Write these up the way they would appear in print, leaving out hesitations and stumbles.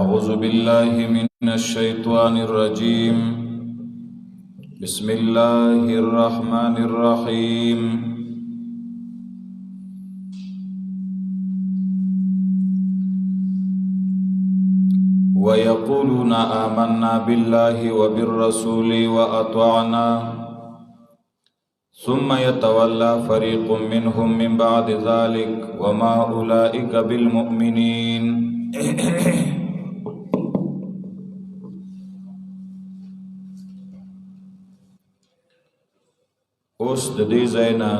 أعوذ بالله من الشيطان الرجيم. بسم الله الرحمن الرحيم. ويقولون آمنا بالله وبالرسول وأطعنا ثم يتولى فريق منهم من بعد ذلك وما أولئك بالمؤمنين. اوس د دې ځای نه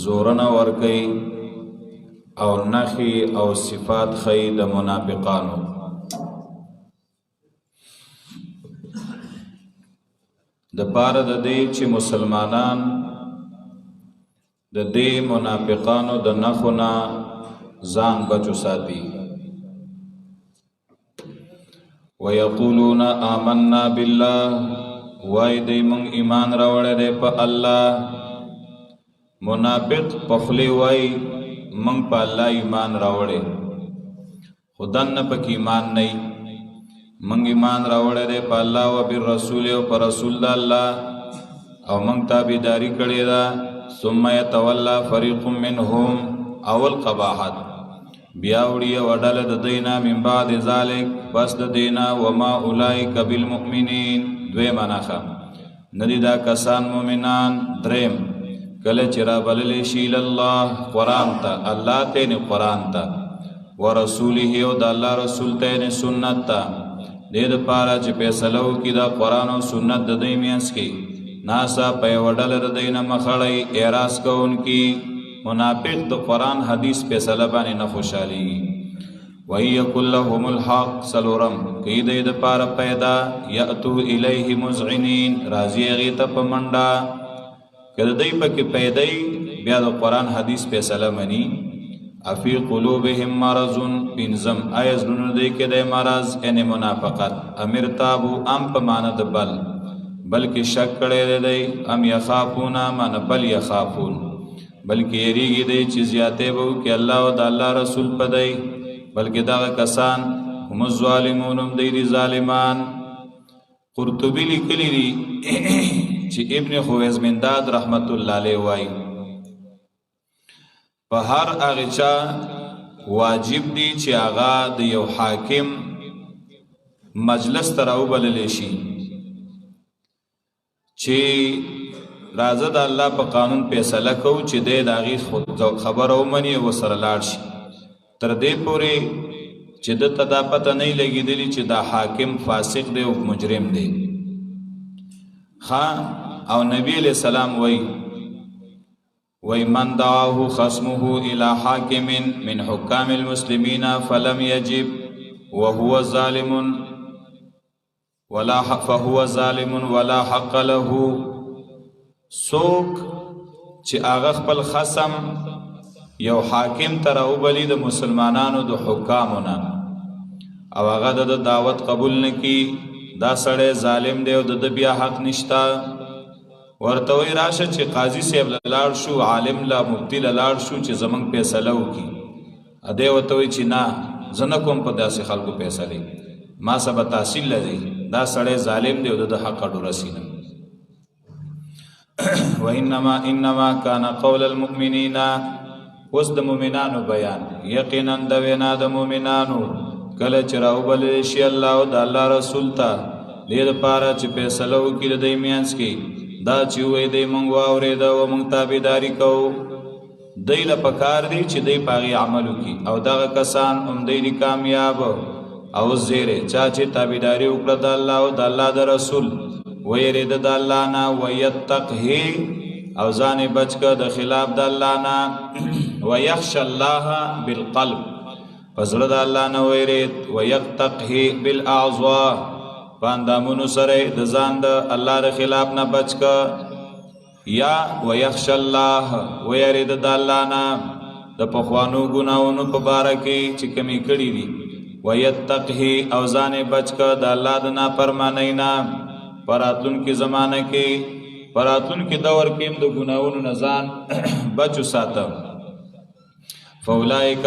زورنه ورکوي او نخي او صفات خي د منافقانو. د پاره د دې چې مسلمانان د دې منافقانو د نخونه ځان بچو ساتي. ويقولون آمنا بالله، وای دی من ایمان راوړی دی په الله. منافق پخلی وای من په الله ایمان راوړی، خدان نه پک ایمان نه. من ایمان راوړی دی په الله او بالرسول او پر رسول الله او من تابعداري کړی دا. ثم يتولى فريق منهم، اول قباحت بیا وړي وډاله د دینا من بعد ذلك، پس د دینا وما اولئک بالمؤمنین. دوی مناخه ندی دا کسان مومنان. درم کله چې را بللی شي الله قرآن ته، الله ته نه قرآن ته، ورسوله او د الله رسول ته نه سنت ته، دې دپاره چې فیصله وکړي دا قرآن او سنت د دوی منځ کې. ناسا په یوه ډله د دوی نه مخړی اعراض کوونکي. منافق د قرآن حدیث فیصله باندې نه خوشحالېږي. وَإِن يَكُن لَّهُمُ الْحَقُّ سَلُورم کئی دی د پاره پیدا یأتو الیه مذعنین، راځي هغې ته په منډه. که د دوی پکې پیدای بیا د قرآن حدیث فیصله مني. افی قلوبهم مرض، پنځم آیا زړونو دوی کې دی مرض یعنې منافقت. ام ارتابو، ام په معنی د بل، بلکې شک کړی دی. ام یخافون، معنی بل یخافون، بلکې یریږي دی چې زیاتې به وکړي الله او د الله رسول په دی. بلکې دغه کسان هم الظالمون، هم دی ظالمان. قرطبی لیکلی دی چې ابن خویزمنداد رحمت الله علیه وایي په هر هغه چا واجب دی چې هغه د یو حاکم مجلس ته راوبللی شي چې راځه د الله په قانون فیصله کوو، چې دی د هغې خبره ومني او ورسره لاړ شي، تر دې پورې چې دته دا پته نه لګېدلي چې دا حاکم فاسق دی او مجرم دی. او نبی علیہ السلام وی من دعاه خصمه الى حاکم من حکام المسلمین فلم یجب وهو ظالم فهو ظالم ولا حق له. سوک چې هغه خپل خصم یو حاکم ته راوبلي د مسلمانانو د حکامو نه او هغه د دعوت قبول نه کړي، دا سړی ظالم دی او د بیا حق نشته. ورته وایي راشه چې قاضي صاحب له لاړ شو، عالم له مفتي له لاړ شو چې زمونږ فیصله وکړي. دی ورته وایي چې نه، زه نه کوم په داسې خلکو فیصلې، ما څه به تحصیل لري، دا سړی ظالم دی او د حق اډو رسي نه. انما کان قول المؤمنین، اوس د مؤمنانو بیان. یقینا د وینا د مؤمنانو کله چې راوبللی شي الله او د الله رسول ته دې دپاره چې فیصله وکړي د دوی منځ کې، دا چې ووایي دی موږ واورېده او موږ تابعداري کوو. دوی له پکار دی چې دوی په هغې عمل وکړي، او دغه کسان هم دی دي کامیاب. او زیری چا چې تابعداري وکړه د الله او د الله د رسول، ویرېده د الله نه، ویتقه او ځان یې بچ که د خلاف د الله نه، ویخشى الله بالقلب، په زړه د الله نه ویرېد، ویتقه بالاعضاء، په اندامونو سره د ځان د الله د خلاف نه بچ که. یا ویخشى الله، ویرېده د الله نه د پخوانو ګناهونو په باره کې چې کمې کړي دي. ویتقه او ځان یې بچ که د الله د نافرمانۍ نه په راتلونکي زمانه کې، په راتلونکي دور کې هم د ګناهونو نه ځان بچ وساته. فاولئک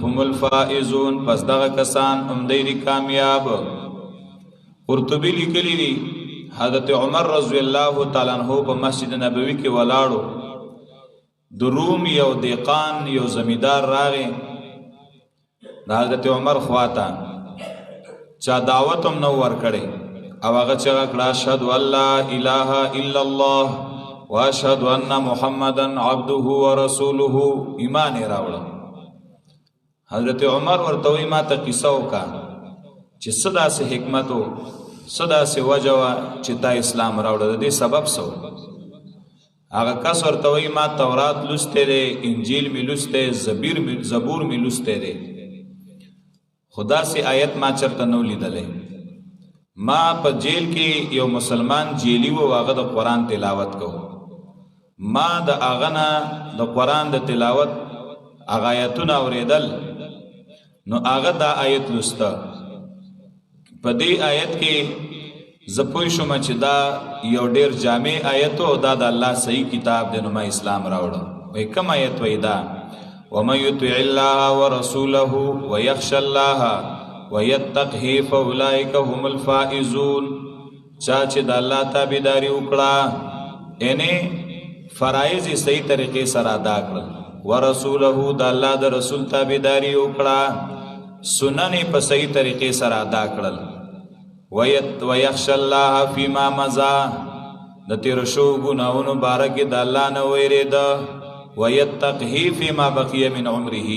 هم الفائزون، پس دغه کسان هم دی کامیاب. قرطبی لیکلی دی حضرت عمر رضی الله تعالی عنہ په مسجد نبوی کې ولاړو، د روم یو دیقان یو زمیدار راغی د حضرت عمر خواته، چا دعوت هم نو ورکړی او هغه چغه کړه اشهد ان لا اله الا الله واشهد ان محمدا عبده ورسوله، ایمان یې راوړ. حضرت عمر ورته وی ما ته قصه وکړه چې صدا سے حکمت او صدا سے وجوا چې تا اسلام راوړ، د دې سبب سو. هغه کس ورته وی ما تورات لسته دی، انجیل می لسته، زبور می لسته دی، خدا سے آیت ما چرته نو لیدلې. ما په جیل کې یو مسلمان جیلی و، هغه د قرآن تلاوت کو، ما د هغه نه د قرآن د تلاوت هغه آیتونه اوریدل، نو هغه دا آیت لسته. په دې آیت کې زه پوه شوم چې دا یو ډیر جامع آیت او دا د الله صحیح کتاب دی، نو ما اسلام راوړ. وای کوم آیت وای دا؟ ومن یطع الله ورسوله ويخشى الله ويتقه فاولئک هم الفائزون. چا چې د الله تابعداري وکړه، یعنی فرایض صحیح طریقې سره ادا کړل، ورسوله د الله د رسول تابعداري وکړه، سنن په صحیح طریقې سره ادا کړل، ويخشى الله فيما مضى د تیر شو ګناونو بارک د الله نه ویریده، ويتقه فيما بقي من عمره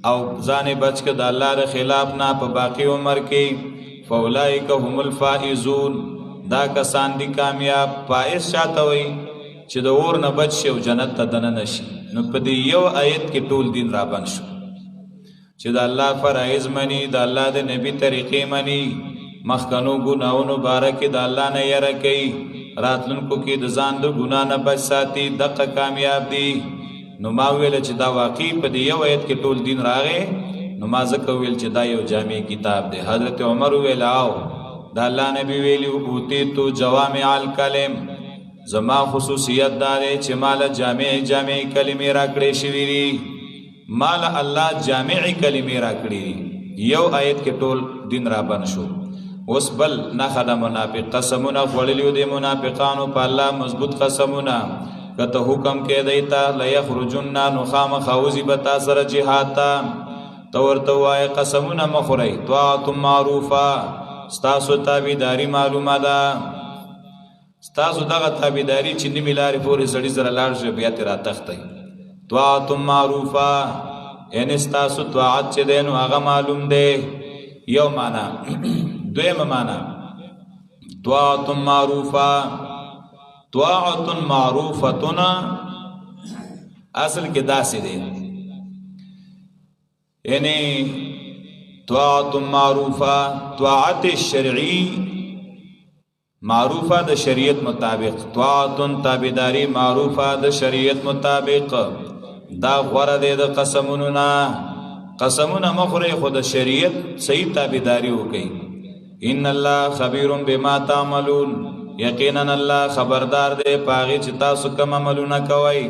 او ځان بچ ک د الله ر خلاف نه په باقی عمر کې، فاولئک هم الفائزون، دا کسان دي کامیاب. فائز شاته وي چې د اور نه بچ شي او جنت ته دننه نشي. نو په دې یو آیت کې ټول دین را بن شو چې د الله فرایض منی، د الله د نبی طریقې منی، مخکنو ګناونو بارک د الله نه یره کوي، راتلونکو کې د ځان د ګنا نه بچ ساتي، دغه کامیاب دي. نو ما ویل چې دا واقعي په دې یو آیت کې ټول دین راغی، نو ما ځکه ویل چې دا یو جامع کتاب دی. حضرت عمر ویل او دا الله نبی ویلی اوتی تو جوامع الکلم، زما خصوصیت دا دی چې مال جامع کلمې راکړې شوي دي، مال الله جامع کلمې راکړي. یو آیت کې ټول دین را بن شو. اوس بل نخد منافق قسمونه خوړلیو دي منافقانو په الله مضبوط قسمونه، کته حکم کې دیتا ليخرجن نخام خوزی بتا سره جهاد تا تورته وای قسمونه مخوري، طاعت معروفه، ستاسو تابعداري معلومه ده، ستاسو دغه تابعداري چې نیمه لارې پورې سړی سره لاړ شي بیا تر تخته. طاعت معروفه یعنی ستاسو طاعت چې دینو هغه معلوم دی، یو معنا. دویم معنا طاعت معروفه، طاعت معروفتنا اصل کې داسې دی، یعنی طاعت معروفه، طاعت شرعی معروفه د شریعت مطابق، طاعت تابعداري معروفه د شریعت مطابق، دا غوړه دی د قسمونو نه. قسمونه مخوري خود شریعت صحیح تابعداري وکي. ان الله خبير بما تعملون، یقینا الله خبردار دی پاغي چې تاسو کوم عملونه کوي.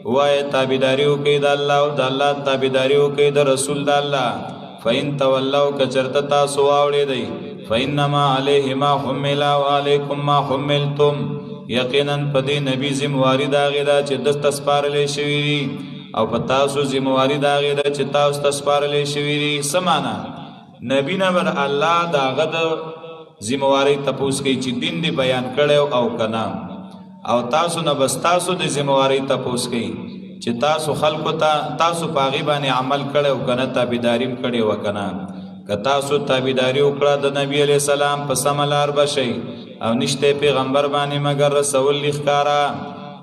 وای تابعداري وکي د الله او د الله تابعداري وکي د رسول د الله. فإن تولوا کچرت تاسو واوړې دی، فإنما عليه ما حمل وعليكم ما حملتم، یقینا پدې نبی ذمہواری دا غیدا چې د تسپارلې شوی او په تاسو ذمہواری دا غیدا چې تاسو تسپارلې شوی. سمانا نبی نه ور الله دا غد ذمہواری تپوس کوي چې دین دی بیان کړو او کنا، او تاسو نه بس تاسو د ذمہواری تپوس کوي چې تاسو خلکو ته تاسو پاغي باندې عمل کړو کنه، تابعداریم کړي وکنه. که تاسو تابعداري وکړه د نبی علی سلام په سملار بشي، او نشته پیغمبر باندې مگر رسول لخکارا.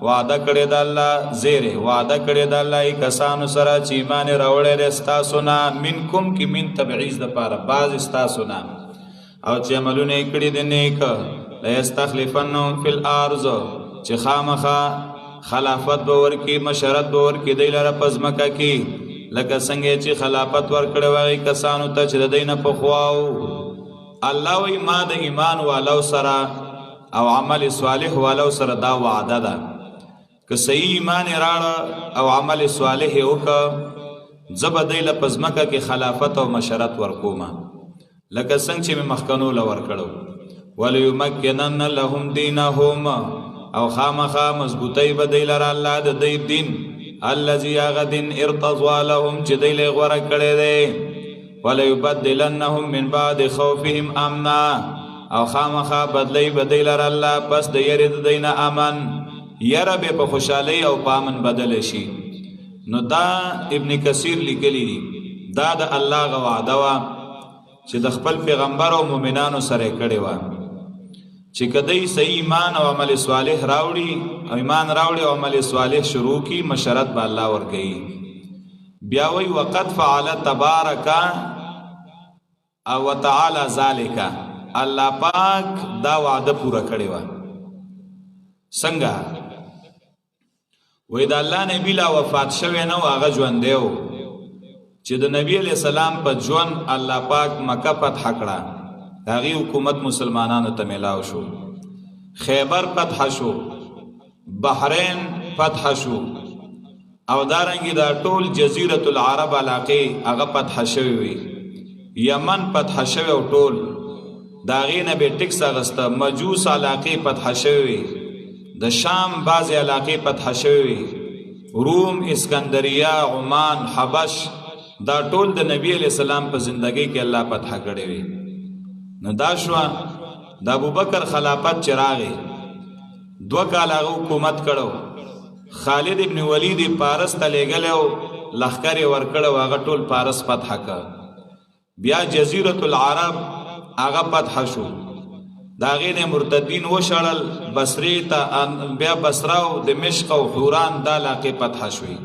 وعده کړی د الله زیره، وعده کړی د الله کسانو سره چې ایمان راوړی رستاسو نه، منکم کی من تبعیض د پاره باز استاسو نه، او چې عملونه کړی د نیک، لا یستخلفنهم فی الارض، چې خامخا خلافت باور کی مشرت باور کی دی لره پزمکه کی، لکه څنګه چې خلافت ورکړی وای کسانو ته چې د دینه په خواو. الله وی ما د ایمان والو سره او عمل صالح والو سره دا وعده ده، که صحیح ایمان راړه او عمل صالح وکړه زه به دی له په ځمکه کې خلافت او مشرت ورکومه لکه څنګه چې مې مخکنو له ورکړو وليمکنن لهم دینهم او خامخا مضبوطی به دی لره الله د دی دین الذي هغه دین ارتضوا لهم چې دی له غوره کړی دی وليبدلنهم من بعد خوفهم امنا او خامخا بدلی به دی لره الله پس د یری د دینه امن یره به په خوشحالی او په امن بدل شي نو دا ابن کثیر لیکلی دی دا د الله غ وعده وا چې د خپل پیغمبر او مؤمنانو سره کړي وا چې کدی صحیح ایمان او عمل صالح راوړي او ایمان راوړي او عمل صالح شروع کی مشرت به الله ورګي بیا وی وقت فعل تبارک او تعالی ذالک الله پاک دا وعده پورا کړی و څنګه وې دا الله نبی لا وفات شوی نو هغه ژوند دیو چې د نبی علی السلام په ژوند الله پاک مکه فتح کړه هغه حکومت مسلمانانو ته ملاو شو خیبر فتح شو بحرین فتح شو او دارنګي دا ټول جزیره العرب علاقه هغه فتح شوی وي یمن فتح شوی او ټول داغی نه به ټیکس اغسته مجوس علاقه فتح شوی د شام بعض علاقه فتح شوی روم اسکندریه عمان حبش دا ټول د نبی علیہ السلام په زندگی کې الله فتح کړی وي نو دا شو د ابوبکر خلافت چراغه 2 کال حکومت کړو خالد ابن ولید پارس ته لګلو لخر ور کړو هغه ټول پارس فتح کړ بیا جزیره العرب هغه فتح شو داغه نه مرتدین وشړل بصری ته بیا بصره او دمشق او حوران دا علاقه فتح شوی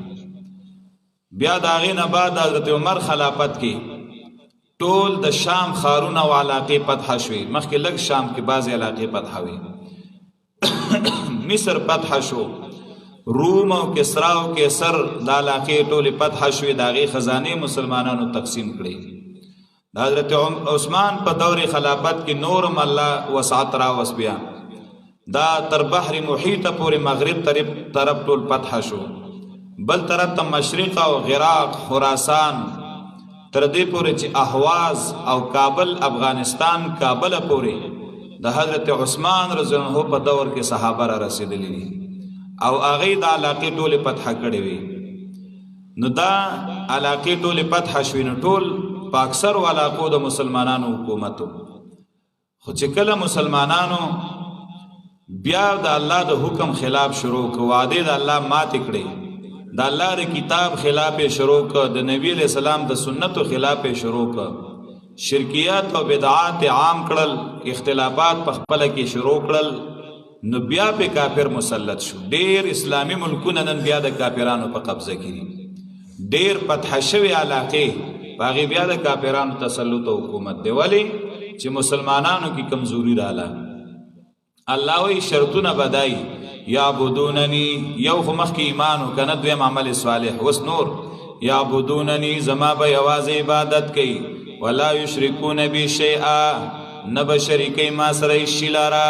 بیا داغه نه بعد حضرت عمر خلافت کې ټول د شام خارونه او علاقه فتح شوی مخکې لږ شام کې بعض علاقه فتح وی مصر فتح شو روم او کسرا او کیسر د علاقه ټول فتح شوی داغه خزانه مسلمانانو تقسیم کړي حضرت عثمان په دور خلافت کې نورم الله وسعت را وسبیا دا تر بحر محیط پورې مغرب طرف ټول فتح شو بل طرف ته مشرق او عراق خراسان تر دې پورې چې اهواز او کابل افغانستان کابل پورې د حضرت عثمان رضی الله عنه په دور کې صحابه را رسیدلی او هغه د علاقې ټول فتح کړي وي نو دا علاقې ټول فتح شوي نو ټول په اکثر علاقو د مسلمانانو حکومتو خو چې کله مسلمانانو بیا د الله د حکم خلاف شروع کو وعده د الله مات کړي د الله د کتاب خلاف شروع کو د نبی علیہ السلام د سنتو خلاف شروع کو شرکیات او بدعات عام کړل اختلافات په خپل کې شروع کړل نو بیا په کافر مسلط شو ډیر اسلامی ملکونه نن بیا د کافرانو په قبضه کې ډیر فتح شوی علاقه باغی بیا د کافرانو تسلط او حکومت دی ولی چې مسلمانانو کی کمزوری رااله الله وی شرطونه بدای یعبدوننی یو خمخ کی ایمان او کنه دویم عمل صالح وس نور یعبدوننی زما به یواز عبادت کوي ولا یشرکون بی شیئا نب شریکی ما سره شیلارا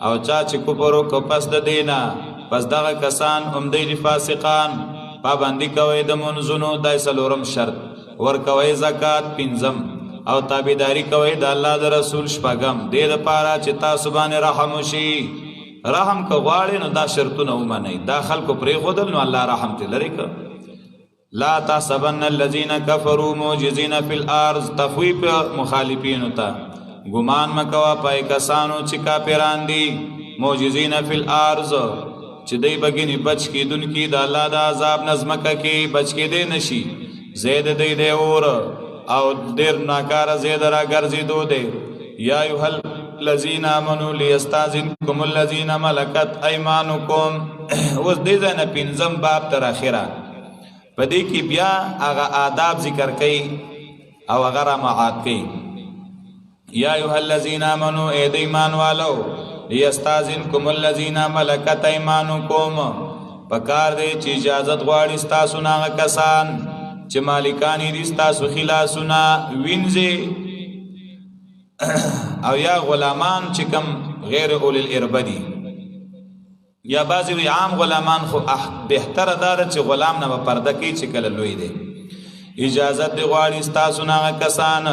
او چا چې کوپرو کو پس د دینا پس دغه کسان هم دی فاسقان پابندی کوي د منځونو دای سلورم شرط ور کوي زکات پنځم او تابعداري کوي د الله د رسول شپږم دې لپاره چې تاسو باندې رحم وشي رحم کو غواړي نو دا شرطونه ومني دا خلکو پرې خودل نو الله رحم ته لري ک لا تحسبن الذين كفروا معجزين في الارض تخويف مخالفین ته ګمان مکوا پای کسانو چې کافران دي معجزين في الارض چې دای بګینی بچ کیدون کی د الله د عذاب نظمکه کې بچ کې دي نشي زید دی دی اور او دیر ناکار زید را گرزی دو دے یا ایوہ الذین آمنوا لیستاذنکم الذین ملکت ایمانکم اس دی زین پینزم باب تر آخرہ پدی کی بیا آغا آداب ذکر کئی او اگر معاد کئی یا ایوہ الذین آمنوا اید ایمان والو لیستاذنکم الذین ملکت ایمانکم پکار دے چی اجازت غواړي ستاسو ناغه کسان چې مالکانی دي ستاسو خلاصونه وینځي او یا غلامان چې کم غیر اول الاربدی یا بعضی عام غلامان خو بهتر دار چې غلام نه پرده کوي چې کله لوی دی اجازت دی غواړي ستاسو نه هغه کسان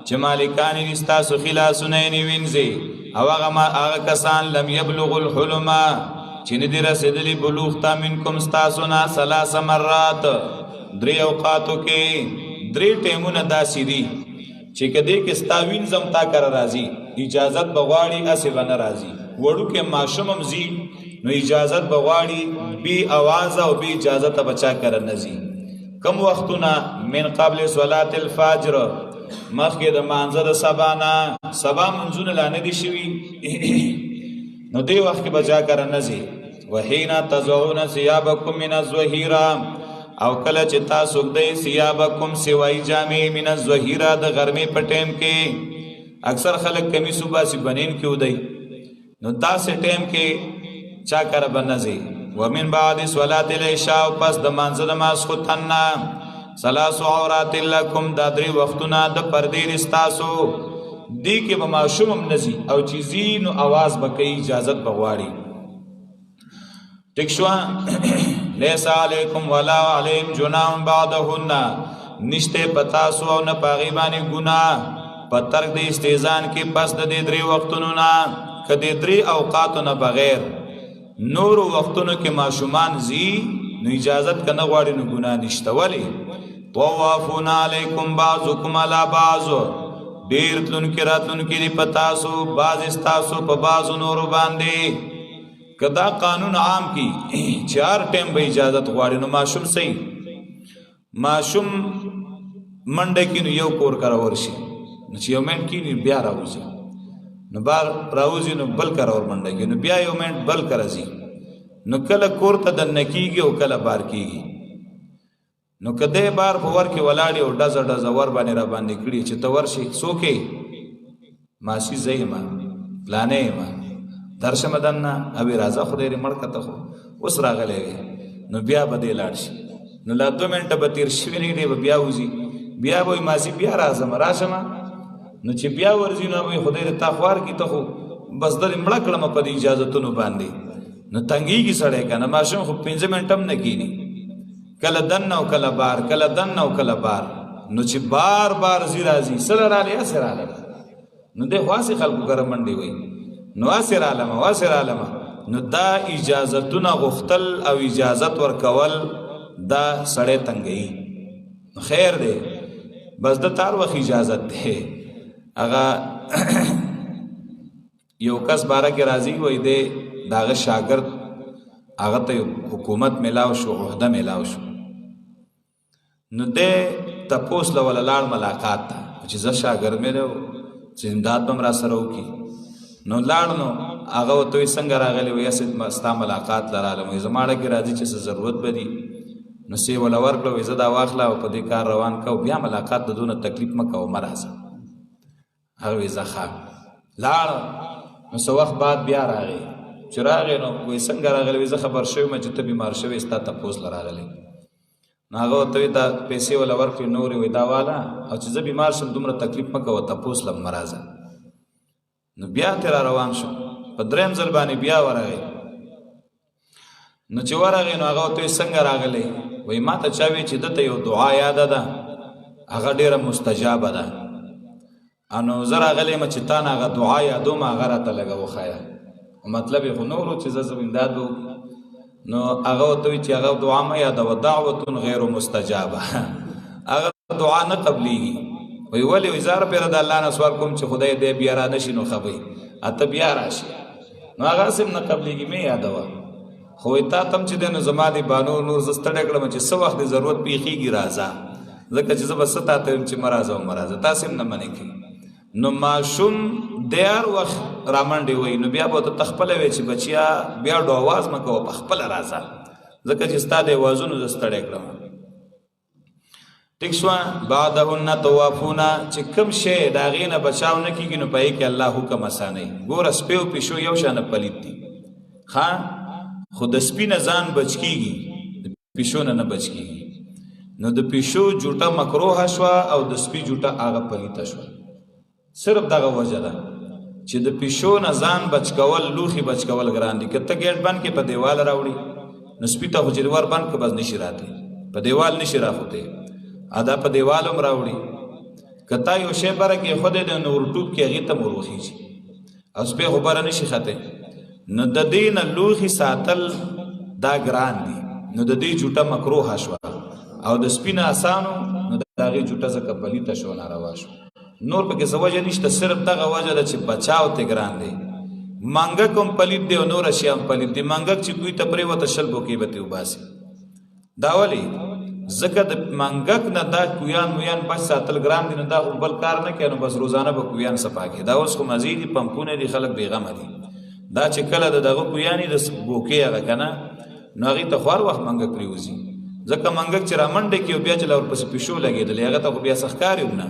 چې مالکان دي ستاسو خلاصونه یې وینځي او هغه کسان لم یبلغ الحلم چې نه دي رسېدلي بلوغ ته منکم ستاسو نه 3 مرات 3 اوقاتو کې 3 ټیمونه داسې دي چې کدی کې ستا وینځم تا کر راځي اجازت بغواړي اسې ونه راځي وړو کې ماشومم زی نو اجازت بغواړي بی आवाज او بی اجازت بچا کر نزي کم وختونه من قبل صلات الفجر مخکې د مانزه د سبا منځونه لانه دي شوي نو دی وخت کې بچا کر نزي وحینا تزعون ثيابکم من الظهیرا او کله چې تاسو د ثيابکم سوای جامې من الظهیرا د ګرمي په ټیم کې اکثر خلک کمی صبح سی بنین کې ودی نو داسې ټیم کې چا کر بنځي ومن بعد صلاه العشاء پس د مانزه د ماسختن 3 عورات لکم دا 3 وختونه د پردې رستاسو دی کې به ماشوم نزي او چیزی نو आवाज بکې اجازت بغواړي ټیکشوا لیس علیکم ولا علیهم جناح بعدهن نشته پتا سو او نه پاغي باندې ګناه پتر د استیزان کې پس د 3 وختونو نه کدي 3 اوقاتو نه بغیر نور وختونو کې ماشومان زی نو اجازت کنه غواړي نو ګناه نشته ولی طوافون علیکم بعضکم علی بعض ډیر تلون کې راتلون کې دی پتا سو بعض استاسو په بعض نور باندې کدا قانون عام کی 4 ټیم به اجازت غواړي نو ماشوم صحیح ماشوم منډه کې نو یو کور کرا ورشي نو چې یو منټ کې بیا راوځي نو بار راوځي نو بل کرا ور منډه کې نو بیا یو منټ بل کرځي نو کله کور ته د نکیږي او کله بار کیږي نو کده بار په ور کې ولاړی او ډز ور باندې را باندې کړی چې تو ورشي سوکې ماشي زېما پلانې ما درشه مدن ابي راځه خدای دې مړ کته خو اوس راغلې نو بیا بده لاړ شي نو لا 2 منټه به تیر شي نه دی بیا وځي بیا وای ماشي بیا راځم نو چې بیا ورځي نو به خدای دې تاخوار کی ته خو بس د مړ کړم په اجازهتونو باندې نو تنګيږي سړی کنه ماشوم خو 5 منټم نه کینی کله دن او کله بار کله دن او کله بار نو چې بار زی راځي سره را لیا سره را نو د خاصه خلکو ګرم منډي وای نو اسره علامه نو دا اجازهتونه غختل او اجازت ورکول دا سړی تنګي خیر دی بس د تار وخت اجازت ده اغه یو کس بارا کې راضي وای دی داغه شاګرد هغه ته حکومت ملاو شو عہده ملاو شو نو ده تپوس لول لاړ ملاقات ته چې ز شاګرد مې له زندات بم را سره وکي نو لاړ نو هغه ته څنګه راغلی وې اسد مستا ملاقات لراله مې زماړه کې راځي چې ضرورت بدی نو سی ولا ورکلو زدا واخلا او په دې کار روان کو بیا ملاقات د دونه تکلیف مکو مرزه هغه زخه لاړ نو سو وخت بعد بیا راغی چراغ نو وې څنګه راغلی زه خبر شوم چې ته بیمار شوې ستا تپوس لراغلی ناغه ته دا پیسې ولا ورکړي نورې وې دا والا او چې زه بیمار شم دومره تکلیف مکو تپوس لم مرزه نو بیا تر روان شو په دریم ځل باندې بیا ورغی نو چې ورغی نو هغه ته څنګه راغلی وای ما ته چا وی چې دته یو دعا یاد ده هغه ډیره مستجاب ده انو زرا غلی ما چې تا نه هغه دعا یادو ما هغه راته لګو خایا مطلب خو نورو چې زوینداد وو نو هغه ته چې هغه دعا ما یاد او دعوت غیر مستجابه هغه دعا نه قبليږي وی ولی وزار پر د الله نه سوال کوم چې خدای دې بیا را نشي نو خبي اته بیا راشي نو هغه سم نه قبليږي مې یادوا خو تا تم چې د زما دی بانو نور زستړ کړم چې څو وخت ضرورت پیخيږي راځه ځکه چې زبسته ته چې مرزه تاسو نه منې کی نو ماشوم دیر وخت رامنډي وای نو بیا به تخپل وی چې بچیا بیا ډو आवाज مکو خپل راځه ځکه چې ستاده وازونو زستړ کړم ټیک شو بعدهن توافونا چې کوم شی دا غینه بچاو نه کیږي نو پای کې الله حکم اسانه ګور سپیو پښو یو شان پلیت دي ها خود سپینه ځان بچ کیږي پښو نه بچ کیږي نو د پښو جوټه مکروه شوا او د سپی جوټه هغه پلیت شوا صرف دغه وجه ده چې د پښو نه ځان بچ کول لوخي بچ کول ګران دي کته ګیټ بند کې په دیوال راوړي نو سپی ته حجر ور بند کې بس نشي راته په دیوال نشي راخته ادا په دیوالم راوړي کتا یو شی بره کې خود د نور ټوب کې هغې ته مروخي شي او سپی خو بره نشي خطی نو د دې نه لوښي ساتل دا ګران دي نو د دې جوټه مکروه شوه او د سپي نه اسانو نو د هغې جوټه ځکه پلیته شوه ناروا شوه نور پکې څه وجه نشته صرف دغه وجه ده چې بچاو ته ګران دی منګک هم پلیت دی او نور اشیا هم پلیت دی منګک چې کوی ته پرېوته شل بوکې به ترې وباسي دا ولې ځکه د منګک نه دا کویان مویان بچ ساتل ګران دي نو دا خو بل کار نه کوي نو بس روزانه به کویان صفا کوي دا اوس خو مزید دي پمپونه دي خلک بېغمه دي دا چې کله د دغه کویانې د بوکې هغه که نه نو هغې ته خو هر وخت منګک پرېوځي ځکه منګک چې رامنډه کړي او بیا چې له ورپسې پیشو لګېدلې هغه ته خو بیا څه ښکاري هم نه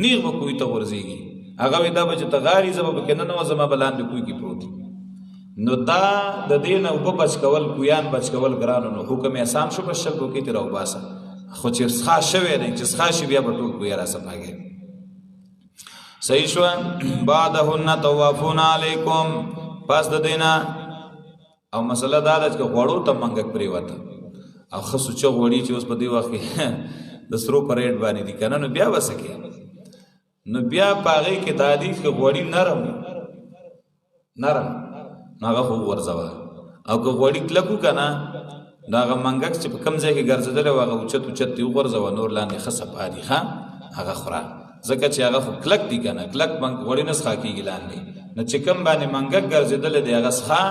نیغ به کوی ته غورځېږي هغه وایي دا به چې ته غاري زه به پکې نه نوځم به لاندې کوی کې پروت نو دا د دې نه اوبه بچ کول کویان بچ کول ګرانو نو حکم احسان شو بس شل بوکې ترې راوباسه خو چې څښا شوی دی چې څښا شي بیا به ټول کوی را صفاږي صحیح شوه بعدهن طوافون علیکم پس د دې نه او مسله دا ده چې غوړو ته منګک پرېوته او ښه سوچه غوړي چې اوس په دې وخت کې د سرو په ریټ باندې دي که نه نو بیا به څه کوې نو بیا په هغې کې د حدیث کې غوړي نرم نو هغه خو ورځوه او که غوړي کلک وو که نه نو هغه منګک چې په کوم ځای کې ګرځېدلی و هغه اوچت دې وغورځوه نور لاندې ښه صفا دي ښه هغه خوره ځکه چې هغه خو کلک دي که نه کلک غوړي نه څښا کېږي لاندې نو چې کوم باندې منګک ګرځېدلی دی هغه څښا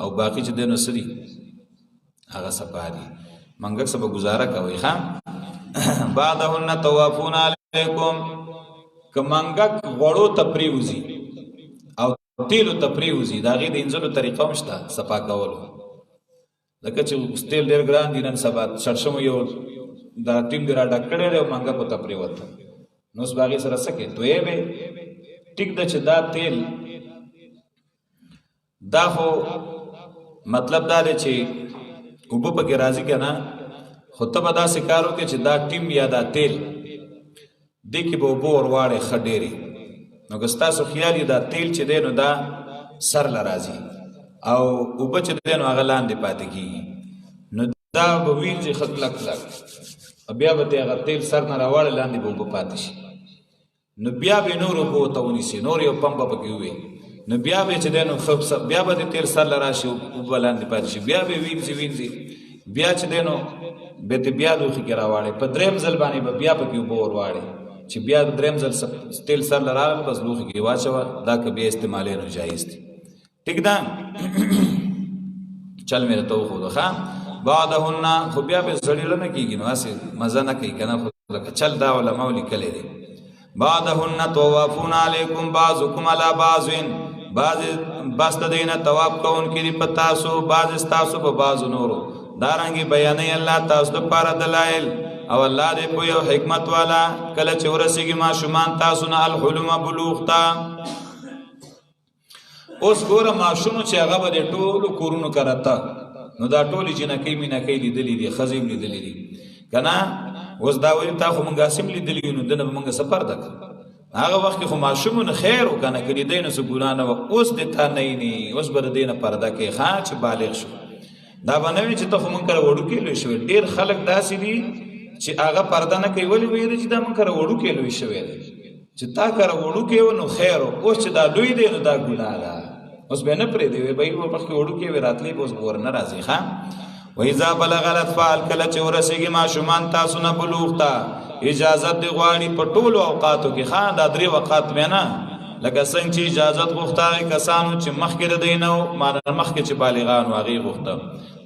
او باقي چې دی نو څه دي هغه صفا دي منګک څه به ګزاره کوئ ښه بعدهن طوافون علیکم که منګک غوړو ته پرېوځي او تیلو ته پرېوځي د هغې د انځلو طریقه هم شته صفا کولو لکه چې اوس تیل ډېر ګران دي نن سبا شړشمو یو دا ټیم دې را ډک کړی دی او منګکو ته پرېوته نو اوس به هغې سره څه کوې تویې به ټیک ده چې دا تیل دا خو مطلب دا دی چې اوبه پکې راځي که نه خو ته به داسې کار وکړې چې دا ټیم یا دا تیل دې کې به اوبه ور واړې ښه ډېرې نو که ستاسو خیال یې دا تیل چې دی نو دا سر له راځي او اوبه چې دی نو هغه لاندې پاتې کېږي نو دا به وینځي ښه کلک کلک بیا به هغه تیل سر نه راواړې لاندې به اوبه پاتې شي نو بیا به نور اوبه ورته ونیسي نور یو پمپ به پکې ووي نو بیا به چې دی نو بیا به د تیل سر له راشي اوبه لاندې پاتې شي بیا به وینځي بیا چې دی نو بیا ته بیا دوخي کې راواړې په درېیم ځل باندې به بیا پکې اوبه ور واړې چې بیا درېیم ځل تیل سر له راغل بس لوښي کې واچوه دا که بیا استعمالې نو جایز دی ټیک ده چل مې راته وښوده ښه بعدهن خو بیا به سړي زړه نه کېږي نو هسې مزه نه کوي که نه خو لکه چل دا علماو لیکلی دی بعدهن طوافون علیکم بعضکم علی بعض بس د دې نه طواف کوونکي دي په تاسو بعض ستاسو په بعضو نورو دارنګې بیانوي الله تاسو دپاره دلایل او الله دې په یو حکمت والا کله چې ورسېږي ماشومان تاسو نه الحلم بلوغ ته اوس ګوره ماشومو چې هغه به د ټولو کورونو کرته نو دا ټولې جنکۍ مینکۍ لیدلي دي ښځې هم لیدلي دي که نه اوس دا وایي تا خو مونږ هسې هم لیدلي یو نو ده نه به مونږ سفر ده هغه وخت کې خو ماشومونه خیر و که نه که لیدی نو څه ګناه نه وه اوس دې تا نه اوس به د دې نه پرده کوې ښه چې بالغ شو دا به نه وي چې ته خو مونږ کره وړوکې لوی شوی ډېر خلک داسې دي چې هغه پرده نه کوي ولې ویل چې دا مونږ کره وړوکې لوی شوی دی چې تا کره وړوکې و نو خیر و اوس چې دا لوی دی نو دا ګناه ده اوس به نه پرېږدي وی بهي مخکې وړوکې وې راتلی به اوس به ور نه راځي ښه وإذا بلغ الأطفال کله چې ورسېږي ماشومان تاسو نه بلوغ ته اجازت دې غواړي په ټولو اوقاتو کې ښه دا 3 اوقات مې نه لکه څنګه چې اجازت غوښته هغې کسانو چې مخکې د دوی نه وو معنی مخکې چې بالغان وو هغې غوښته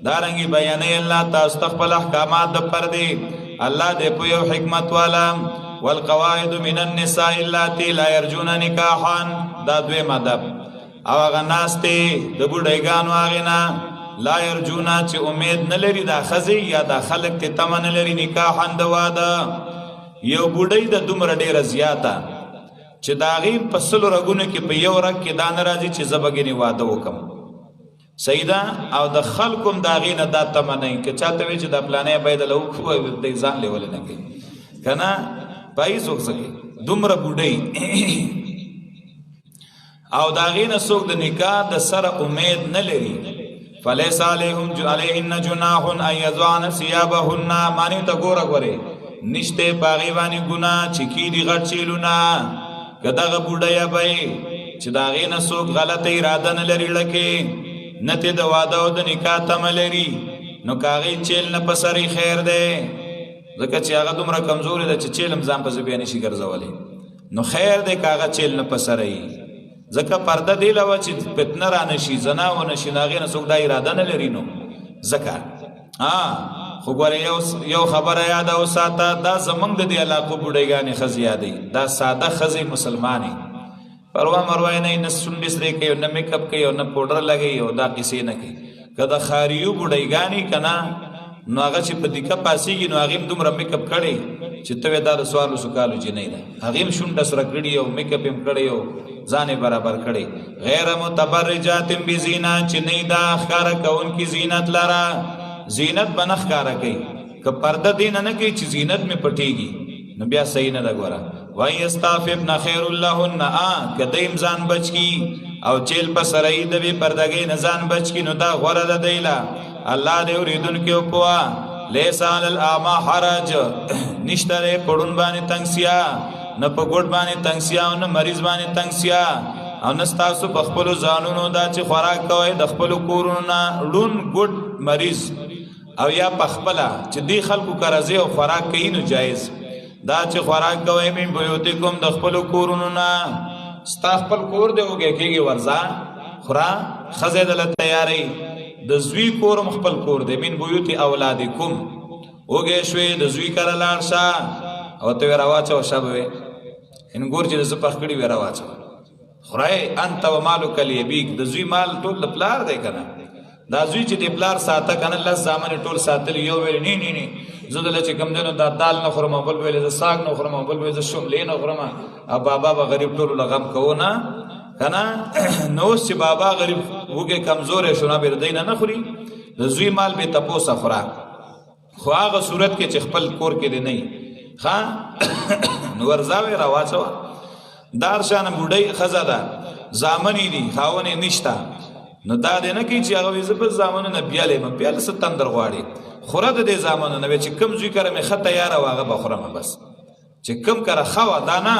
دارنګې بیانوي الله تاسو ته خپل احکامات د پردې الله دې په یو حکمت والا والقواعد من النساء اللاتي لا يرجون نکاحا دا دویم ادب او هغه ناستې د بوډۍ هغې نه لا يرجونا چې امید نه لري دا ښځې یا دا خلک ته تمه نه لري نکاحا د واده یو بوډۍ د دومره ډېره زیاته چې د هغې په 100 رګونو کې په یو رګ کې دا نه راځي چې زه به ګنې واده وکړم صحیح ده او د خلکو هم د هغې نه دا تمه نه که چاته وایي چې دا پلانی باید له وکړو دی ځان لیولې نه کوي که نه پایي څوک څه کوي دومره بوډۍ او د هغې نه څوک د نکاح د سره امید نه لري فلیس علیهن جناح ان یضعن ثیابهن معنی ته ګوره ګورې نشته پاغي باندې ګناه چې کی دی غټ چیلونه کداغه بوډیا به چې داغه نه څوک غلطه اراده نه لري لکه نته د واده او د نکاح تم لري نو کاغي چیل نه پسري خیر ده ځکه چې هغه دومره کمزوري ده چې چیلم ځان په بیان شي ګرځولې نو خیر ده کاغه چیل نه پسري ځکه پرده دی لو چې فتنه را نشي زنا و نشي ناغه نه څوک د اراده نه لري نو ځکه خو ګوره یو خبره یاد او ساته دا زمنګ د دې علاقو بډایګانې خزیا دی دا ساده خزي مسلمانې پروا مروا نه سن بسره کوي نه میک اپ کوي نه پاوډر لګي او دا کیسې نه کوي کدا خاریو بډایګانې کنا نو هغه چې په دقه پاسيږي نو هغه دومره میک اپ کړي چې ته دا د سوالو سکالو چې نه ده هغه شونډه سره کړي او میک اپ هم کړي او ځانې برابر کړي غیر متبرجات بزینا چې نه دا ښکارا کون کی زینت لرا زینت بنخ کارا کوي که پرده دین نه کوي چې زینت می پټيږي نو بیا صحیح نه دا ګورا وای استغفر خیر اللهن کدیم ځان بچ کی او چیل په سړی د وی پردګې نه ځان بچ کی نو دا غوړه د دیلا الله دې اوریدون کې پوا لیس علی الاعمى حرج نشتره پړون باندې تنگسیا نه په ګډ باندې تنگسیا او نه مریض باندې تنگسیا او نستاسو په خپل ځانونو دا چې خوراک کوي د خپل کورونو نه لون ګډ مریض او یا پخپلا چې دی خلکو کرازه او خوراک کوي نو جایز دا چې خوراک کوي من بیوتکم د خپل کورونو نه ستا خپل کور دی وګه کېږي ورزا خورا خزه دل تیاری د زوی کور خپل کور دی من بیوت اولادکم وګه شوي د زوی کړه لاړ او ته راواچو شابه ان ګور چې ز پخکړی ورا واچو خړای انت و مالک الیبیک د زوی مال ټول د پلار دی کنه دا زوی چې د پلار ساته کنه الله زامن ټول ساتل یو ویل نه زدل چې کم دنو دا دال نه خورم بل ویل د ساګ نه خورم بل ویل د شوملې نه خورم ا بابا به غریب ټول لغم کو نه کنه نو چې بابا غریب وګه کمزور شونه بیر دین نه خوري د زوی مال به تپوسه خورا خو هغه صورت کې چې خپل کور کې دی نه ها نو ورزاوي راواچو دار شان بډای خزاده زامنی دي خاونه نشتا نو دا دې نه کی چې هغه ویزه په زامنو نه بیاله م بیاله ستندر غواړي خوره د زامنو نه چې کم زوی کړه مې خه تیار واغه بخورم بس چې کم کړه خوا دانا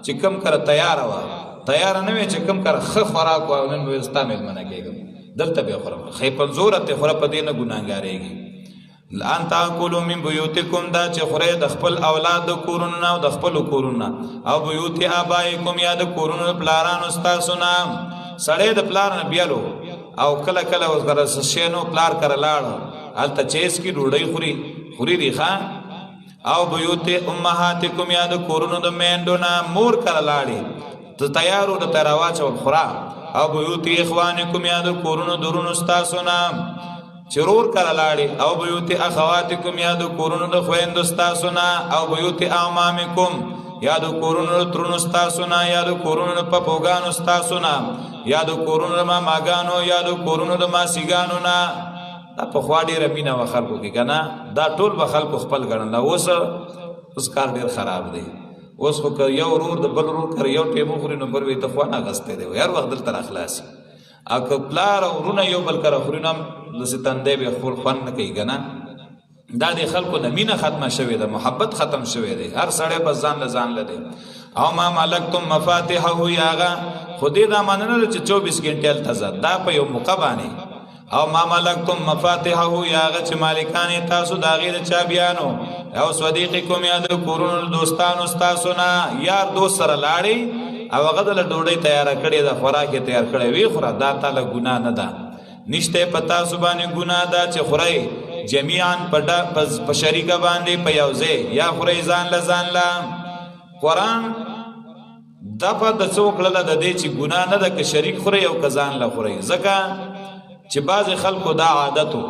چې کم کړه تیار وا تیار نه وي چې کم کړه خه خوراک و نن مې استعمال منه کېږم دلته به خورم خې په زور ته خوره په دې نه ګناګارېږي لان تاکلوا من بیوتکم دا چې خوره د خپل اولاد د کورونو او د خپل کورونو او بیوت ابایکم یا د کورونو پلارانو تاسو نام سړی د پلار نه بیالو او کله کله وسره شینو پلار کړه لاړ الته چیس کی ډوډۍ خوري دی خان او بیوت امهاتکم یا د کورونو د میندو نه مور کړه لاړې ته تیارو د تراوا چول خورا او بیوت اخوانکم یا د کورونو درونو تاسو نام چرور کړه لاړې او بیوت اخواتکم یا د کورونو د خويندو تاسو نه او بیوت اعمامکم یا د کورونو ترونو تاسو نه یا د کورونو په پوغانو تاسو نه یا د کورونو ما ماګانو یا د کورونو د ماسیګانو نه دا په خوا ډیره مینا و خلکو کې کنه دا ټول به خلکو خپل ګڼل اوس کار ډیر خراب دی اوس خو یو ورور د بل ورور کر یو ټیمو خوري نو بر وي ته خو نه غسته دی هر وخت دل تر اخلاصي اګه پلار ورونه یو بل کر خوري نام د ستندې به خور فن نه کوي کنه دا د خلکو د مینا ختمه شوی ده محبت ختم شوی دی هر سړی بس ځان لده او ما ملکتم مفاتيحه یاغه خودی دا مننه چې 24 غنټه التزاد دا په یو موقع باندې او ما ملکتم مفاتيحه یاغه چې مالکان تاسو دا غیر چابیانو او صدیقکم یا د کورونو دوستانو تاسو نه یار دوست سره لاړی او غدل ډوډۍ تیار کړی دا خوراک تیار کړی وی خورا دا تعالی ګناه نه ده نشته پتا سبانه ګناه ده چې خورای جميعا په شریک باندې په یوځه یا خورای ځان لا قران دغه د څوک له د دې چې ګناه نه ده که شریک خوري او کزان لا خوري ځکه چې بعض خلکو دا عادتو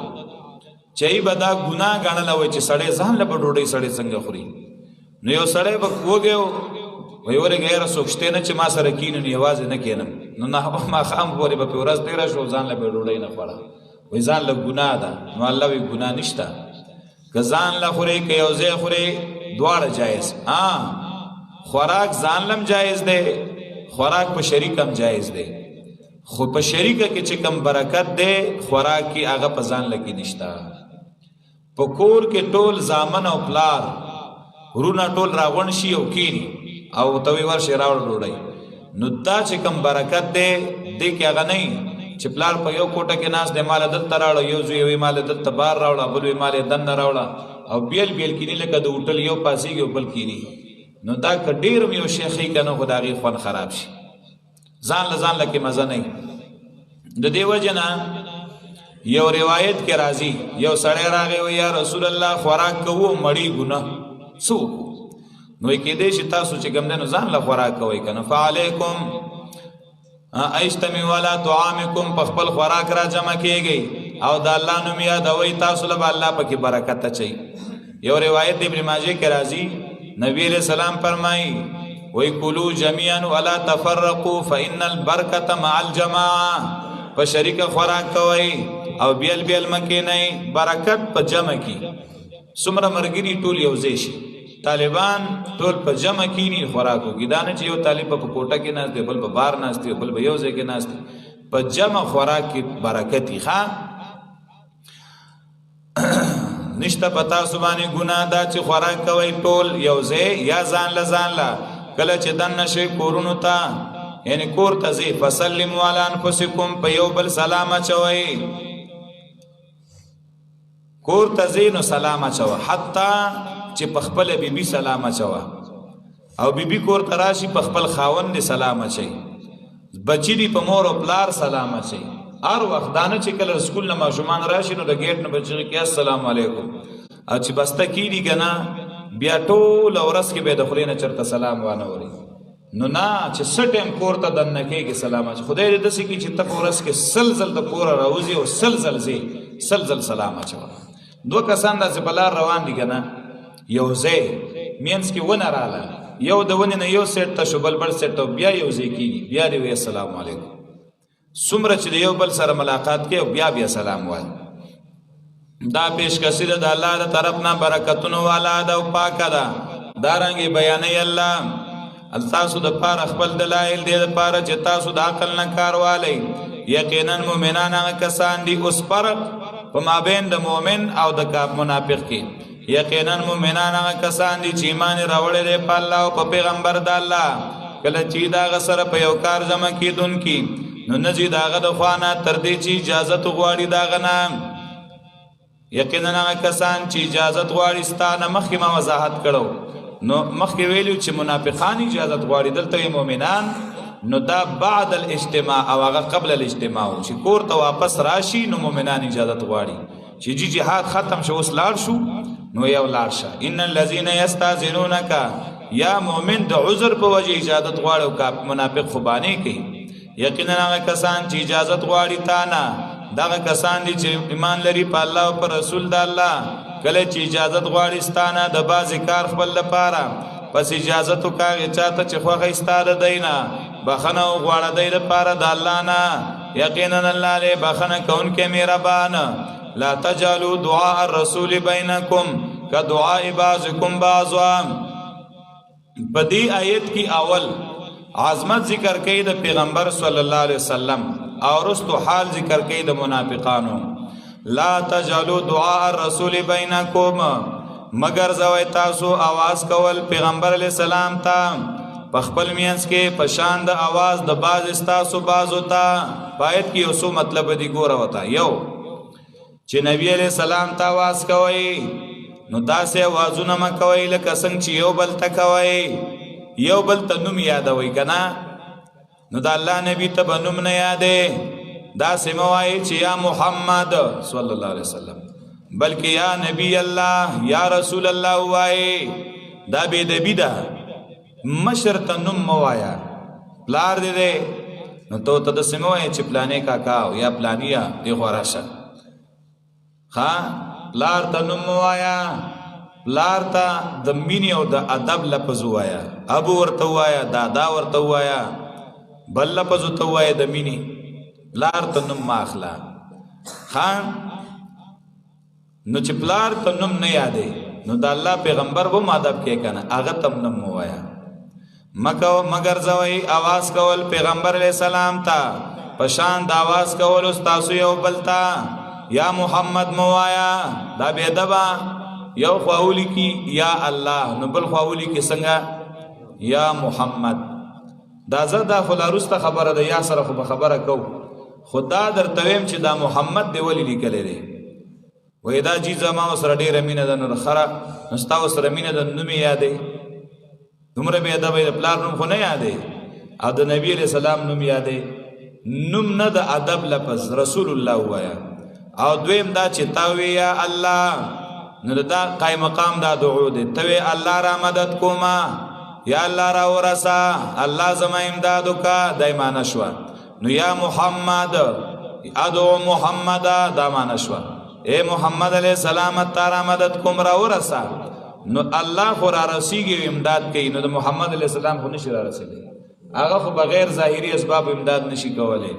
چې به دا ګناه غنل وي چې سړی ځان له ډوډۍ سړی څنګه خوري نو یو سړی به وګیو وی ورګه یې رسوخته نه چې ما سره کین نه आवाज نه کینم نو نه ما خام پورې په ورځ تیر شو ځان له ډوډۍ نه خورا وی ځان له ګناه ده نو الله وی ګناه نشته کزان له خوري کې یو ځای خوري دواړه جایز خوراک ځان لم جایز ده خوراک په شریکم جایز ده خو په شریکه کې چې کم برکت ده خوراک کی هغه په ځان لګی نشتا په کور کې ټول زامن او پلار ورونه ټول راغون شي او کینی او ته ورشي راوړ ډوډۍ. نو دا چې کوم برکت دی دې کې هغه نه چې پلار په یو کوټه کې ناس د مال دلته راوړ، یو زوی وی مال دلته بار راوړ، بل وی مال دنه راوړ او بیل بیل کینی لکه د هوټل یو پاسېږي او بل کینی. نو دا که ډېر یو شیخی کنه خو د هغې خوند خراب شي، ځان له ځان لکې مزه نه وي. د دې وجه نه یو روایت کې راځي یو سړی راغی و یا رسول الله خوراک کوو مړی ګناه څه وکړو؟ نو یې کېدی شي تاسو چې کوم دی نو ځان له خوراک کوئ که نه. فعلیکم اجتمعوا علی طعامکم، په خپل خوراک را جمع کېږئ او د الله نوم یادوئ، تاسو له به الله پکې برکت اچوي. یو روایت ابن ماجه کې راځي نبی علیہ السلام فرمایي وی کلو جميعا ولا تفرقوا فإن البرکة مع الجماعة، په شریک خوراک کوئ او بیل بیل مکې نه، برکت په جمع کې. څومره مرګري ټول یو ځای شي، طالبان ټول په جمع کینی خوراک وکړي، دا نه چې یو طالب په کوټه کې ناست دی بل په بار ناست دی بل په یو ځای کې ناست دی، په جمع خوراک کې برکت یې ښه. نشته پتا سبحانه ګناه دا چې خوراک کوي ټول یو ځای یا ځان له ځان له، کله چې دننه شي کورونو ته یعنی کور ته ځي فسلموا علی انفسکم، په یو بل سلام اچوئ، کور ته ځي نو سلام اچوه، حتی چې په خپل بیبي سلام اچوه او بیبي کور ته راشي په خپل خاوند سلام اچي، بچی دی په مور او پلار سلام اچي. هر وخت دانه چې کله سکول نه ماشومان راشي نو د گیټ نه بچی کې السلام علیکم، او چې بسته کیږي کنه بیا ټول ورځ کې به د خلینو چرته سلام وانه وري. نو نه چې سټم کور ته دنه کېږي سلام اچي، خدای دې دسي کې چې ته په ورځ کې سلزل د کور راوځي او سلزل زی سلزل سلام اچو. دو کسان داسې بلار روان دي کنه یو ځای مینس کې ونه رااله، یو د ونې نه یو سیټ ته شو بل بل سیټ ته بیا یو ځای کېږي، بیا دې وایي السلام علیکم. څومره چې د یو بل سره ملاقات کوي او بیا بیا سلام وایي. دا پیشکشي ده د الله د طرف نه، برکتونو والا ده او پاکه ده. دارنګې بیانوي الله تاسو د پاره خپل دلایل دې د پاره چې تاسو د عقل نه کار والی. یقینا مؤمنان هغه کسان دي، اوس فرق په مابین د مؤمن او د منافق کې. یقینا مؤمنان هغه کسان دي چې ایمان راوړی دی په الله او په پیغمبر د الله، کله چې د هغه سره په یو کار جمع کېدونکي نو نه ځي د هغه د خوا نه تر دې چې اجازت وغواړي د هغه نه. یقینا هغه کسان چې اجازت غواړي ستا نه، مخکې ما وضاحت کړو نو مخکې ویلو چې منافقان اجازت غواړي، دلته مؤمنان. نو دا بعد الاجتماع او هغه قبل الاجتماع، چې کور ته واپس راشي نو مؤمنان اجازت غواړي چې جهاد ختم شو اوس لاړ شو نو یو لاړ شه. ان الذين يستاذنونك، یا مؤمن د عذر په وجه اجازت غواړي او منافق خو باندې کوي. یقینا هغه کسان چې اجازت غواړي تا نه، دغه کسان دي چې ایمان لري په الله او په رسول د الله، کله چې اجازت غواړي ستانه د بعضې کار خپل لپاره پس اجازت وکاږي چاته چې خوښه ستا د دی نه، بخنه وغواړه دی لپاره د الله نه. یقینا الله دی بخنه کوونکی مهربان. لا تجعلوا دعاء الرسول بینکم کدعاء بعضکم بعضا. په دې آیت کې اول عظمت ذکر کوي د پیغمبر صلی الله علیه وسلم او رستو حال ذکر کوي د منافقانو. لا تجعلوا دعاء الرسول بینکم، مگر زوی تاسو आवाज کول پیغمبر علیہ السلام ته په خپل مینس کې پشان د आवाज د باز استاسو بازو ته. پایت کې اوسو مطلب دی ګوره وتا یو چې نبی علیہ السلام ته आवाज کوي نو داسې आवाजونه مکوي لکه څنګه چې یو بل ته کوي، یو بل ته نوم یادوي کنه. نو د الله نبی ته به نوم نه یادې، داسې موایي چې یا محمد صلی الله علیه وسلم، بلکې یا نبی الله یا رسول الله وایي. دا بے دبی ده، مشر ته نوم موایا، پلار دې دی نو ته داسې موایي چې پلانې کاکا یا پلانیا دی خوا راشه. پلار ته نوم موایا، پلار ته د مینې او د ادب لفظ وایا، ابو ورته وایا، دادا ورته وایا، بل لفظ ورته وایا د مینې. پلار ته نوم ماخلا نو چې پلار ته نوم نه یادې نو د الله پیغمبر به ادب کې کنه هغه تم نوم موایا. مگر زوی आवाज کول پیغمبر علیہ السلام ته پشان د आवाज کول استاسو یو بلتا یا محمد موایا. دا بے ادبا یو خواولی کی یا الله نو بل خواولی کی څنګه یا محمد. دا زه دا خلاروسته خبره ده یا سره خو خبره کو خدا درته ویم چې دا محمد دی ولی لیکلی دی وای دا جی زما سره ډیره مینه ده نو خره نستا سره مینه ده نوم یې یادې دومره بې ادبه د پلار نوم خو نه یادې او د نبی علیہ السلام نوم یادې نوم نه د ادب لفظ رسول الله وایا. او دویم دا چې تاوی یا الله نو دا قائم مقام دا دعو دی توی الله را مدد کوما یا الله را ورسا الله زما امدادو کا دایمانه شوا. نو یا محمد ادعو محمد دا مانه شوا اے محمد علیہ السلام تارا مدد کوم را ورسا. نو الله خو را رسیږي امداد کوي نو د محمد علیہ السلام خو نشي را رسیږي هغه خو بغیر ظاهری اسباب امداد نشي کولای.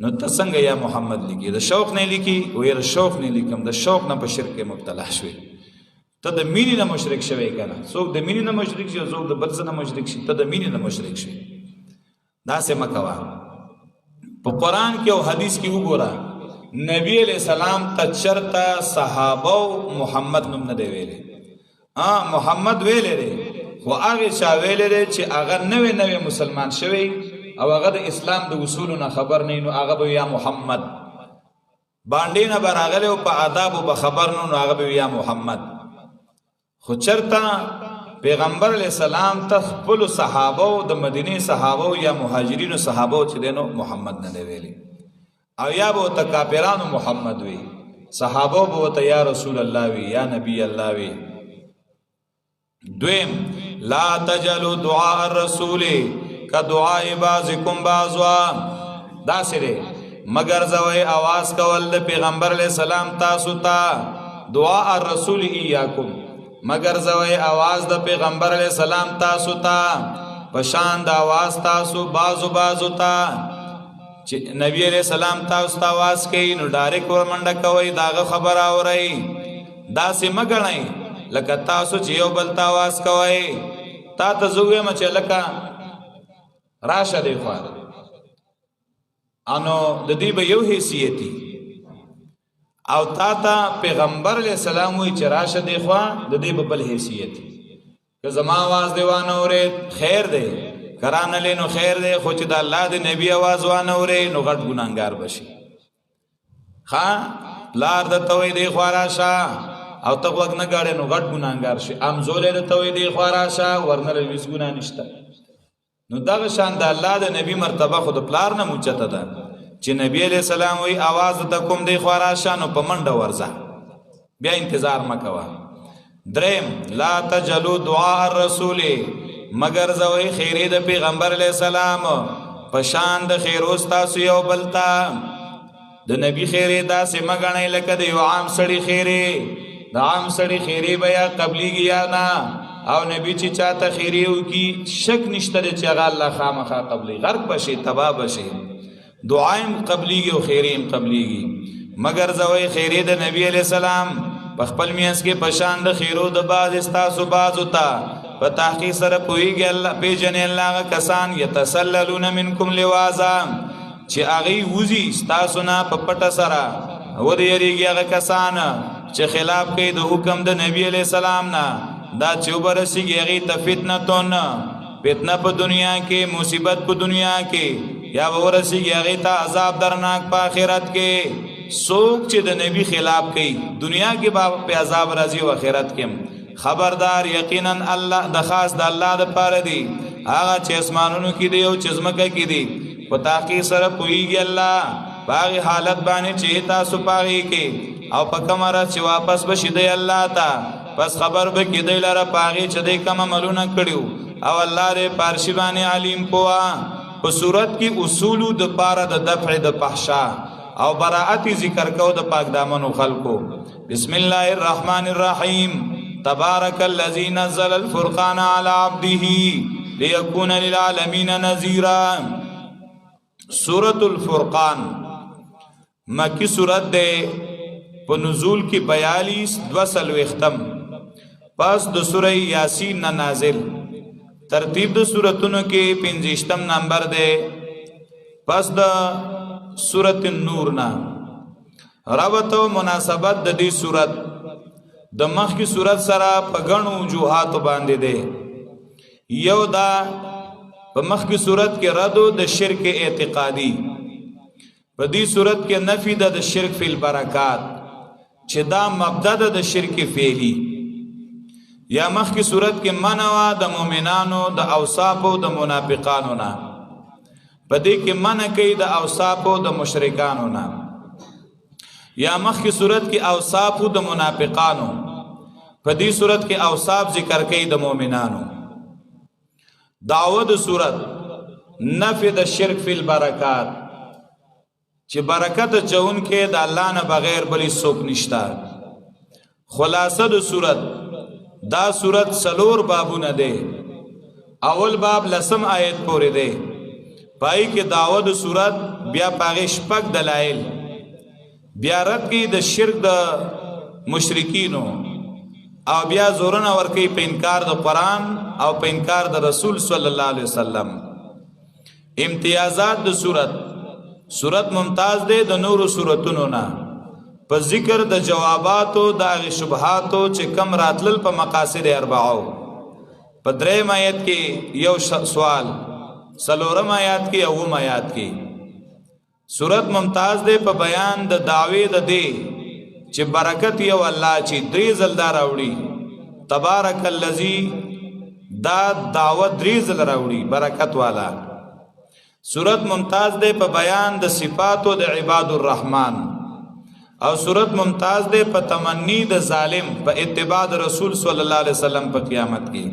نو ته څنګه یا محمد لیکي د شوق نه لیکي وې د شوق نه لیکم د شوق نه په شرک مبتلا شوی ته د مینې نه مشرک شوی کنه څوک د مینې نه مشرک شي څوک د بل څه نه مشرک شي ته د مینې نه مشرک شي. دا سه مکوا په قران کې او حدیث کې وګوره نبی علیہ السلام ته چرتا صحابه محمد نوم نه دی ویلې محمد ویلې دی خو هغه چا ویلې دی چې هغه نوې مسلمان شوی او هغه د اسلام د اصولو نه خبر نه نو هغه به یا محمد باندې نه براغله او په آداب او خبر نو هغه به یا محمد. خو چرتا پیغمبر علیہ السلام ته خپل صحابه او د مدینه صحابه یا مهاجرینو صحابه چې دینو محمد نه دی ویلي او یا به ته کافرانو محمد وی صحابه به ته یا رسول الله وی یا نبی الله وی. دویم لا تجلوا دعاء الرسول کا دعاء بعضکم بعضا دا سره مگر زوی आवाज کول د پیغمبر علیہ السلام تاسو ته دعاء الرسول ایاکم مگر زوی आवाज د پیغمبر علیہ السلام تاسو ته پشان د आवाज تاسو بعضو ته چې نبی علیہ السلام تاسو ته आवाज کوي نو ډایرک ورمنډه کوي داغه خبر اوري دا سه مګنئ لکه تاسو چې یو بل ته आवाज کوي تا ته زوې مچ لکه راشه دی خو انو د دې به یو حیثیتي او تا ته پیغمبر علیہ السلام وی چې راشه دی خو د دې په بل حیثیتي که زما आवाज دیوانه اورې خیر دی کران لینو خیر دی خو چې د الله د نبی आवाज وانه اورې نو غټ ګناګار بشي. ها لار د توي دی خو راشه او ته وګ نه غاړې نو غټ ګناګار شي ام زولې د توي دی خو راشه ورنه ویس ګنا نشته. نو دغه شان د الله د نبی مرتبه خود پلار نه موچته ده چې نبی علیہ السلام وی आवाज د کوم دی خو راشه نو په منډه ورځه بیا انتظار مکوا. دریم لا تجلوا دعاء الرسول مگر زوی خیره د پیغمبر علیہ السلام پشان د خیروس تاسو یو بلتا د نبی خیره دا سه مګنی لکه د یو عام سړی خیره د عام سړی خیره بیا قبلیږي یا نه او نبی چې چاته خیره وکي شک نشته چې هغه الله خامخا قبلی غرق بشي تبا بشي دعایم قبلیږي او خیریم قبلیږي مگر زوی خیره د نبی علیہ السلام په خپل میانس کې پشان د خیرو د باز استاسو باز وتا په تحقیق سره پویږي الله پیجن الله کسان یتسللون منکم لوازا چې هغه وزي استاسو نه په پټه سره و دې یریږي هغه کسان چې خلاف کوي د حکم د نبی علیہ السلام نه دا چوبرسیږي هغه ته فتنه فتنه په دنیا کې مصیبت په دنیا کې یا ورسیږي هغه ته عذاب درناک په آخرت کې. څوک چې د نبی خلاف کوي دنیا کې په عذاب راځي او آخرت کې خبردار یقینا الله د خاص د الله د پاره دی هغه چې اسمانونو کې دی او چې زمکه کې دی په تحقیق سره پویږي الله باغی حالت باندې چې تاسو پاغي کې او په کمره چې واپس بشي دی الله ته پس خبر به کې دی لره پاغي چې دی کوم عملونه کړیو او الله دې پارشی باندې علیم پوا. په صورت کې اصول د پاره د دفع د فحشا او براءت ذکر کو د پاک دامنو خلقو. بسم الله الرحمن الرحیم تبارک الذی نزل الفرقان علی عبده لیکون للعالمین نذیرا. سورۃ الفرقان مکی سورت ده په نزول کې 42 2 ختم پس د سورہ یاسین نازل ترتیب د سوراتونو کې 50 نمبر ده پس د سورۃ النور نا ربط و مناسبت د دې سورت د مخکی صورت سره په غنو وجوهات باندې ده. یو دا په مخکی صورت کې ردو د شرک اعتقادي، په دې صورت کې نفي د شرک فی البرکات چې دا مبدا د شرک فعلی. یا مخکی صورت کې منع د مؤمنانو د اوصاف او د منافقانو نه، په دې کې منع کوي د اوصاف او د مشرکانو نه. یا مخکی صورت کې اوصاف د منافقانو، په دې صورت کې اوصاف ذکر کوي د مؤمنانو. دعوه د صورت نفی د شرک فی البرکات چې برکت چون کې د الله نه بغیر بلی څوک نشتا. خلاصه د صورت دا صورت سلور بابونه ده. اول باب لسم آیت پورې ده، پای کې دعوه د صورت، بیا پاغه شپږ دلایل، بیا رد کی د شرک د مشرکینو، او بیا زورنا ورکی په انکار د قرآن او په انکار د رسول صلی الله علیه وسلم. امتیازات د صورت ممتاز ده د نورو صورتونو نه په ذکر د جواباتو د هغه شبهاتو چې کم راتلل په مقاصد اربعو. په دریم آیت کې یو سوال، سلورم آیات کې اوم آیات کې. صورت ممتاز ده په بیان د دعوی د دی چې برکت یو الله چې درې زلدار راوړي. تبارک الذی دا دعوت درې زل راوړي برکت والا. صورت ممتاز ده په بیان د صفاتو د عباد الرحمن، او صورت ممتاز ده په تمنی د ظالم په اتباع د رسول صلی الله علیه وسلم په قیامت کې.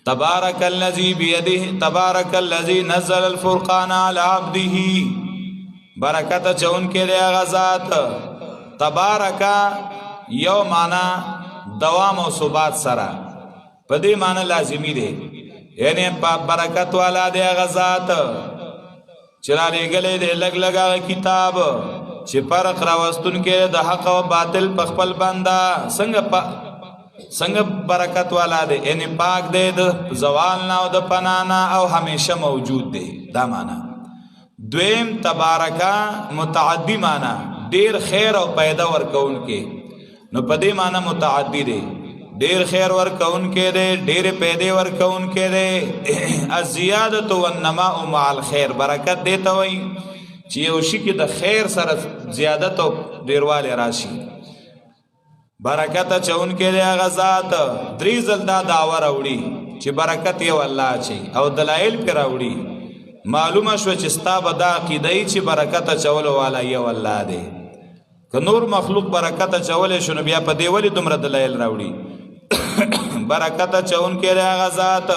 تبارک الذی بیده، تبارک الذی نزل الفرقان علی عبده، برکت چون کې دی غزاد. تبارکا یو معنا دوام او ثبات سره، په دې معنا لازمی دی، یعنی برکت والا دی غزاد چرا لګلې دی لګ لګا کتاب چې فرق راوستون کې د حق او باطل په خپل بندا څنګه برکت والا دی، یعنی پاک دی د زوال نه او د پنانا او همیشه موجود دی. دا معنا. دویم تبارکا متعدی معنا ډیر خیر او پیدا ورکون کې، نو په دې معنا متعدی دی، ډیر خیر ورکون کې دی، ډیر پیدا ورکون کې دی. الزیادة والنماء مع الخير، برکت دیتا وای چې یو شي کې د خیر سره زیادت او ډیرواله راشي. برکت چون کې دی غزاد درې زلدا داور اوړي چې برکت یو الله چي او دلایل پر اوړي. معلومه شو چې ستا بدا عقیدای چې برکت چول والا یو الله دی. که نور مخلوق برکت چول شنو بیا په دی ولی دومره دلایل راوړي. برکت چون کې دی غزاد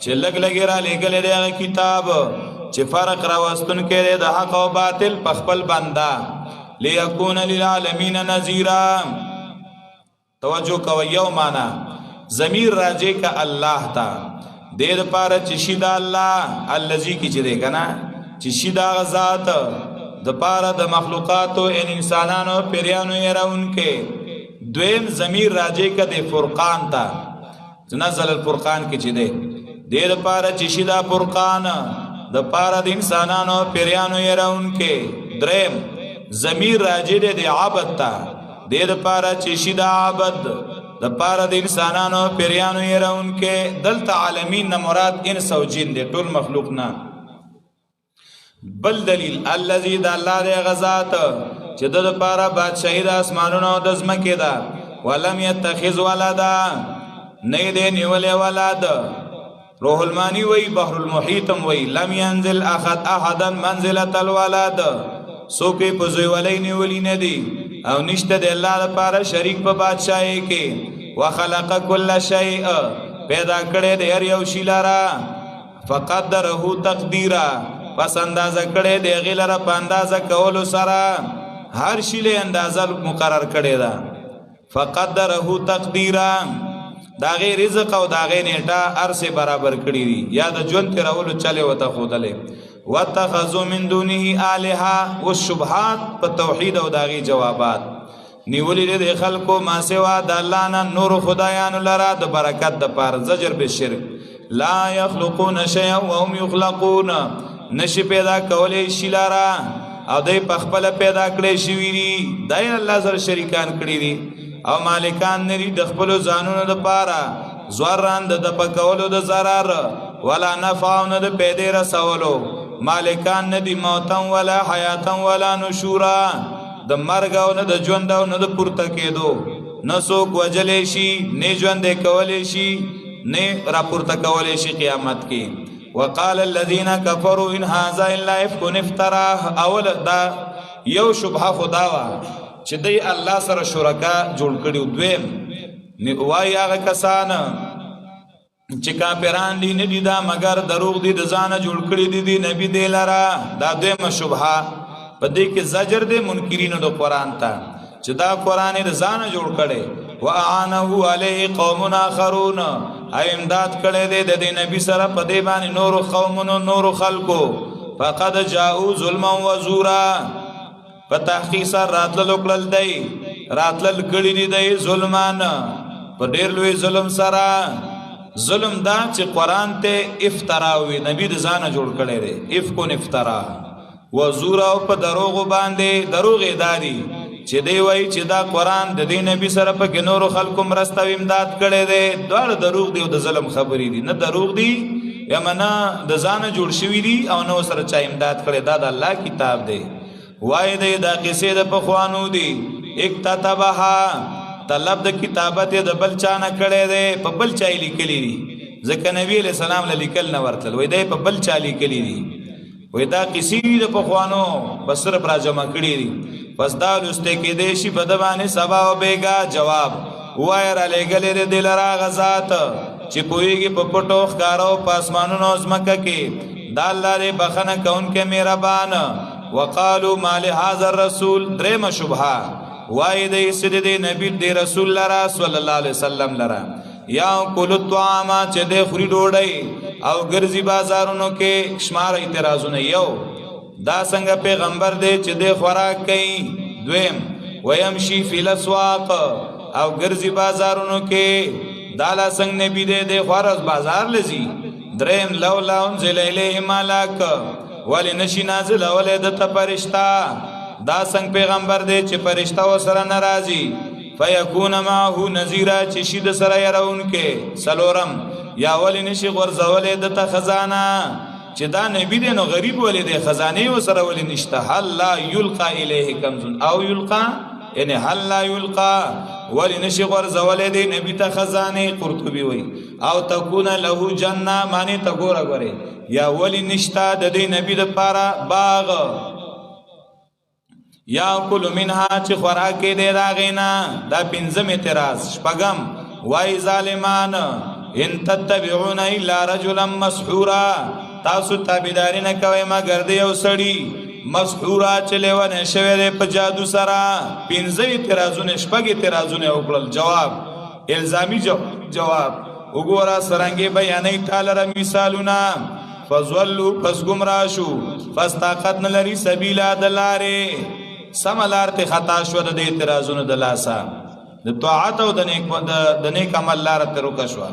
چې لګ لګ را لګل دی کتاب چې فرق راوستون کې دی د حق او باطل په خپل بندا. ليكون للعالمین نذیرا، توجه کوي. یو معنا ضمیر راځي کا الله تا دیر پارا چی شیدا اللہ اللذی کی چی دے کنا چی شیدا غزات د پارا د مخلوقاتو ان انسانانو پیریانو یرا ان کے. دویم ضمیر راجے کا دے فرقان تا نزل الفرقان کی چی دے دیر پارا چی شیدا فرقان د پارا د انسانانو پیریانو یرا ان کے. دریم ضمیر راجے دے عبد تا دیر پارا چی شیدا عبد د پاره د انسانانو پیریانو یې راونکې. دلته عالمین نه مراد انس او جن دی، ټول مخلوق نه. بل دلیل الذی د الله د غزات چې د پاره بادشاہی د اسمانونو د ځمکې ده. ولم يتخذ ولدا، نه دې نیولې ولاد. روح المانی وی بحر المحیطم وی لم ينزل احدا منزله الولد، سوکې په زوی ولې نیولې نه دی او نشته د الله لپاره شریک په بادشاہي کې. وخلق كل شيء، پیدا کړی د هر یو شی لاره. فقدره تقدیرا، پس اندازه کړی د هغې لره په اندازه کولو سره. هر شی له اندازه مقرر کړی ده. فقدره تقدیرا، د هغې رزق او د هغې نیټه هر څه برابر کړي دي، یا د ژوند تېرولو چلې ورته ښودلی. واتخذوا من دونه آلهه، والشبهات په توحید او د هغې جوابات. نیولې د خلکو ما سوا د الله نه نور خدایانو لره د برکت دپاره. زجر بالشرک. لا یخلقون شیئا وهم یخلقون، نشي پیدا کولی شي لره او دی په خپله پیدا کړی شوي دي، دی الله سره شریکان کړي دي. او مالکان نری د خپل ځانونو د پاره زوران د پکولو د zarar ولا نفع نه د پیدې رسولو مالکان ندی موتن ولا حیاتن ولا نشورا د مرګ او نه د ژوند او نه د پورته کېدو نه څوک وجلې شي نه ژوند کولې شي نه را پورته کولې شي قیامت کې وقال الذين كفروا ان هذا الا افك افتراه اول دا یو شبهه خدا وا چې دی الله سره شرکا جوړ کړي دویم وای هغه کسان چې کافران دي نه دي دا مگر دروغ دي د ځانه جوړ کړي دي نبی دی لرا دا دویمه شبهه په دې کې زجر دي منکرینو د قران ته چې دا قران د ځانه جوړ کړي واعانه علی قوم اخرون ای امداد کړي دي د نبی سره په دې باندې نور قومونو نور خلقو فقد جاءوا ظلما وزورا په تحقیق سره راتل وکړل دی راتل کړي دي ظلمان په ډیر لوی ظلم سره ظلم دا چې قران ته افترا وي نبی د ځانه جوړ کړي دي افکون افترا وزور او په دروغ باندې دروغ اداري چې دی وای چې دا قران د دې نبی سره په نور خلکو مرسته امداد کړي دي دا دروغ دی او د ظلم خبرې دي نه دروغ دي یمنا د ځانه جوړ شوی دي او نو سره چا امداد کړي دا د الله کتاب دی وای دی دا قصې د پخوانو دي اکتتبها طلب د کتابت د بل چا نه کړي دي په بل چا لیکلي دي ځکه نبی علیہ السلام له لیکل نه ورتل وای دی په بل چا لیکلي دي وای دا قصې د پخوانو بسر پر جمع کړي دي پس دا لسته کې دي شي په دبانې سبا او بیگا جواب وای را لګلې د لرا غزات چې پويږي په پټو ښکارو پاسمانونو زمکه کې دا الله دې بخنه کون کې مهربان وقالو ما لهذا الرسول درم شبهه وای دې سید دې نبی دې رسول لرا صلی الله علیه وسلم لرا یا کول الطعام چې دې خوري ډوډۍ او ګرځي بازارونو کې شمار اعتراضونه یو دا څنګه پیغمبر دې چې دې خوراک کوي دویم ويمشي فی الاسواق او ګرځي بازارونو کې دالا څنګه نبی دې خورز بازار لذي دریم لولا انزل الیه ملک ولی نشی نازل اولی دتا پرشتا دا سنگ پیغمبر دے چه پرشتا و سر نرازی فیکون معهو نزیرا چه شید سر یرون کے سلورم یا ولی نشی غرز اولی دتا خزانا چه دا نبی دے نو غریب ولی دے خزانی و سر ولی نشتا حل لا یلقا الیه کمزون او یلقا یعنی حل لا یلقا ولی نشی غرز اولی دے نبی تا خزانی قرطبی وی او تکون له جنہ مانی تا گورا گوری یا ولی نشتا د دې نبی د پارا باغ یا کل منها چې خوراکې دې راغینا دا پنځم اعتراض شپږم وای ظالمان ان تتبعون الا رجلا مسحورا تاسو تابعداري نه کوي مگر دې یو سړی مسحورا چلیونه شوی په جادو سره پنځه اعتراضونه شپږ اعتراضونه وکړل جواب الزامی جواب وګورا سرنګي بیانې تعالی مثالونه فزولو پس گمراشو فاستاقت نلری سبیلا دلاره سملار تی خطا شو د اعتراضونو دلاسا د طاعت او د نیک عمل لار ته روکا شو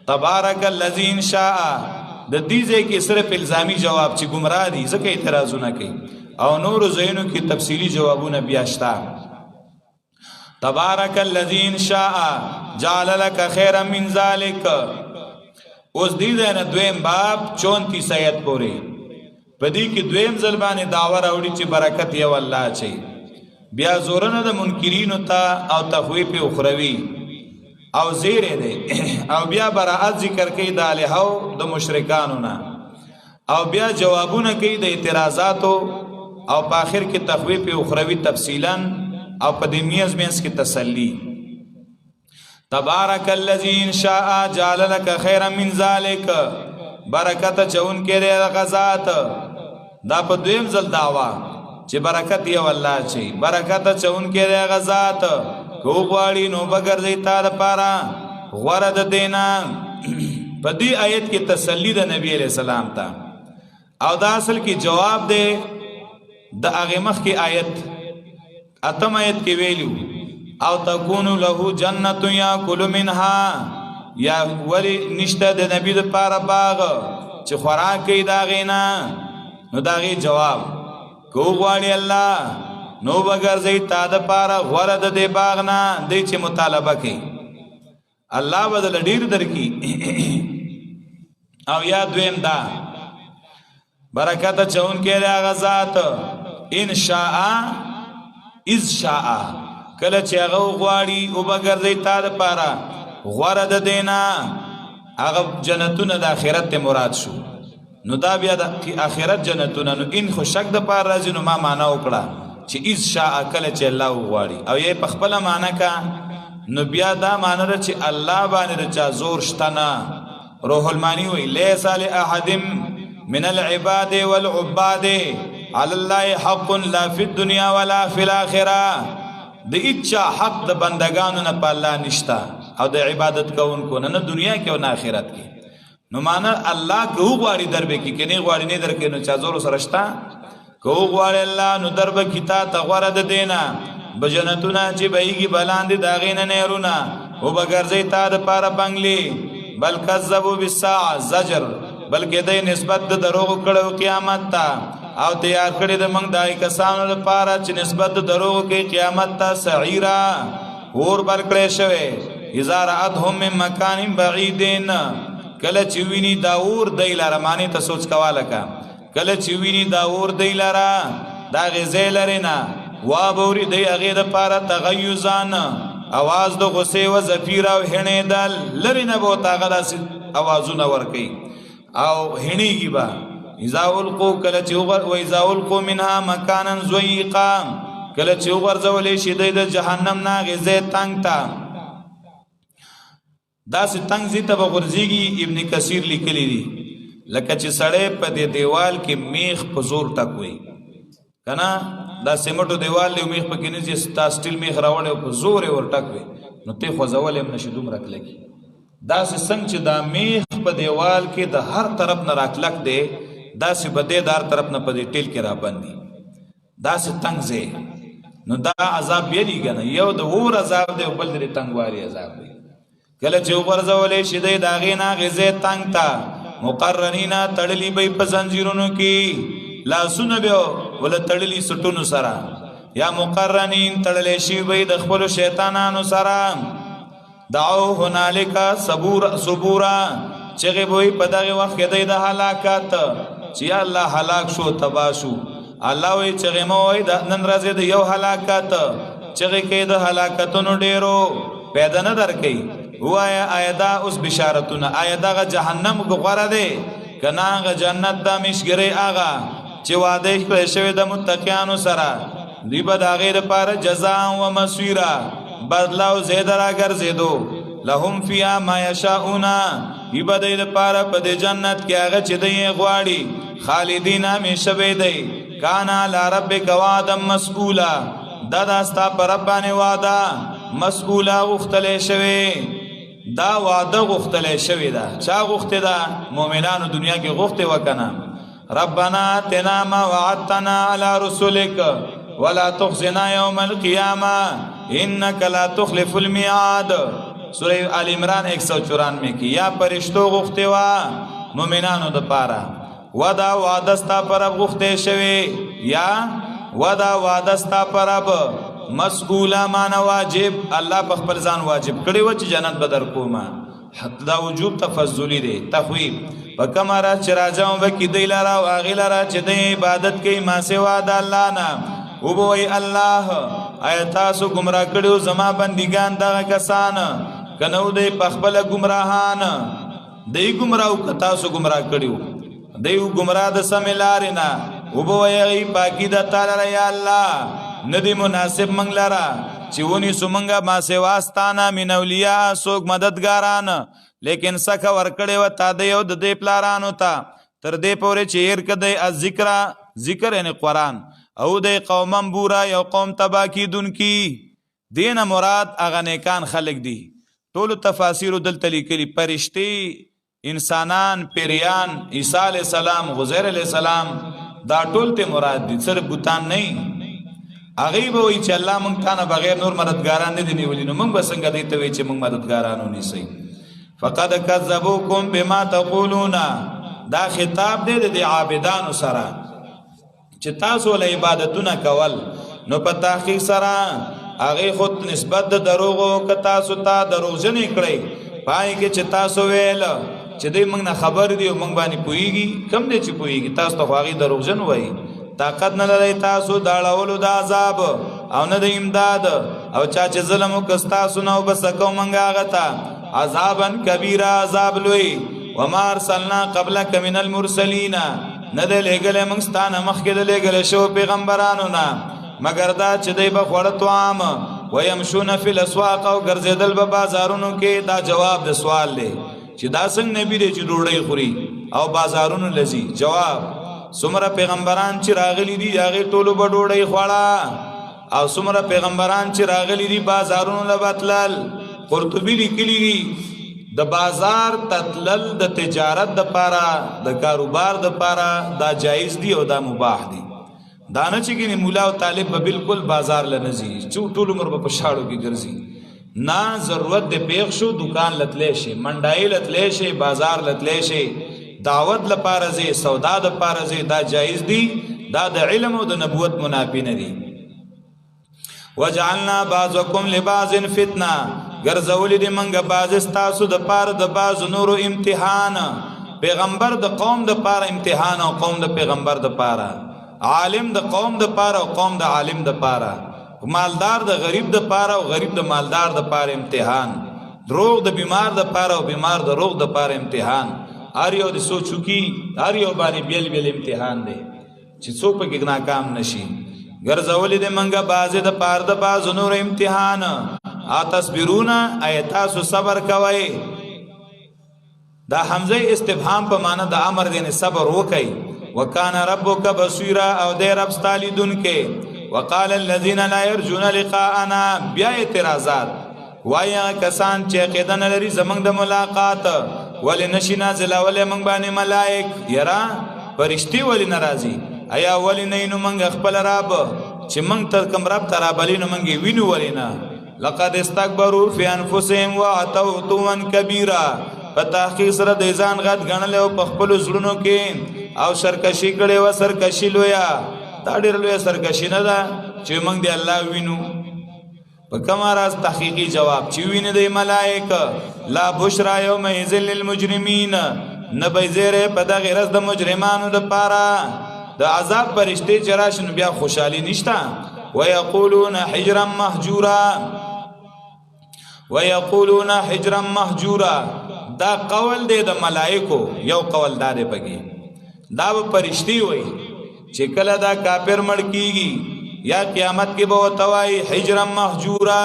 تبارک الذی ان شاء د دې ځکه صرف الزامی جواب چې گمراه دي ځکه اعتراضونه کوي او نور زینو کې تفصیلی جوابونه بیا شته تبارک الذی ان شاء جعل لك خيرا من ذلك اوس دې نه دویم باب 34 آیت پورې پدې کې دویم ځلبانه داوا راوړي چې برکت یې والله چي بیا زورنه د منکرین ته او تخویف اخروی او زیره ده او بیا براءت ذکر کوي د الہو د مشرکانو نه او بیا جوابونه کوي د اعتراضاتو او په اخر کې تخویف اخروی تفصیلا او په دې میز کې تسلی تبارک الذی ان شاء جعل لك خيرا من ذلك برکت چون کې د غزات دا په دویم ځل داوا چې برکت یې والله چي برکت چون کې د غزات کو غواړي نو بغرځي تا د پاره غوړه د دینا په دې آیت کې تسلی د نبی علیہ السلام ته او دا اصل کې جواب دی د هغه مخ کې آیت اتم آیت کې ویلو او تکونو له جنت یاکل منها یا ولی نشته د نبی د پاره باغ چې خوراک کوي دا غینا نو دا غي جواب کو غواړي الله نو بګرځي تا د پاره غوړه د دې باغ نه دی چې مطالبه کوي الله بدل ډیر درکې او یا دویم دا برکت چون کې هغه ذات ان شاء اذ شاء کله چې هغه غواړي او بګرځي تا د پاره غوړه د دینا هغه جنتونه د آخرت ته مراد شو نو دا بیا د آخرت جنتونه نو ان خو شک د پاره راځي نو ما معنا وکړه چې اذ شاء کله چې الله غواړي او یې په خپل معنا کا نو بیا دا معنا ده چې الله باندې چا زور شتنا روح المانی وی لیس لاحد من العباد والعباد على الله حق لا في الدنيا ولا في الاخره د اچا حق د بندگانو نه په الله نشتا او د عبادت کوونکو نه دنیا کې او نه آخرت کې نو معنا الله کو غواړي دربه کې کني غواړي نه درکې نو چا زور سره شتا کو غواړي الله نو دربه کې تا تغور د دینا بجنتونه چې بهيږي بلاندې داغینه نهرونه او بغرځي تا د پاره بنگلي بل کذبوا بالساعه زجر بلکې د نسبت د دروغ کړو قیامت ته او تیار کړی د موږ دای کسانو لپاره چې نسبت د دروغ کې قیامت ته سعیرا اور بل کړی شوی اذا راتهم من مکان بعیدین کله چې ویني دا اور دایلاره معنی ته سوچ کواله کا کله چې ویني دا اور دایلاره دا غزې لرینا وا بوري دی هغه د پاره تغیزان आवाज د غصه او زفیر او هنه دل لرینه بو تاغلاس आवाजونه ور کوي او هنيږي با اذا القوا کله چې وغر و اذا القوا منها مکانا زویقا کله چې وغرځولې شي د جهنم نه غزه تنگ تا دا سي تنگ زی ته وغرځيږي ابن کثیر لیکلی دي لکه چې سړې په دې دیوال کې میخ په زور ټکوي کنا دا سیمټو دیوال له میخ په کې نه چې ستا سټیل میخ راوړې په زور ور ټکوي نو ته خو زول هم نشي دوم راکلګي دا څنګه چې دا میخ په دیوال کې د هر طرف نه راکلک دی دا سي بده دار طرف نه په دې ټیل کې را باندې دا سي تنگ زه نو دا عذاب یې کنه یو د اور عذاب دی بل دې تنگواري عذاب دی کله چې ورځولې شي د داغې نه غزه تنگ تا مقرنینا تړلی به په زنجیرونو کې لاسونه به ول تړلی سټونو سره یا مقرنین تړلې شي به د خپل شیطانانو سره دعو هنالک صبورا چغه وای په دغه وخت کې د هلاکت چې الله هلاک شو تباشو الله وای چغه مو وای د نن راځي د یو هلاکت چغه کې د هلاکتونو ډیرو پیدا نه درکې وایا آیدا اوس بشارتونه آیدا غ جهنم غوړه ده کنا غ جنت د مشګری آغا چې واده کړی شوی د متقینانو سره دی به د غیر پر جزاء و مسیرا بدلاو زیدرا ګرځیدو لهم فیا ما یشاؤون یبدې لپاره په دې جنت کې هغه چې دی غواړي خالدین همیشه به دی کانا لربک وعدا مسئولا دا داستا پر ربانه وعده مسئولا غختلې شوی دا وعده غختلې شوی دا چا غخته دا مؤمنانو دنیا کې غخته وکنه ربنا تنا ما وعدتنا على رسلك ولا تخزنا يوم القيامه انك لا تخلف الميعاد سورہ آل عمران 194 کې یا پرشتو غخته وا مؤمنانو د پاره ودا وعدستا پر غخته شوی یا ودا وعدستا پر مسئولا معنا واجب الله په خپل ځان واجب کړي و چې جنت بدر کوما حتی دا وجوب تفضلی دی تخویب پکمارا چې راځم وکي دی لرا او اغلرا چې د عبادت کوي ما سوا د الله نه او وای الله ایتاسو گمراه کړو زما بندګان دغه کسان کنو دی پخپل گمراهان دی گمراهو کتاسو گمراه کړو دیو گمراه د سملارینا او وای پاکی د تعالی یا الله ندی مناسب منگ لرا چیونی سمنگا ما سواستانا من اولیاء سوک مددگاران لیکن سکا ورکڑی و تا دیو د دی پلارانو تا تر دی پوری چیر کدی از ذکر یعنی قرآن او دی قومم بورا یو قوم تبا کی دن کی دین مراد اغا نیکان خلق دی طول تفاسیر دل تلیکلی پرشتی انسانان پیریان عیسیٰ علیہ السلام غزیر علیہ السلام دا طول تی مراد دی صرف بوتان نہیں اغیب وی چې الله مونږ تانه بغیر نور مددګاران نه دي نیولې نو مونږ بسنګ دی ته وی چې مونږ مددګارانو نیسي فقد كذبوكم بما تقولون دا خطاب دی د عابدانو سره چې تاسو له عبادتونه کول نو په تحقیق سره هغه خود نسبت د دروغو ک تاسو ته دروغجن کړی پای کې چې تاسو ویل چې دوی موږ نه خبر دی او موږ باندې پوېږي کم دی چې پوېږي تاسو ته هغه دروغجن وایي طاقت نه لري تاسو داړولو د عذاب او نه د امداد او چا چې ظلم وکستا سنو بس کو منګه غتا عذابن کبیره عذاب لوی وما ارسلنا قبلك من المرسلین نه د لګل موږ ستانه مخکې د لګل شو پیغمبرانو نه مگر دا چې دوی به خوړ توام ويمشون فی الاسواق او ګرځیدل په بازارونو کې دا جواب د سوال دی چې دا څنګه نبی دی چې ډوړی خوري او بازارونو لذي جواب سمره پیغمبران چې راغلي دي هغه ټولو په ډوړی خوړه او سمره پیغمبران چې راغلي دي بازارونو لبتلل قرطبی لیکلی دي د بازار تتلل د تجارت د پاره د کاروبار د پاره دا جایز دی او دا مباح دی دا نه چې ګنې مولا او طالب به بالکل بازار لنزي چې ټول عمر په شاړو کې ګرځي نه ضرورت د پیښ شو دکان لتلې شي منډای لتلې شي بازار لتلې شي دعوت لپاره زی سودا د لپاره زی دا جایز دی دا د علم او د نبوت منافی نه دی وجعلنا بعضکم لبعض فتنه ګرځولې دې منګه باز تاسو د پاره د باز نور امتحان پیغمبر د قوم د پاره امتحان او قوم د پیغمبر د پاره عالم د قوم د پاره او قوم د عالم د پاره مالدار د غریب د پاره او غریب د مالدار د پاره امتحان روغ د بیمار د پاره او بیمار د روغ د پاره امتحان هر یو د سوچو کی هر یو باندې بیل بیل امتحان دی چې څوک پکې ناکام نشي ګرځولې د منګه بازه د پاره د باز نور امتحان ا تصبرون ایتاسو صبر کوي دا حمزه استفهام په معنا د امر دین صبر وکي وکانه ربک بصیرا او د رب ستالی دن کې وقال الذين لا يرجون لقاءنا بیا اعتراضات وایا کسان چې قیدن لري زمنګ د ملاقات ول نشینا زلا ول منګ باندې ملائک یرا فرشتي ول ناراضي ایا ول نه نو منګ خپل رب چې منګ تر کوم رب ترا بلینو منګ وینو ولینا لقد استكبروا في انفسهم واتوا عتوا كبيرا په تحقیق سره د ځان غټ غنل او په خپل زړونو کې او سرکشي کړي و سرکشي لویا دا ډېر لوی سرکشي نه ده چې موږ دی الله وینو په کوم راز تحقیقي جواب چې ویني د ملائکه لا بشرا یوم یذل للمجرمین نبی زیره په دغه ورځ د مجرمانو د پاره د عذاب پرشته چراشن بیا خوشحالي نشتا ويقولون حجرا مهجورا ويقولون حجرا مهجورا دا قول دی د ملائکو یو قول دار پکې دا پرشتي وای چې کله دا کافر مړ کیږي یا قیامت کې به وتوای حجرا مهجورا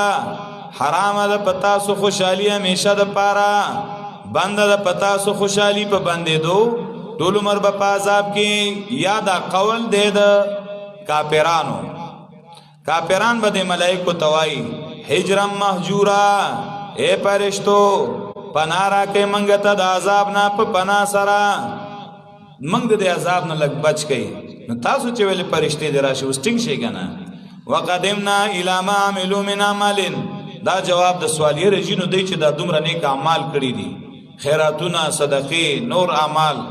حرام ده پتا سو خوشحالي همیشه د پاره بند ده پتا سو خوشحالي په بندې دو ټول عمر په عذاب کې یا دا قول دی د کافرانو کافران به د ملائکو توای حجرا مهجورا اے پرشتو پنارا کې منګ ته د عذاب نه په پنا سره منګ د عذاب نه لګ بچ کئ نو تاسو چې ویل پرشتي دراشي وستینګ شي کنه وقدمنا الى ما عملوا من عمل دا جواب د سوالیه رجینو دی چې دا دومره نیک اعمال کړی دي خیراتونه صدقې نور اعمال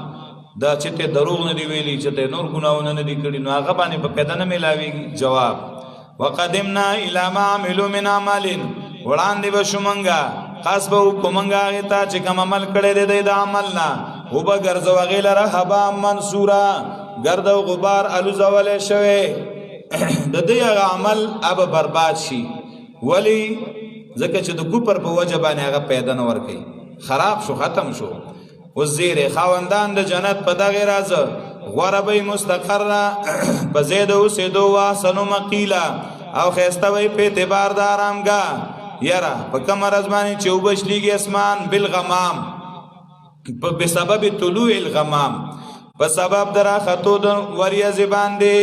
دا چې ته دروغ نه دی ویلي چې ته نور ګناونه نه دي کړی نو هغه باندې په پیدا نه ملاويږي جواب وقدمنا الى ما عملوا من عمل وړاندې بشمنګا خاص به کومنګا غتا چې کوم عمل کړی دی د عمل نه او به ګرځو غیلره هبا منصورا ګرد او غبار الوزول شوی د دې عمل اب برباد شي ولی ځکه چې د کوپر په وجه باندې هغه پیدا نه ور کوي خراب شو ختم شو وزیره خواندان د جنت په دغه راز غربی مستقر په زید او سیدو واسنو مقیلا او خسته وی په اعتبار د آرامګه یرا په کمر ازمانی چې وبشلیږي اسمان بالغمام په سبب طلوع الغمام په سبب درا خطو د وریځ باندې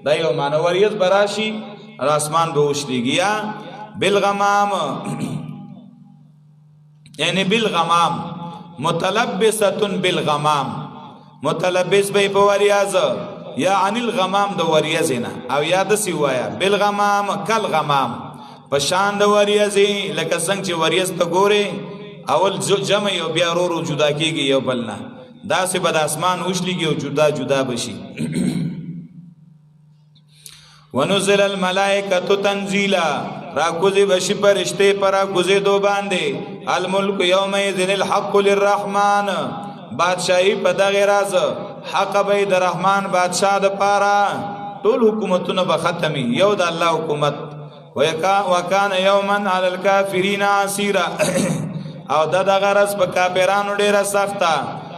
دا یو معنی وریځ براشي اسمان به وشلیږي یا بالغمام یعنی بالغمام متلبسه بالغمام متلبس به په وریاز یا عن الغمام د وریازینا او یا د سی وایا بالغمام کل غمام په شان د وریازی لکه څنګه چې وریاز ته ګوره اول جمع یو بیا ورو جدا کیږي یو بلنا دا سه بد اسمان وشلیږي او جدا جدا بشي ونزل الملائکۃ تنزیلا راکوزی بشی پرشتے پر راکوزی دو باندے الملک یومئذ الحق للرحمن بادشاہی پا دغی راز حق بید رحمان بادشاہ دا پارا طول حکومتون بختمی یو دا اللہ حکومت وکان یومن علی الکافرین عسیرا او دا غرض په کافرانو ډیره سخته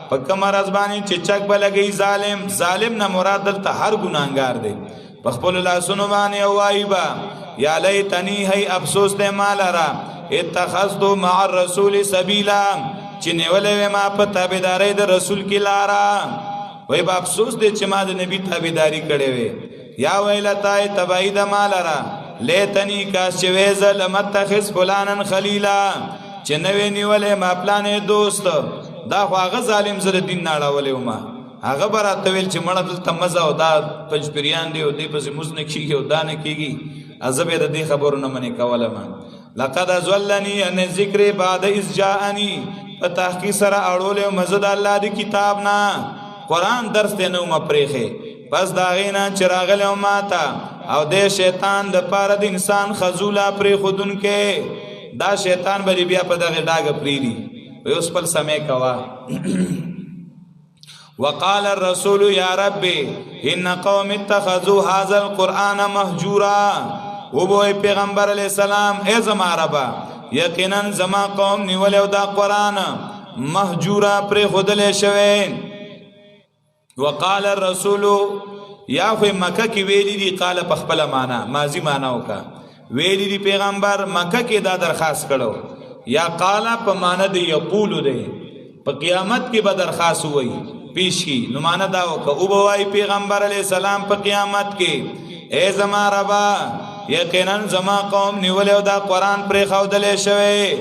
په کوم رزبانی چې چک بلګي ظالم نه مراد دلته هر ګناګار دی په خپل لاسونو باندې او وایبا یا لیتنی هی افسوس دې مالرا اتخذت مع الرسول سبیلا چې نیولې ما په تابعداري د رسول کې لارا وای با افسوس دې چې ما د نبی تابعداري کړې وې یا ویلتای تبعید مالرا لیتنی کاش چې وزل متخذ فلانن خلیلا چې نوې نیولې ما پلانې دوست دا خو هغه ظالم زره دین ناړولې ما هغه براته ویل چې مړه دلته مزه او دا پنځپریان دی او دې پسې مزنه کیږي او دا نه کیږي عذاب دې خبرو نه منې کوله ما لقد ظلني ان ذکر بعد اذ جاءني په تحقیق سره اړولې مزه د الله دی کتاب نه قران درس ته نو مپریخه پس دا غینا چراغله ماتا او دې شیطان د پاره د انسان خذولا پری خودن کې دا شیطان بری بیا په دغه ډاګه پریدي اوس په سمې کوا وقال الرسول يا رب ان قوم اتخذوا هذا القران مهجورا وبو پیغمبر علیہ السلام ای زما ربا یقینا زما قوم نیول دا قران مهجورا پر خودل شوین وقال الرسول یا خو مکه کی ویلی دی قال په خپل معنا ماضی معنا وکا ویلی دی پیغمبر مکه کې دا درخواست کړو یا قال په معنا دی یقول دی په قیامت کې به درخواست وای پیش کی نو معنا دا وکا او بوای پیغمبر علی السلام په قیامت کې اے زما ربا یقینا زما قوم نیول دا قران پر خودلې شوی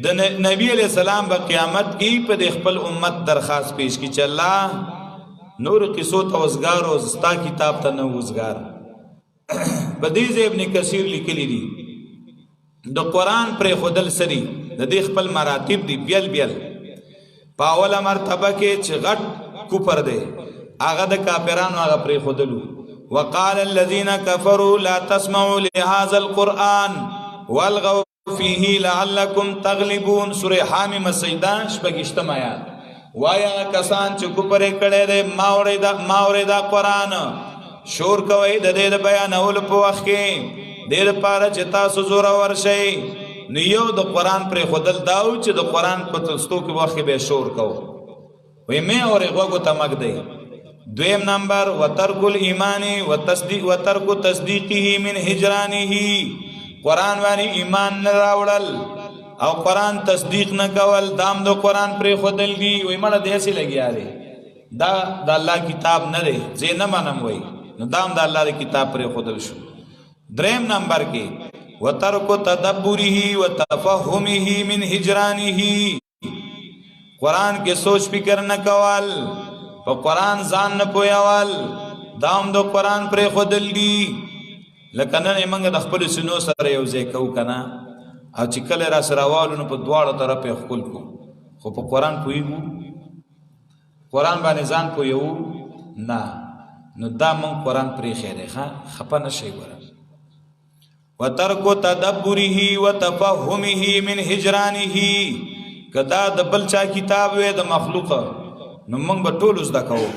د نبی علی السلام په قیامت کې په خپل امت درخواست پیش کی چې الله نور قصو توزگار او زستا کتاب ته نو وزگار بدیز ابن کثیر لیکلی دی د قران پر خودل سری د دې خپل مراتب دی بیل بیل پاوله مرتبه کې چې غټ کوپر دی هغه د کافرانو هغه پر خودلو وقال الذين كفروا لا تسمعوا لهذا القران والغوا فيه لعلكم تغلبون سوره حامیم السجده شپږشتم آیات وایا کسان چې کوپر کړي دي ماوري دا قران شور کوي د دې بیان اول په وخت کې د دې لپاره چې تاسو زور ورشي نو یو د قران پر خودل داو چې د قران په تلستو کې وخت به شور کو وې مې اورې غوګو تمګ دی دویم نمبر وترک الايمان وتصديق وترک تصديقه من هجرانه قران باندې ایمان نه راوړل او قران تصدیق نه کول دام دو قران پر خودل دی وې مړه دیسي لګیاري دا د الله کتاب نه دی زه نه منم وې نو دام د الله کتاب پر خودل شو دریم نمبر کې وترک تدبره وتفهمه من هجرانه قران کې سوچ فکر نه کول په قران ځان نه پویول دام دو قران پر خودل دی لکه نن موږ د خپل سينو سره یو ځای کو کنه او چې کله را سره والو نو په دواړو طرفه خپل کو خو په قران پویګو قران باندې ځان پویو نه نو دا مون قران پرې خیره ښه خپه نشي ګره وترک تدبره وتفهمه من هجرانه کدا د بل چا کتاب وې د مخلوق نو مونږ به ټول زده کوو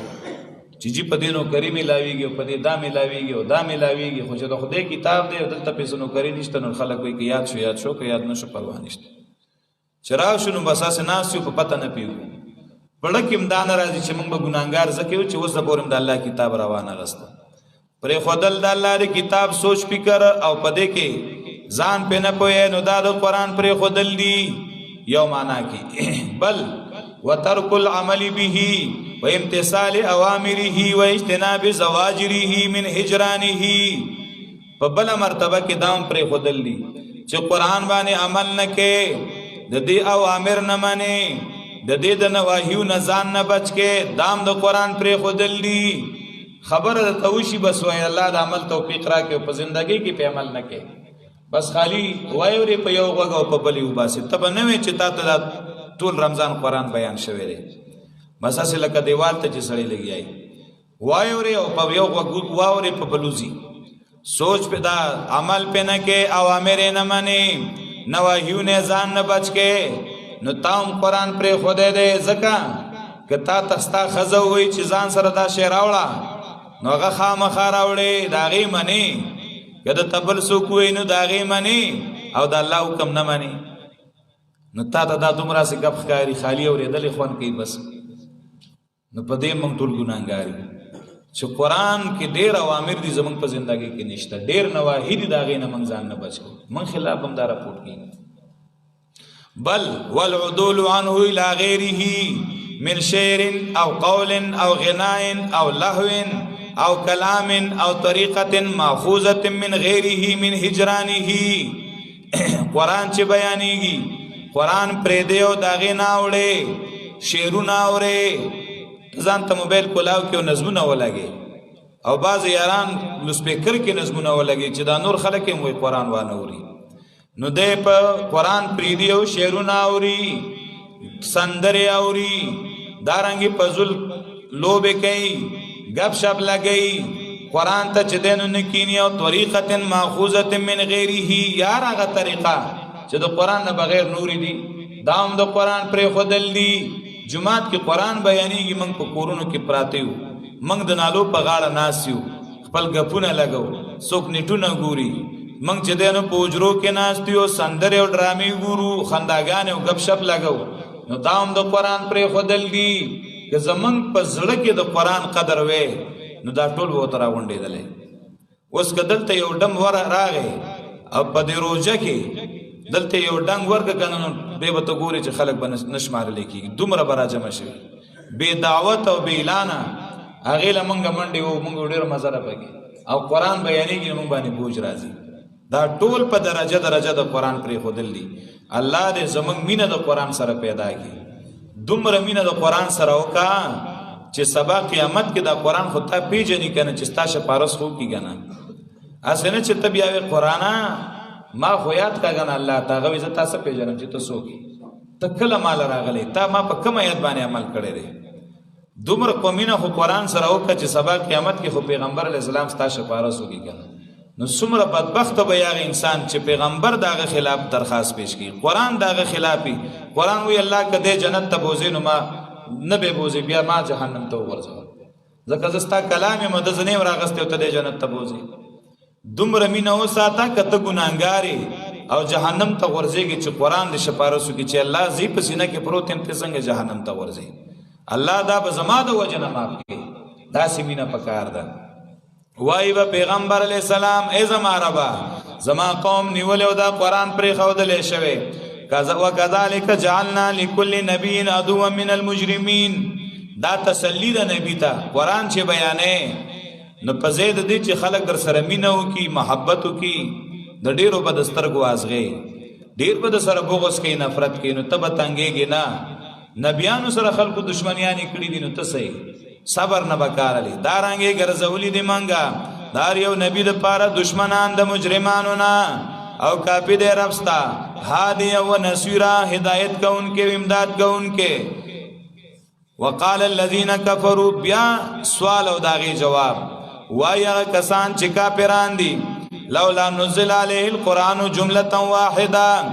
چې جی په دینو کریم لاویږي په دې دا ملاویږي او دا ملاویږي خو چې د خدای کتاب دی دلته پیسو کری نشته نو خلک وایي کې یاد شو که یاد نشو پروا نشته چراغ شنو بساس ناس په پته نه پیو پړکم دان راځي چې موږ به ګناګار زکیو چې اوس د پورم د الله کتاب روانه غسته پر خدل د الله دی کتاب سوچ فکر او پدې کې ځان په نه پوهه نو دا د قران پر خدل دی یو معنا کې بل وترک العمل به وامتثال اوامره واجتناب زواجره من هجرانه په بل مرتبه کې دام پر خدل دی چې قران باندې عمل نه کې د دې اوامر نه مانی د دې د نواهیو نه ځان نه بچ کې دام د قران پر خدل دی خبر د توشي بس وای الله د عمل توفیق راکې په ژوندۍ کې په عمل نه کې بس خالی وایوري په یو غو په بلی وباسي تب نه وي چې تا ټول رمضان قران بیان شوی دی بس اصل لکه دیوال ته چې سړی لګیای وایوري او په یو غو واوري په بلوزي سوچ پہ دا عمل پہ نہ کے اوامر نہ مانی نواہیونه ځان نه بچ کې نو تاوم قرآن پر خودے دے زکا که تا تستا خزو وی چې ځان سره دا شی راوړه نو هغه خامخا راوړې د هغې منې که د تبل څوک وی نو د هغې منې او د الله حکم نه منې نو تا ته دا دومره سې ګپ ښکاري خالي اورېدلې خوند کوي بس نو په دې موږ ټول ګناهګار یو چې قرآن کې ډېر اوامر دي زموږ په زندګۍ کې نشته ډېر نواهي دي د هغې نه موږ ځان نه بچ کړو موږ خلاف هم دا راپورټ کېږي بل والعدول عنه الى غیره من شعر او قول او غناء او لهو او کلام او طریقه ماخوذه من غیره من هجرانه قرآن چې بیانېږي قرآن پرې دی او د هغې نه اوړې شعرونه اورې ځان ته موبایل کولاو کې نظمونه ولګي او بعض یاران لوسپیکر کې نظمونه ولګي چې دا نور خلک هم وي قرآن وانه اوري نو دی په قرآن پریدي او شعرونه اوري سندرې اوري دارنګې پزل لوبې کوي گپ شپ لګي قرآن ته چې دی نو نه کیني او طریقه ماخوذه من غیره یار هغه طریقه چې د قرآن نه بغیر نوري دي دا هم د قرآن پرې ښودل دي جماعت کې قرآن بیانېږي موږ په کورونو کې پراته یو موږ د نالو په غاړه ناست یو خپل ګپونه لګو څوک نیټونه ګوري موږ چې دی نو په حجرو کې ناست یو سندرې او ډرامې ګورو خنداګانې او ګپ شپ لګو نو دا هم د قرآن پرېښودل دي که زموږ په زړه کې د قرآن قدر وی نو دا ټول به ورته راغونډېدلی اوس که دلته یو ډم ور راغی او په دې روژه کې دلته یو ډنګ ورکه کنه نو بیا به ته ګورې چې خلک به نه شمارلی کېږي دومره به راجمع شوي بې دعوت او بې اعلانه هغې له مونږ منډې وو مونږ ډېره مزه ده پکې او قرآن بیانېږي نو مونږ باندې بوج راځي دا ټول په درجه درجه د قرآن پرېښودل دي الله دې زموږ مینه د قرآن سره پیدا کړي دومره مینه د قرآن سره وکړه چې سبا قیامت کې دا قرآن خو تا پېژني که نه چې ستا شپارس خو کېږه نه هسې نه چې ته بیا وې قرآنه ما خو یاد کاغه نه الله تا غوي زه تاسو پیژنم چې تاسو کی ته کله مال راغلی تا ما په کوم آیت باندې عمل کړی دی دومره قومینه خو قرآن سره وکړه چې سبا قیامت کې خو پیغمبر علیه السلام ستا شپارس وکړي کنه نو څومره بدبخته به هغه انسان چې پیغمبر داغه خلاف درخواست پیش کړي قرآن داغه خلافي قرآن وی الله کده جنت ته بوزي نو ما نه به بوزي بیا ما جهنم ته ورځم ځکه زستا کلام مدد نه راغسته ته جنت ته بوزي دومره مینه وساته کته ګناهګاری او جهنم ته ورځيږي چې قرآن د شپارسو کې چې الله زی په سینه کې پروت هم ته څنګه جهنم ته ورځي الله دا به زما د وجه نه معاف کړي دا سیمینه پکار ده وای به پیغمبر علی السلام ای زما ربا زما قوم نیول او دا قرآن پرې خودلې شوی وکذالک جعلنا لكل نبی عدوا من المجرمین دا تسلی د نبی ته قرآن چې بیانې نو په زید دي چې خلک در سره مینه وکي محبت وکي د ډیرو بد سترګو ازغې ډیر بد سره بغض کوي نفرت کوي نو ته به تنګېږي نه نبیانو سره خلکو دشمنیانې کړي دي نو ته صحیح صبر نه بکارلی دارانګې ګرځولي دي منګه دار یو نبی د پاره دشمنان د مجرمانو نه او کافی دی ربستا هادی و نصیرا هدایت کوونکې امداد کوونکې وقال الذين كفروا بیا سوال او داغي جواب وایا کسان چې کافران دي لولا نزل عليه القران جمله واحده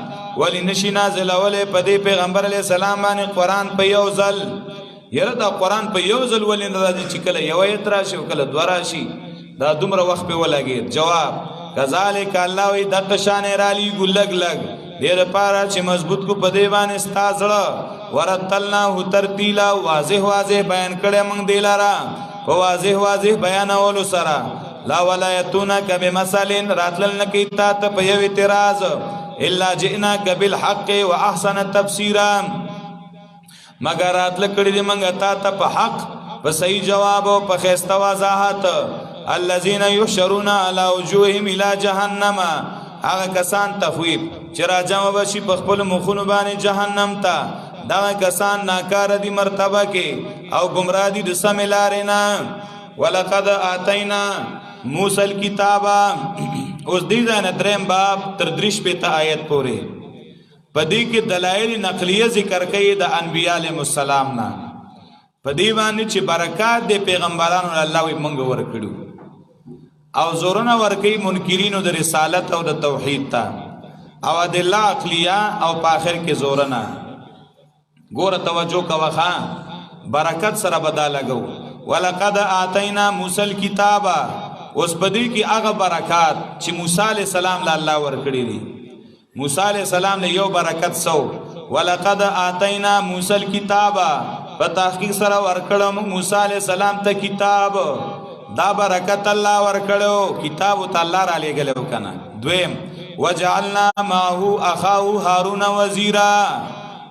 ولنشي نازل ولې په دې پیغمبر علی السلام باندې قران په یو ځل یره دا قران په یو ځل ولې راځي چې کله یو اعتراض او کله دوه راشي دا دومره وخت په ولګي جواب کذالک الله وی د شان را لی ګلګ لګ دې لپاره چې مضبوط کو په دې باندې استازړه ورتلنا هو ترتیلا واضح واضح بیان کړه موږ دلارا په واضح واضح بیان اولو سره لا ولایتونک بمثل راتلل نکیتا ته په یو اعتراض الا جئناک بالحق واحسن تفسیرا مگر راتل کړي دې موږ ته په حق په صحیح جواب او په خسته وضاحت الذين يحشرون على وجوههم الى جهنم هغه کسان تخویب چې راځم وبشي په خپل مخونو باندې جهنم ته دا کسان ناکار دي مرتبه کې او گمراه دي د سم لارې نه ولقد اتینا موسی الكتاب اوس دې ځان دریم باب تر دریش په آیت پورې پدې کې دلایل نقلیه ذکر کوي د انبیاء علیهم السلام نه پدې باندې چې برکات د پیغمبرانو الله وي مونږ ورکړو او زورنا ورکی منکرینو د رسالت او د توحید تا او ادله عقلیه او په اخر کې زورنا ګوره توجه کوه خان برکت سره بدا لګو ولقد آتینا موسی الکتاب اوس بدی کې هغه برکات چې موسی علی السلام له الله ورکړي دي موسی علی السلام له یو برکت سو ولقد آتینا موسی الکتاب په تحقیق سره ورکړم موسی علی السلام ته کتاب دا برکت الله ورکړو کتاب ته الله را لګلو کنه دویم وجعلنا معه اخاه هارون وزیرا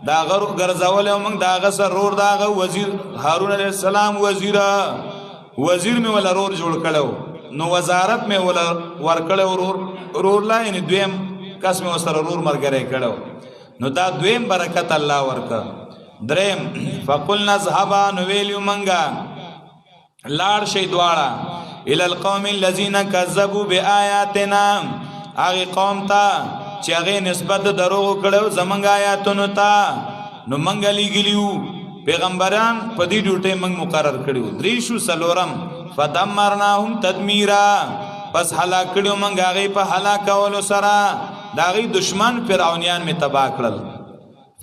دا غر ګرځول موږ دا غ سرور دا غ وزیر هارون علیہ السلام وزیر می ولا رور جوړ کړو نو وزارت می ولا ور کړو رور لا ان دویم کس می وسره رور مرګره کړو نو دا دویم برکت الله ورکا دریم فقلنا ذهبا نو ویلو منګه لاړ شي دواړه ال القوم الذين كذبوا بآياتنا هغه قوم ته چې هغه نسبت دروغ کړو زمنګ آیاتونو ته نو منګ لګلیو پیغمبران په دې ډوټه منګ مقرر کړو دریشو سلورم فدمرناهم تدمیرا پس هلاک کړو منګ هغه په هلاکولو سره داغي دشمن فرعونیان می تباہ کړل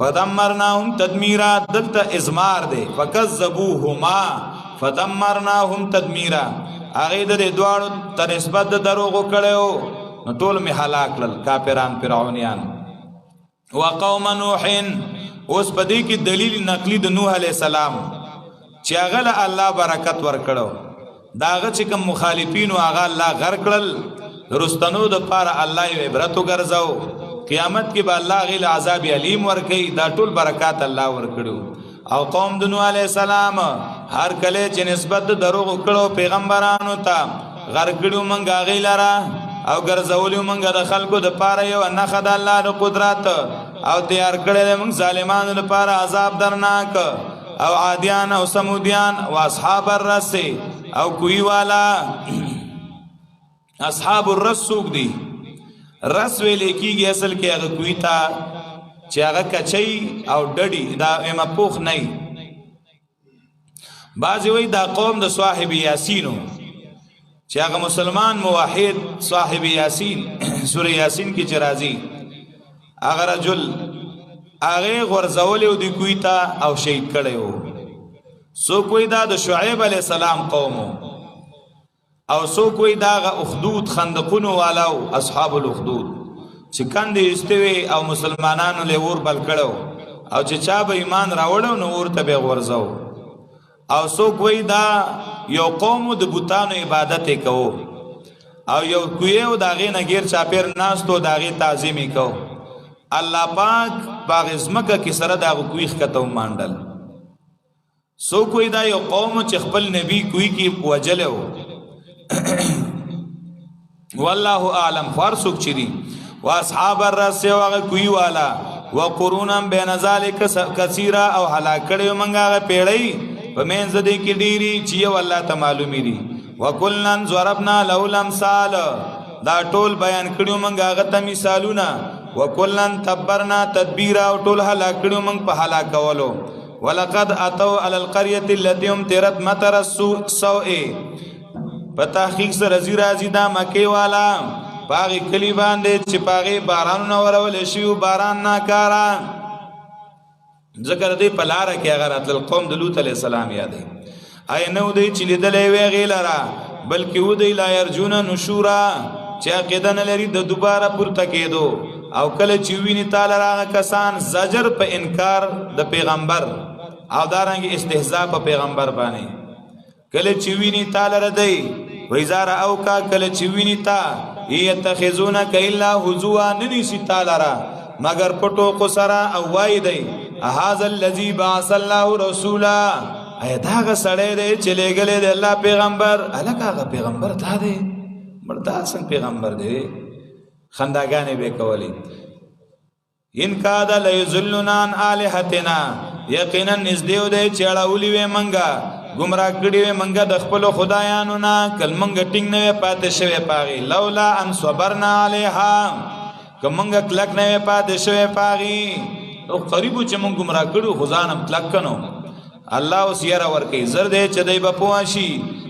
فدمرناهم تدمیرا دلته ازمار دی فکذبوهما فدمرناهم تدمیرا هغه د دوړو تر نسبت دروغ کړو نو ټول می هلاک کړل کافران فرعونیان وقوم نوح اوس پدې کې دلیل نقلی د نوح علی السلام چې هغه الله برکت ورکړو داغه چې کوم مخالفین او هغه الله غر کړل رستنو د پاره الله یې عبرت وګرځاو قیامت کې به الله غیل عذاب علیم ورکړي دا ټول برکات الله ورکړو او قوم د نوح علی السلام هر کله چې نسبت دروغ کړو پیغمبرانو ته غر کړو مونږ غیلرا او ګرځولیو مونږ د خلکو د پاره یو نه خدای الله د قدرت او تیار کړل مونږ ظالمانو لپاره عذاب درناک او عادیان او سمودیان او اصحاب الرس او کوی والا اصحاب الرس سوق دی رس ویل کیږي اصل کې هغه کوی تا چې هغه کچي او ډډي دا اما پوخ نه بعضی وی دا قوم د صاحب یاسینو چې هغه مسلمان موحد صاحب یاسین سوره یاسین کې چرازی هغه رجل هغه غرزول او دی کوی تا او شهید کړو سو کوی دا د شعیب علی السلام قوم او سو کوی دا غ اخدود خندقونو والو اصحاب الاخدود چې کاندې استوي او مسلمانانو له ور بل کړو او چې چا به ایمان راوړو نو ورته به غرزو او سو کوی دا یو قوم د بوتانو عبادت کوو او یو کویو داغه نګیر چاپیر ناستو داغه تعظیم کو الله پاک باغ ازمکه کی سره دا کوی خطو مانډل سو کوی دا یو قوم چې خپل نبی کوی کی وجلو والله اعلم فارسوک چری واصحاب الرس واغه کوی والا وقرونا بین ذلک کثیرا او هلاکړو منګه پیړی پمن زده کی ډیری چې والله ته معلومی دي وکلن ضربنا له الامثال دا ټول بیان کړو موږ هغه ته مثالونه وکلن تبرنا تدبیر او ټول هلاک کړو موږ په هلاکولو ولقد اتوا على القريه التي امطرت مطر السوء په تحقیق سره زیرازی دا مکی والا باغی کلی باندې چې باغی باران نو ورول شي باران ناکارا ذکر دی پلاره کې اگر اتل قوم د لوط علی السلام یادې آی نو دی چې لیدلې وی غیلرا بلکې و دی لا يرجون نشورا چې عقیده نه لري د دوباره پورته کېدو او کله چې ویني تعالی راغه کسان زجر په انکار د پیغمبر او دارنګ استهزاء په پیغمبر باندې کله چې ویني تعالی ردی ویزار او کا کله چې ویني تا یتخذونک الا هزوا ننسی تعالی را مگر پټو کو سرا او وای دی هاذا الذی بعث الله رسولا ایدا غ سړی دی چې لګلې دی الله پیغمبر الکه پیغمبر تا دی مردا څنګه پیغمبر دی خنداګانې به کولی ان کاد لیذلنا عن الہتنا یقینا نزدیو دی چې اړولی وې منګه گمراه کړي وې منګه د خپل خدایانو نه کل منګه ټینګ نه پاتې شوی پاغي لولا ان صبرنا علیها کومنګه کلک نه پاتې شوی پاغي او قریبو چې مونږ گمراه کړو خدانم کلک کنو الله اوس یې را ور کوي زر دې چې دای په پواشي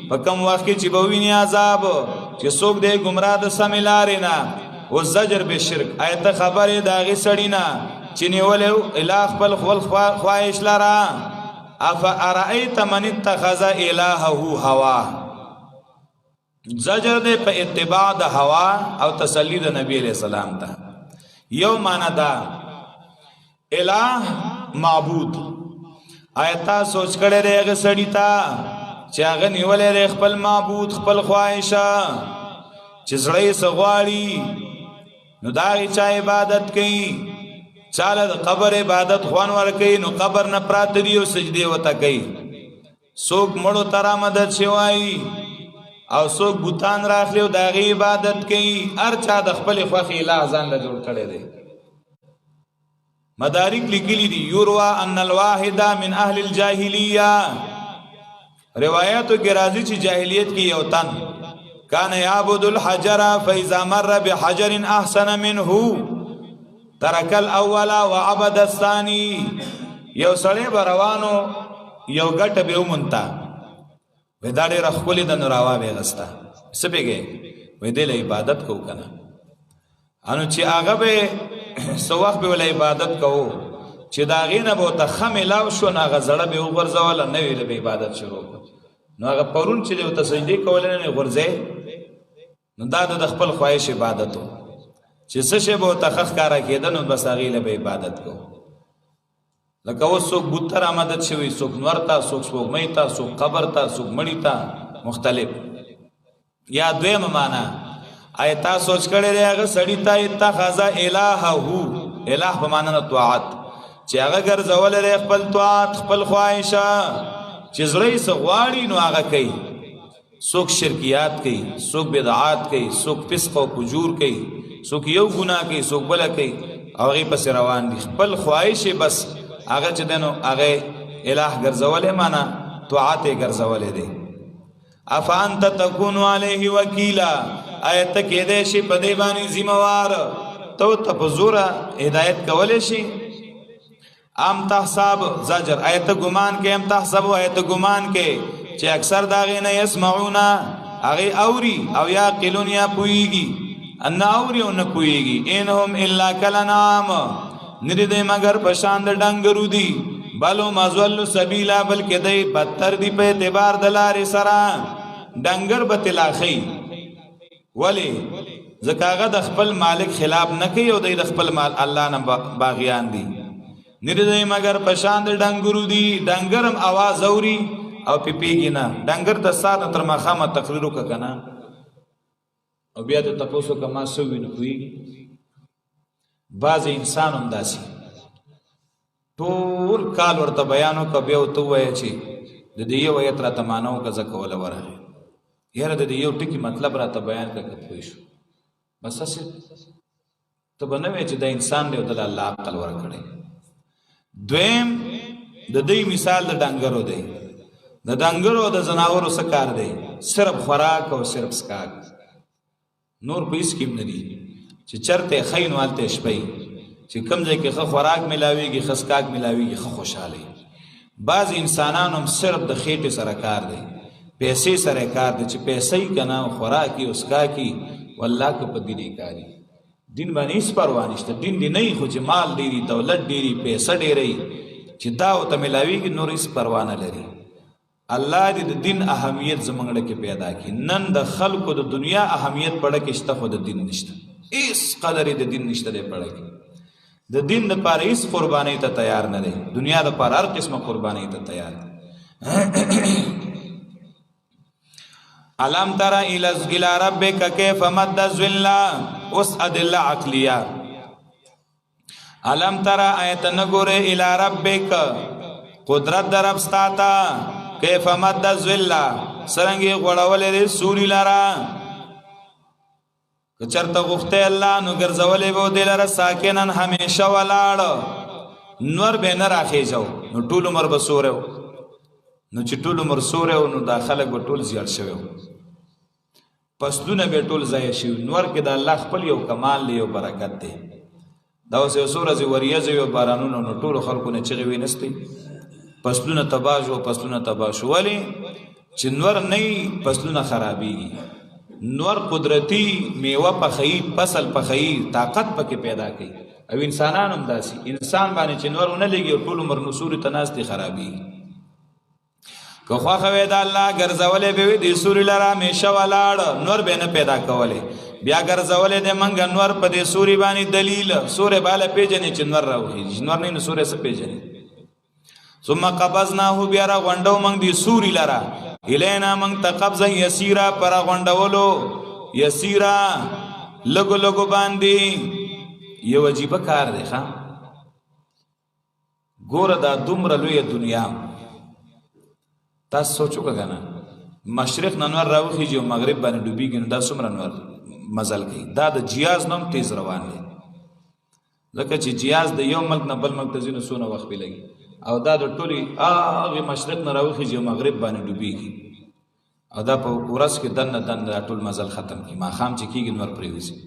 په کوم وخت کې چې بویني عذاب چې څوک دی گمراه د سمې لارې نه و زجر به شرک آیت خبرې د هغې سړي نه چې نیولی اله خپل خواهش لره افارأیت من اتخذ الهه هوا زجر دی په اتباع د هوا او تسلی د نبی علیہ السلام ته یو معنی دا الہ معبود آیتا سوچ کړی دی هغه سړي ته چې هغه نیولی دی خپل معبود خپل خواهشه چې زړه یې څه غواړي نو د هغې چا عبادت کوي چاله د قبر عبادت خوان ورکوي نو قبر نه پراته دي او سجدې ورته کوي څوک مړو ته را مدد شوی او څوک بوتان راخلي او د هغې عبادت کوي هر چا د خپلې خوښې اله ځان له جوړ کړی دی مدارک لیکلی دی یوروا ان الواحد من اهل الجاهلیه روایاتو کې راځي چې جاهلیت کې یو تن کان یعبد الحجر فاذا مر بحجر احسن منه ترک الاول وعبد الثاني یو سړی بروانو یو ګټه به ومنتا وې دا ډېره ښکلې ده نو راوا به غستا څه پیږي وې دې له عبادت کو کنه انو چې هغه به سو وخت به ول عبادت کوو چې دا غینه به ته خملاو شو نه غزړه به وګرځول نه ویل به عبادت شروع نو هغه پرون چې ته سجدي کول نه غرزه نو دا د خپل خواهش عبادتو چې څه شی به تخخ کارا کېده نو بس هغې له به عبادت کو لکه اوس څوک بت ته رامدد شوي څوک نور ته څوک سپوږمۍ ته څوک قبر ته څوک مړي ته مختلف یا دویمه معنا آیتا سوچ کړی دی هغه سړي ته اتخذ الهه اله په معنا نه طاعت چې هغه ګرځولی دی خپل طاعت خپل خواهشه چې زړه یې څه غواړي نو هغه کوي څوک شرکیات کوي څوک بدعات کوي څوک فسق او فجور کوي څوک یو ګناه کوي څوک بله کوي او هغې پسې روان دي خپل خواهش بس هغه چې دی نو هغې اله ګرځولی معنا طاعت یې ګرځولی دی افانت تکون علیه وکیلا آیت کېدی شي په دې باندې ذمہوار ته په زوره هدایت کولی شي ام تحسب زجر آیت ګمان کې ام تحسب آیت ګمان کې چې اکثر داغې نه یسمعونا هغې اوري او یا قلون یا پوهیږي ان اوري او نه پوهیږي انهم الا کالانعام ندی دی مگر پشان د ډنګرو دي بلو مزول سبیلا بلکې دی بدتر دی په اعتبار د لارې سره ډنګر به تلاخی ولی ځکه هغه د خپل مالک خلاف نه کوي او د خپل مال الله نه باغیان دي ندی دی مگر پشان د ډنګرو دي ډنګرم आवाज اوري او پیږي نه ډنګر د سار تر مخامه تقریر وکړه کنه او بیا ته تاسو کما سوي نه کوي بعض انسان هم داسي ټول کال ورته بیانو کبه او ته وای چې د دې یو ایت را تمانو کزه کوله ورغه یاره د دې یو ټکی مطلب را ته بیان کړه کوي شو بس اسه ته بنوي چې د انسان دی د الله عقل ورکړي دویم د دې مثال د ډنګرو دی د ډنګرو د زناورو سکار دی صرف خوراک او صرف سکاک نور په هیڅ کې نه دي چې چرته خین والته شپي چې کم ځای کې خو خوراک ملاويږي خسکاک ملاويږي خو خوشاله بعض انسانان هم صرف د خېټه سره کار دی پیسې سره کار دی چې پیسې کنا خوراکي او سکاکي والله کو په دیني کاری دین باندې هیڅ پروا نشته دین دی نه خو چې مال ډيري دولت ډيري پیسې ډيري چې دا او ته ملاويږي نور هیڅ پروا نه لري الله دې د دین اهمیت زمونږ کې پیدا کړي نن د خلکو د دنیا اهمیت پړه کې شته خو د دین نشته هیڅ قدر د دین نشته دی پړه کې د دین لپاره هیڅ قرباني ته تیار نه دی دنیا لپاره هر قسمه قرباني ته تیار دی علم ترى الى ربك كيف مد الظل اس ادله عقلیه علم ترى ایت نګوره الى ربك قدرت در ابستاتا کیف مد الظل سرنګي غړولې سوري لارا کچرته غفته الله نو ګرځولې وو دلاره ساکنن همیشه ولاړ نور به نه راخېجو نو ټول عمر بسوره نو چې ټول عمر سوره نو داخله به ټول زیات شوی پسونه به ټول ځای شي نور کې د الله خپل یو کمال دی او برکت دی دا اوس یو سورې وریځ یو بارانونو نو ټول خلکو نه چغوي نستی پسونه تباہ شو پسونه تباہ شو ولی چې نور نه پسونه خرابېږي نور قدرتی میوه پخی فصل پخی طاقت پکې پیدا کوي او انسانان هم داسي انسان باندې چې نور ونه لګي او ټول عمر نسوري تناستي خرابي که خواخه وې د الله ګرځولې به وي د سوري لرا همیشه ولاړ نور به نه پیدا کولې بیا ګرځولې د منګ نور په دې سوري باندې دلیل سورې بالا پیجنې چې نور راوخي نور نه سورې څه پیجنې ثم قبضناه بیا را غونډو منګ دې سوري لرا الینا منګ تقبضا یسیرا پر غونډولو یسیرا لګو لګو باندې یو عجیب کار دی ښا ګوره دا دومره لوی دنیا تاسو سوچو کنه مشرق ننور راوخی جو مغرب باندې ډوبېږي نو دا څومره نور مزل کوي دا د جیاز نوم تیز روان دی ځکه چې جیاز د یو ملک نه بل ملک ته ځینو څونه وخت پې لګي او دا د ټولې هغې مشرق نه راوخی جو مغرب باندې ډوبېږي او دا په ورځ کې دننه دننه دا ټول مزل ختم کړي ماښام چې کېږي نور پرېوځي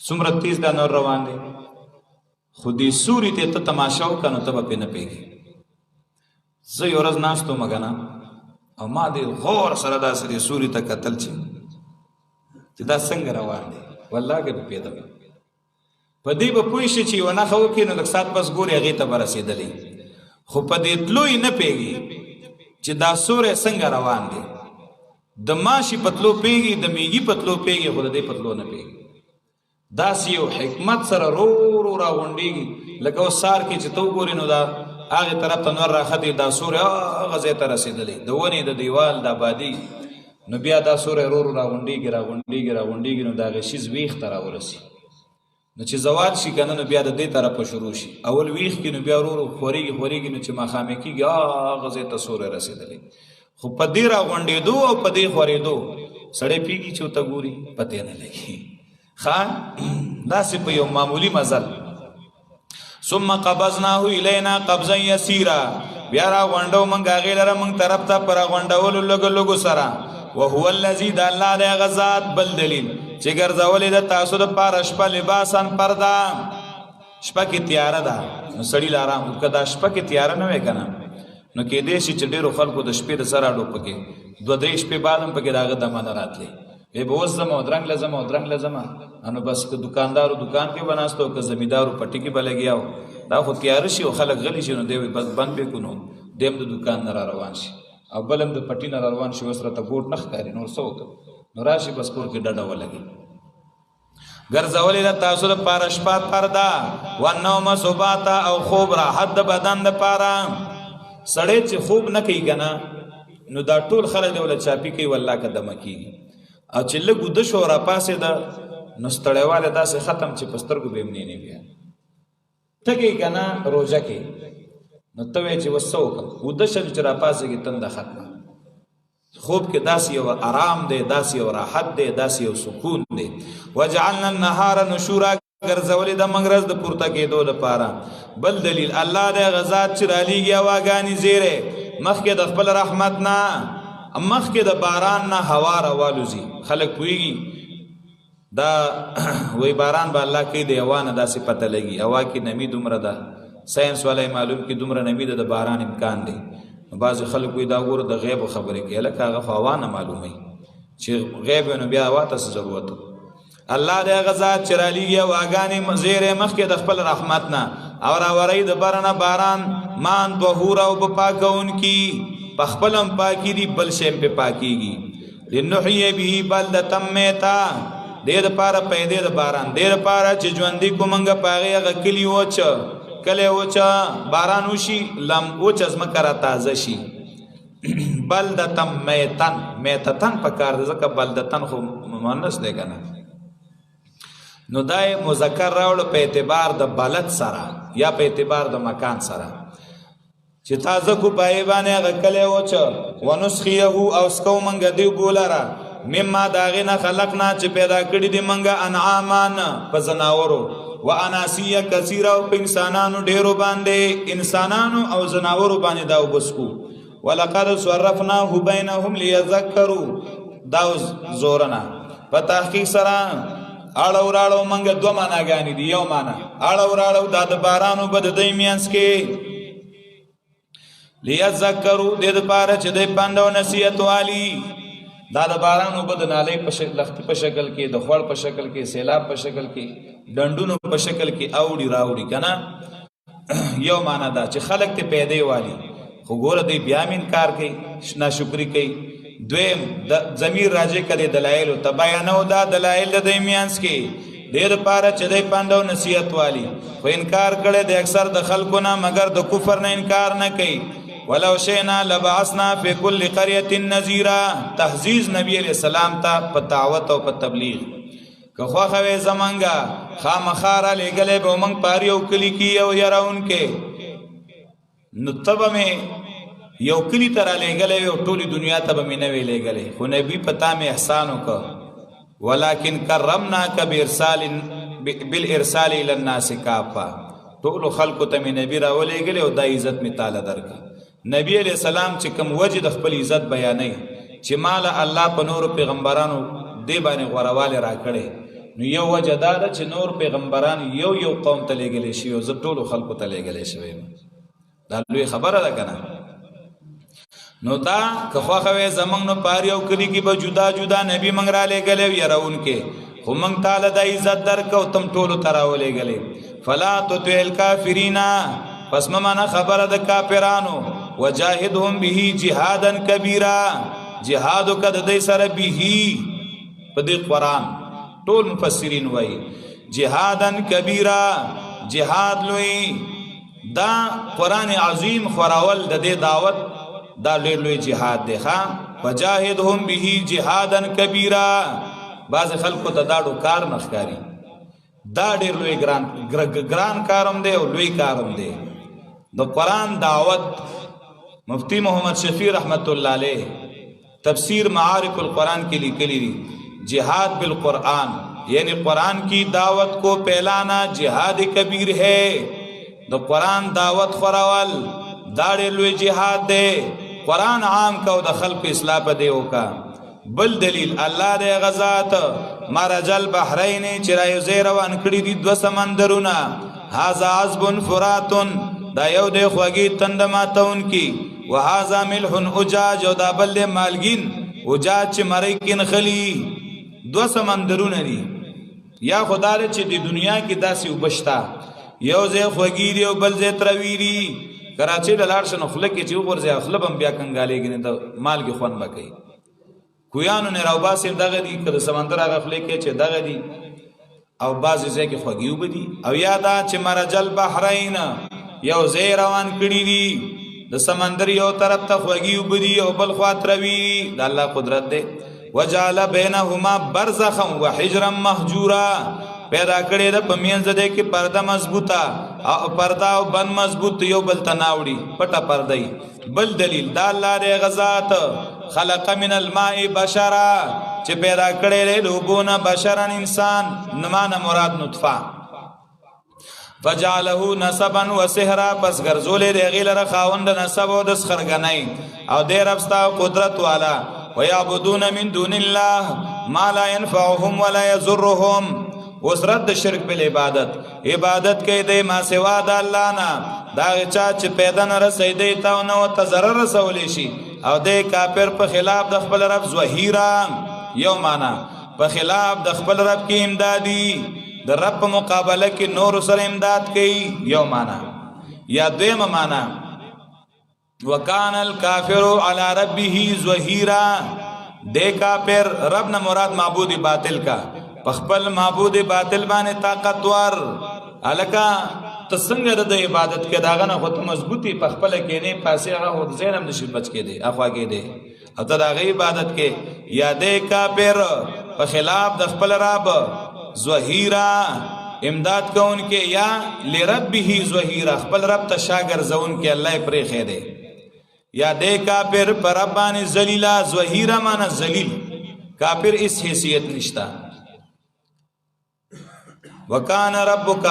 څومره تیز دا نور روان دی خو دې سوري ته ته تماشا وکړه نو ته به پې نه پوهېږي زه یو ورځ ناست وم کنه او ما دې غور سره داسې دې سوري ته کتل چې دا څنګه روان دی والله که به پوهېدم په دې به پوه شي چې یوه نښه وکړي نو لږ ساعت پس ګورې هغې ته به رسېدلی خو په دې تلو یې نه پوهېږي چې دا سوری څنګه روان دی د ماشي په تلو پوهېږي د میږي په تلو پوهېږي خو د دې په تلو نه پوهېږي داسې یو حکمت سره رو رو راغونډېږي لکه اوس سهار کې چې ته وګورې نو دا هغې طرف ته نور راختې دا سوری هغه ځای ته رسېدلی د ونې د دیوال د آبادي نو بیا دا سوری رو رو راغونډېږي راغونډېږي راغونډېږي نو د هغې شیز ویښ ته راورسي نو چې زوال شي که نه نو بیا د دې طرفه شروع شي اول ویښ کې نو بیا ورو ورو خورېږي خورېږي نو چې ماښامې کېږي هغه ځای ته سوری رسېدلی خو په دې راغونډېدو او په دې خورېدو سړی پوهېږي چې ورته ګوري پتې نه لګي ښه داسې په یو معمولي مزل ثم قبضناه الینا قبضا یسیرا بیا راغونډو موږ هغې لره موږ طرف ته په راغونډولو لږو لږو سره وهو الذي د الله دی هغه ذات بل دلیل چې ګرځولې ده تاسو دپاره شپه لباسا پرده شپه کې تیاره ده نو سړي له ارام که دا شپه کې تیاره نه وی که نه نو کېدی شي چې ډېرو خلکو د شپې د سر اډو پکې دوه درې شپې بعد هم پکې د هغه دمه نه راتلی ای به اوس ځم او درنګ له ځم او درنګ له ځم نو بس که دکاندارو دکان کې به ناست او که زمیندارو پټي کې به لګیا و دا خو تیاره شي او خلک غلی شي نو دی بس بند به کړو دی هم د دکان نه را روان شي او بل هم د پټي نه را روان شي اوس راته ګوټ نه ښکاري نور څه وکړو نو راشي بس کور کې ډډه ولګي ګرځولې ده تاسو دپاره شپه پرده والنوم سباتا او خوب راحت د بدن دپاره سړی چې خوب نه کوي که نه نو دا ټول خلک دی وله چاپي کوي والله که دمه کېږي او چې لږ اوده شو راپاسېده نو ستړیوالی داسې ختم چې په سترګو به یې منې بیا ټکې که نه روژه کې نو ته وایې چې اوس څه وکړم اوده شم چې راپاسېږي تنده ختمه خوب کې داسې یو آرام دی داسې یو راحت دی داسې یو سکون دی وجعلنا النهار نشورا ګرځولې د موږ ورځ د پورته کېدو لپاره بل دلیل الله دی هغه ذات چې رالیږي هواګانې زیری مخکې د خپل رحمت نه مخکې د باران نه هوا راوالوځي خلک پوهېږي دا وی باران به الله کوي د هوا نه داسې پته لګي هوا کې نمی دومره ده ساینس والا معلوم کې دومره نمی ده د باران امکان دی بعضې خلک وایي دا ګوره د غیبو خبرې کوي هلکه هغه خو هوا نه معلوموي چې غیب نو بیا هوا ته څه ضرورت الله د هغه ذات چې رالیږي هواګانې زیری مخکې د خپل رحمت نه او راوروي د بره نه باران مان طهوره او په پاکونکي په خپل هم پاکي دي بل شی هم پې پاکېږي لنحیي به بلدة میتا دې دپاره پیدې د باران دې دپاره چې ژوندي کړو موږ په هغې هغه کلي وچه کلی وچه باران وشي لم وچه ځمکه را تازه شي بلدة میتن میتتن په کار دی ځکه بلدتن خو مؤنث دی که نه نو دا یې مذکر راوړه په اعتبار د بلد سره یا په اعتبار د مکان سره چې تازه کو پای باندې هغه کلی وچه ونسخیه او سکو موږ دې بولره مما د هغې نه خلقنا چې پیدا کړي دي موږ انعامان په زناورو و اناسیه کثیره او په انسانانو ډېرو باندې انسانانو او زناورو باندې دا وبسکو ولقد صرفناه بینهم لیذکروا دا زورنا په تحقیق سره اړو راړو موږ دوه معناګانې دي یو معنا اړو راړو دا د بارانو به د دوی منځ کې لیذکروا دې دپاره چې دوی پند او نصیحت والي دا د باران اوبه د نالۍ په لښتي په شکل کې، د خوړ په شکل کې، سیلاب په شکل کې، ډنډونو په شکل کې اوړي راوړي که نه. یو معنا دا چې خلک ته پیدې والي، خو ګوره دی بیا هم انکار کوي، ناشکري کوي. دویم د ضمیر راجع کړي دلایلو ته، بیانو دا دلایل د دوی میانس کې دې دپاره چې دی پند او نصیحت والی، خو انکار کړی د اکثر د خلکو نه، مګر د کفر نه انکار نه کوي. ولو شئنا لبعثنا فی کل قریة نذیرا، تحزیز نبی علیہ السلام ته په دعوت او په تبلیغ. که خوښه وې زمونږه خامخا را لېږلی به موږ په هر یو کلي کې یو یارونکی، نو ته به مې یو کلي ته را لېږلی وې او ټولې دنیا ته به مې نه وې لېږلی، خو نبي په تا مې احسان وکړ. ولکن کرمناک بالارسال الی الناس کافه، ټولو خلکو ته مې نبي را ولېږلی او دا عزت مې تاله درکړه. نبی علیہ السلام چې کوم وجه د خپل عزت بیانوي چې مال الله په نور پیغمبرانو دی باندې غورواله راکړي، نو یو وجه دا ده چې نور پیغمبران یو یو قوم ته لېږلی شي او زه ټولو خلکو ته لېږلی شوی. دا لوی خبره ده که نه؟ نو دا که خوښه وې زمونږ نو په هر یو کلي کې به جدا جدا نبي موږ را لېږلی و یروونکې، خو موږ تاله د عزت درکړو تم ټولو ته را ولېږلی. فلا تطع الکافرین، پس مه منه خبره د کافرانو. وجاهدهم به جهادا کبیرا، جهاد وکړه د دوی سره به په دې قرآن. ټول مفسرین وایي جهادا کبیرا، جهاد لوی. دا قرآن عظیم خورول د دې دعوت دا ډېر لوی جهاد دی. وجاهدهم به جهادا کبیرا، بعض خلکو ته دا ډو کار نه ښکاري، دا ډېر لوی ګران کارم دی او لوی کارم دی. د قرآن دعوت مفتی محمد شفیع رحمت اللہ علیہ تفسیر معارف القرآن کے لیکلی دی، جہاد بالقرآن یعنی قرآن کی دعوت کو پھیلانا جہاد کبیر ہے. د قرآن دعوت خورول دا ډېر لوی جہاد دے. قرآن عام کا او د خلق اصلاح په دیو کا. بل دلیل الله دې غزات مرج البحرین چې رايوځي روان کړي دي دو سمندرونه، هاذا عذب فرات، دا یو دې خوږی تند ماتون کی، وهذا ملح اجاج، او دا بل مالګین اجاج چې مړی کین خلی. دو سمندرونه دي. یا خدای چې د دنیا کې داسې وبشتا، یو ځای خوږی دی او بل ځای تروی دی. کراچۍ له لاړ شنو خله کې چې وګورځي خله بم بیا کنګالېږي نه، د مالګې خوند به کوي. کویانو نه راوباسې دغه دي، که د سمندر هغه خولې کې چې دغه دي، او بعضې ځای کې خوږي اوبه دي. او یا دا چې مرج البحرین یو ځای روان کړي دي، د سمندر یو طرف ته خوږي اوبه دي او بل خوا تروي. د الله قدرت دی. وجعل بینهما برزخا وحجرا مهجورا، پیدا کړی د په منځ دی کې پرده مضبوطه او پرده او بند مضبوط، یو بل ته ناوړي پټه پرده. بل دلیل دا الله دې غزات خلق من الماء بشرا، چې پیدا کړی دی د اوبو نه بشرا انسان، نمانه مراد نطفه. فجعله نسبا وسحرا، پس ګرځولې دی هغې لره خاوند نسب او د سخرګنۍ، او دی رب ستا قدرت والا. ويعبدون من دون الله ما لا ينفعهم ولا يضرهم، اوس رد شرک بل عبادت، عبادت کوي دی ما سوا د الله نه، دا چا چې پیدا نه رسوي دی ته او نه ورته ضرر رسولی شي، او دی کافر په خلاف د خپل رب ظهیرا. یو معنا په خلاف د خپل رب کې امدادي، د رب په مقابله کې نور سره امداد کوي. یو معنا. یا دویمه معنا وکان الکافر علی ربه ظهیرا، دی کافر رب نه مراد معبود باطل کا، پخپل معبود باطل باندې طاقتور. الکا تسنګ د عبادت کې داغه نه خو مضبوطی پخپل کې نه پاسه هغه زینم نشي بچ کې دی اخوا کې دی، او ته داغه عبادت کې یادې کافر په خلاف د خپل رب ظهیرا امداد کون کې، یا لربه ظهیرا خپل رب ته شاګر زون کې الله پرې خې دی. یا دې کافر پر رب باندې ذلیلا، ظهیرا معنا ذلیل، کافر اس حیثیت نشتا. وکان ربک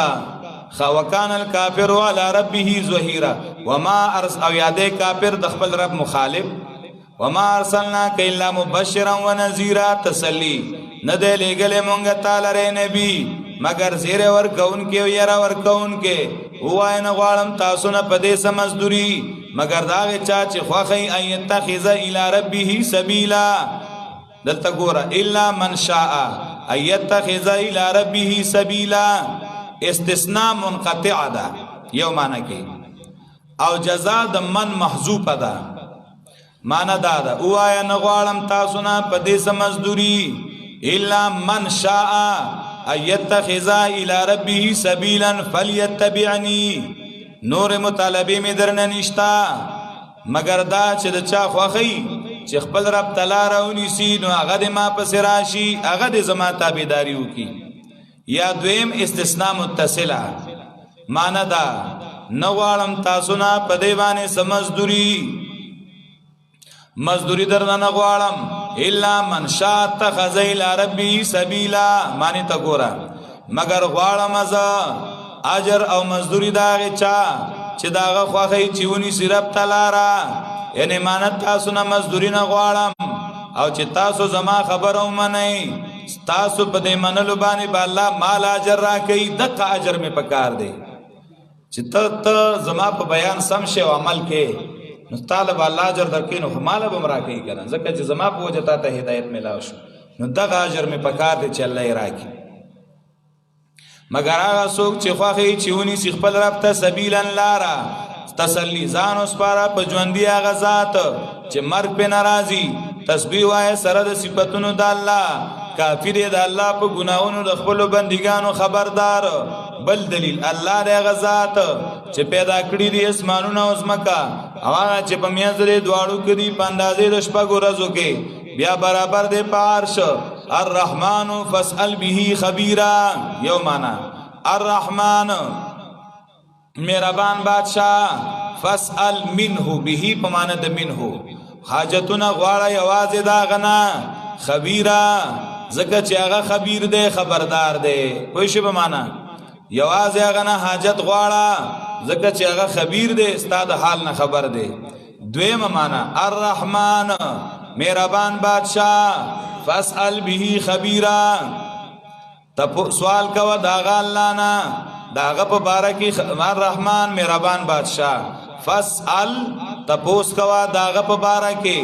وکان الکافر علی ربه ظهیرا وما ارسل، او یادې کافر د خپل رب مخالف. وما ارسلناک الا مبشرا ونذیرا، تسلی نه دې لېږلې مونږ تعالی ر نبی مگر زیر ورکون کې او یرا ورکون کې. وای نه غواړم تاسو نه پدې سمزدوري مگر دا چا چې خوخی ایت تخذ الی ربه سبیلا، دلته ګوره الا من شاء ان يتخذ الى ربه سبيلا استثناء منقطع ده یو معنی کې او جزاء د من محذوف ده معنی دا ده وایا نغوالم تاسو نه په دې سمزدوري الا من شاء ان يتخذ الى ربه سبيلا فليتبعني نور مطالبه می درنه نشتا مگر دا چې د چا خوخی چې خپل رب تعالی راونیسی نو هغه د ما پس راشي هغه د زما تابعداري وکي یا دویم استثناء متصله معنی دا نغوالم تاسو نه په دی باندې مزدوری درنه نغوالم الا من شاء اتخذ الى ربه سبيلا معنی تا ګورا مگر غوالم از اجر او مزدوری داغه چا چې داغه خوخی چېونی سی رب تعالی را یعنی مانت تاسو نه مزدوری نه غواړم او چې تاسو زما خبره ومنئ تاسو په دې منلو باندې به الله مال اجر راکړي دغه اجر مې پکار دی چې ته زما په بیان سم شي او عمل کې نو طالب الله اجر درکې نو مال به راکړي کنه ځکه چې زما په وجه ته هدایت ملاو شو نو دغه اجر مې پکار دی چې الله یې راکړي مگر هغه څوک چې خوخی چېونی سی خپل رب ته سبیلا لارا تسلی ځان وسپاره په ژوندي هغه ذات چې مرګ په ناراضي تسبیح وایه سره د صفاتونو د الله کافر دی د الله په ګناونو د خپل بندګانو خبردار بل دلیل الله د هغه ذات چې پیدا کړی دی اسمانونه او ځمکه او هغه چې په میانځ لري دواړو کې دی په اندازې د شپږو ورځو کې بیا برابر دی په عرش الرحمن فاسأل به خبيرا یو معنا الرحمن مهربان بادشاہ فاسأل منه به په معنا د منه حاجتونه غواړه یوازې دا غنا خبيرا زکه چې هغه خبير دی خبردار دی پوه شئ په معنا یوازې هغه نه حاجت غواړه زکه چې هغه خبير دی استاد حال نه خبر دی دویمه معنا الرحمن مهربان بادشاہ فاسأل به خبيرا تپو سوال کوا داغا اللہ نا داغا پا بارکی الرحمن مهربان بادشاہ فاسأل تپوس کوا داغا پا بارکی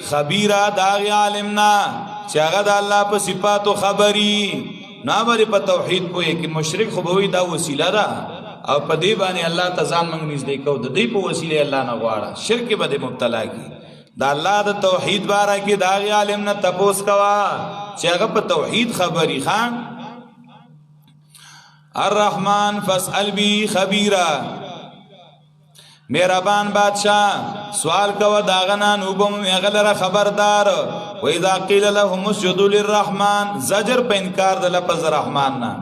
خبيرا داغی عالمنا چاگا دا اللہ پا صفاتو خبری نامری پا توحید پوئے کہ مشرک خوبوی دا وسیلہ دا او پا دی بانی اللہ تزان منگنیز دیکھو دا دی پا وسیلہ اللہ نگوارا شرک با دی مبتلا کی دا اللہ دا توحید بارا کی داغی عالم نا تپوس کوا چاگا پا توحید خبری خان الرحمن فاسأل بی خبیرا مهربان بادشاہ سوال کوا داغنا نوبم میغلر خبردار و اذا قیل لهم اسجدوا للرحمن زجر پا انکار دا لپظ رحمان نا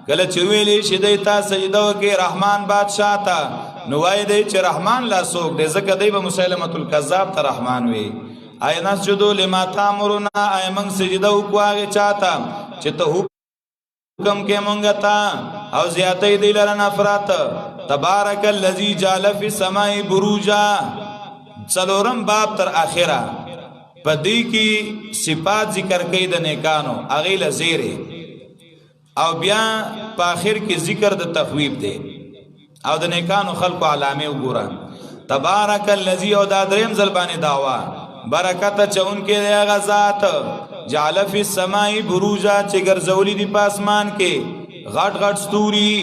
کله چویلی شدیتا سجدو کې رحمان بادشاہ تا نوائی دی چې رحمان لا سوک دی زکه دی به مسلمت الکذاب ته رحمان وی آیا نسجدو لما تامرنا آیا منگ سجدو کواغی چاہتا چې ته حکم کې مونږ تا او زیاتی دی لرن افرات تبارک اللذی جعل فی السماء بروجا څلورم باب تر آخره پدی کی صفات ذکر کئی د نیکانو اغیل زیره او بیا په اخر کې ذکر د تخویب دی او د نیکانو خلقو علامه وګوره تبارک الذی او دا دریم ځلبانی داوا برکت چون کې دی غزاد جعل فی السماء بروجا چې ګرځولی دی په اسمان کې غټ غټ ستوري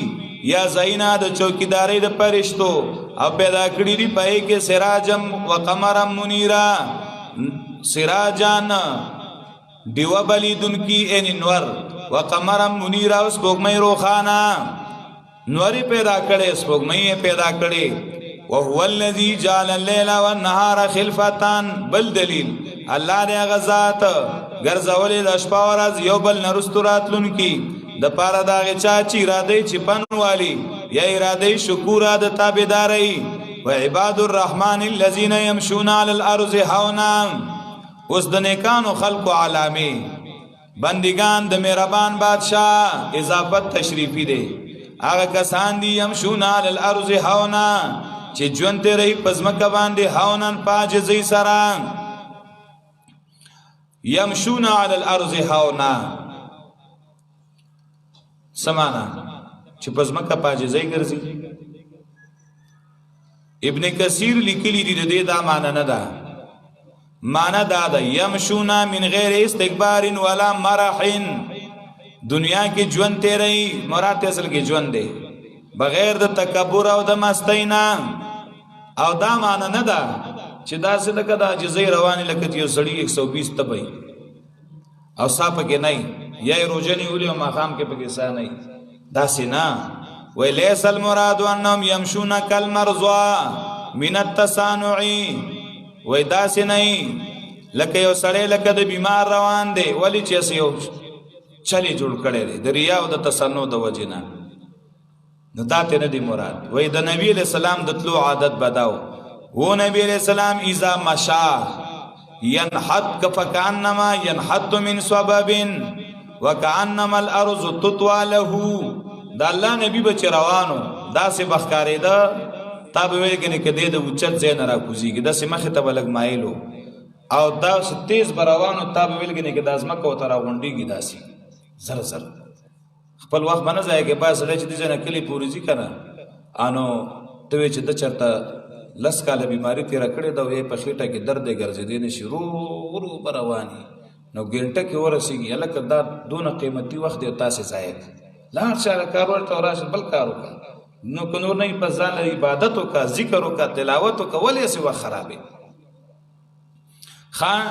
یا زینا د چوکیداری د پرشتو او پیدا کړی دی پای کې سراجم و قمرم منیرا سراجان دیو بلیدن کی این نور و قمرم منیرا اس پوگمئی روخانا نوری پیدا کرے اس پوگمئی پیدا کرے وهو الذي جعل الليل والنهار خلفتان بل دلیل اللہ نے غزات گرزولی د شپه ورځ یو بل نرستو راتلون کی د پاره دا چا چې اراده چې پنوالی یا اراده شکر د تابعداري و عباد الرحمن الذين يمشون على الارض هونا اوس د نیکانو خلق عالمي بندگان د مهربان بادشاہ اضافت تشریفی دی هغه کسان دي يمشون على الارض هونا چې ژوند ته رہی پزمکه باندې هونن پاجزي سره يمشون على الارض هونا سمانا چې پزمکه پاجزي ګرځي ابن کثیر لیکلی دی د دا معنی نه ده معنی دا ده یمشونا من غیر استکبار ولا مرح. دنیا کې ژوند تیری مراد اصل کې ژوند دی بغیر د تکبر او د مستینا. او دا معنی نه ده چې دا څه لکه د عاجزۍ رواني لکه یو سړی 120 تبي او صاحب کې نه یا روزنی ولي او ماقام کې پکې سا نه دا سینا. ولیس المراد انهم يمشون كالمرضى من التصانع. وای دا سینه لکه یو سړی لکه د بیمار روان دی ولی چې یو چلی جوړ کړي دی د ریا او د تصنع د وجنه. نو دا ته نه دی مراد. وای د نبی له سلام د تلو عادت بداو. و نبی له سلام اذا مشى ينحت فكانما ينحت من سبب وكانما الارض تطوى له. دا الله نبی بچ روانو دا سه بخکارې ده تاب ویل کنه کده د اوچت زین را کوزیږي د سمخه ته بلګ مایلو او دا تیز بروانو تاب ویل کنه کده ازمکه او تر غونډیږي داسي زر زر خپل وخت باندې ځای کې بس لچ دي جن کلی پوریږي کنه انو ته چې د چرته لس کاله بیماری تیر کړې دا وې په خېټه کې درد ګرځېدې نه شروع ورو برواني نو ګنټه کې ورسیږي الکه دا دونه قیمتي وخت دی تاسو ځای لا شاله کارول توراش بل کارو کا نو کنور نه په ځان عبادت او کا ذکر او کا تلاوت او کولې سی و خرابې. خان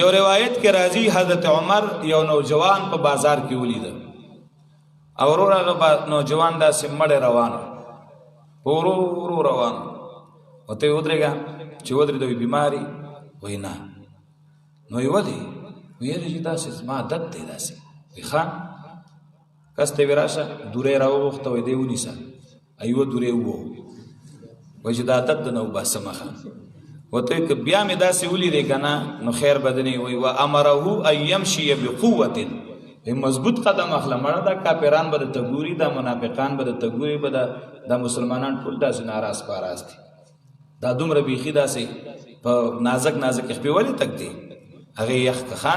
یو روایت کې راځي حضرت عمر یو نوجوان په بازار کې ولید او ورغه نوجوان دا سمړ روان ورو روان او ته ودرېګا چې ودرې دوی بیماری وینا نو یو دی ویل چې دا څه ما عادت دی داسې خان کسته وراشه دوره راو وخت وي دی ونیسه ایو دوره وو وای چې دا عادت نه وباسمخه وته ک بیا مې داسې ولي دی کنه نو خیر بدني وي و امره ان يمشي بقوه. مضبوط قدم اخله مړه دا کافران به د تګوري دا منافقان به د تګوري به د مسلمانان ټول داسې ناراض پاراست دا دومره بيخي داسې په نازک نازک خپل ولي تک دی هغه یخ ښه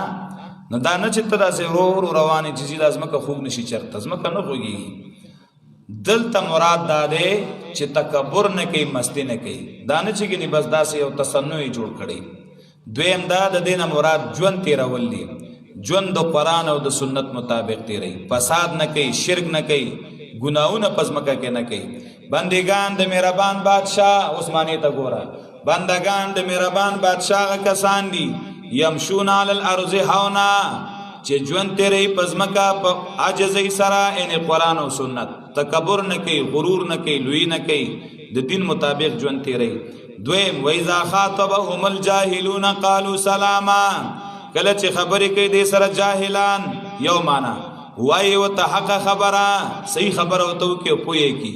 نو دا نه چې ته داسې ورو روانې چې ازمکه خوږ نشي چرته ازمکه نه خوږي. دلته مراد دا دی چې تکبر نه کوي مستی نه کوي دا نه چې ګنې بس داسې یو تصنع جوړ کړي. دویم دا د دینه مراد ژوند تیرول دي ژوند د قرآن او د سنت مطابق تیری فساد نه کوي شرک نه کوي ګناونه پزمکه کې نه کوي. بندگان د مهربان بادشاہ عثماني ته ګوره بندگان د مهربان بادشاہ کسان دي یمشون علی الارض هونا چې ژوند تیری پزمکه په عاجزۍ سره ان قرآن او سنت تکبر نه کوي غرور نه کوي لوی نه کوي د دین مطابق ژوند تیری. دویم و اذا خاطبهم الجاهلون قالوا سلاما. کله چې خبرې کوي د سره جاهلان یو معنا وای او ته حق خبره صحیح خبره او ته کې پوي کی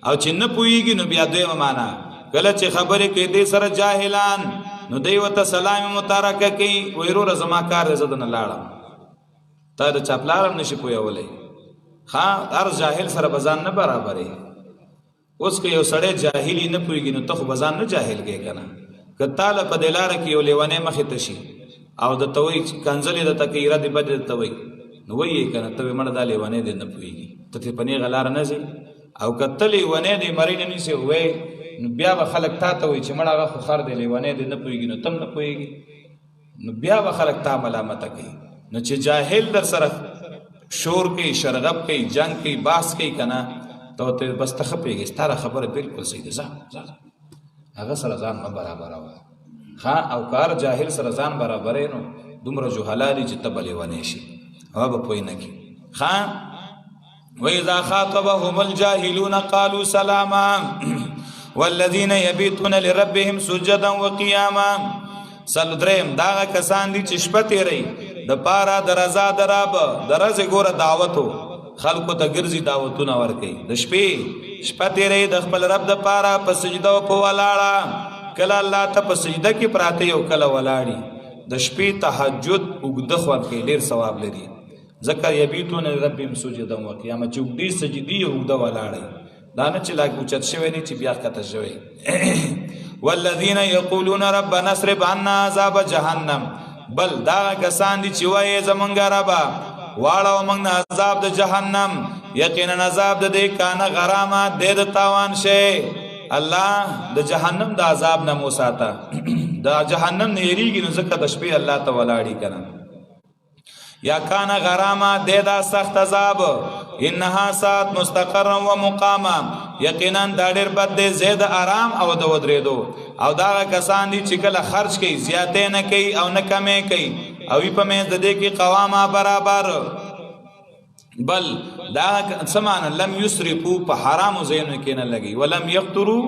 او چې نه پويږي نو بیا دوی معنا کله چې خبرې کوي د سره جاهلان نو دوی وته سلام متارکه کوي ويرو زما کار زده نه لاړم تا د چپلارم نشي پويولې ها هر جاهل سره بزان نه برابرې. اوس که یو سړی جاهلی نه پويږي نو ته خو بزان نه جاهل کې کنه کتاله په دلار کې یو لیوانه مخه تشي او د توي کنزلې د تکیره دی بد توي نو وایي کنه ته مړ د لیوانه دې نه پويږي ته پني غلار نه سي او کتلې ونه دې مرین نه سي وای نو بیا به خلک تا ته وي چې مړ هغه خو خر دې لیوانه دې نه پويږي نو تم نه پويږي نو بیا به خلک تا ملامت کوي. نو چې جاهل در سره شور کوي شرغب کوي جنگ کوي باس کوي کنه ته بس تخپېږي ستاره خبره بالکل صحیح ده هغه سره ځان برابر ها او کار جاهل سره ځان برابرې نو دومره جهالي چې تبلې ونی شي هغه به پوي نه کی ها. و اذا خاطبهم الجاهلون قالوا سلاما والذين يبيتون لربهم سجدا وقياما. سلدریم دا کسان دي چې شپه تیری د پارا درزا دراب درز ګوره دعوتو خلقو ته ګرځي دعوتونه ورکي د شپه تیری د خپل رب د پارا په سجده او په ولاړه کله الله ته په سجده کې پراته یو کله ولاړی د شپې تهجد وګد خور کې ډیر ثواب لري ذکر یبیتون ربهم سجدا و قیاما چې وګدي سجدي وګد ولاړی دا نه چې لاګ اوچت شوی نه چې بیا کته شوی. والذین یقولون ربنا اصرف عنا عذاب جهنم. بل دا کسان دي چې وایي زمونږ ربا واړو موږ عذاب د جهنم یقینا عذاب د دې کانه غرامه د تاوان شي. الله د جهنم د عذاب نه موساته دا جهنم نه یریږي نو ځکه د شپې الله ته ولاړی کنه. یا کان غراما دیدا سخت عذاب انها سات مستقر و مقاما یقینا دا ډیر بد دی زید آرام او د ودریدو. او دا کسان دي چې کله خرج کوي زیاتې نه کوي او نه کمې کوي او په مې د دې کې قواما برابر بل دا سمان لم یسرفو په حرام زین کې نه لګي ولم یقترو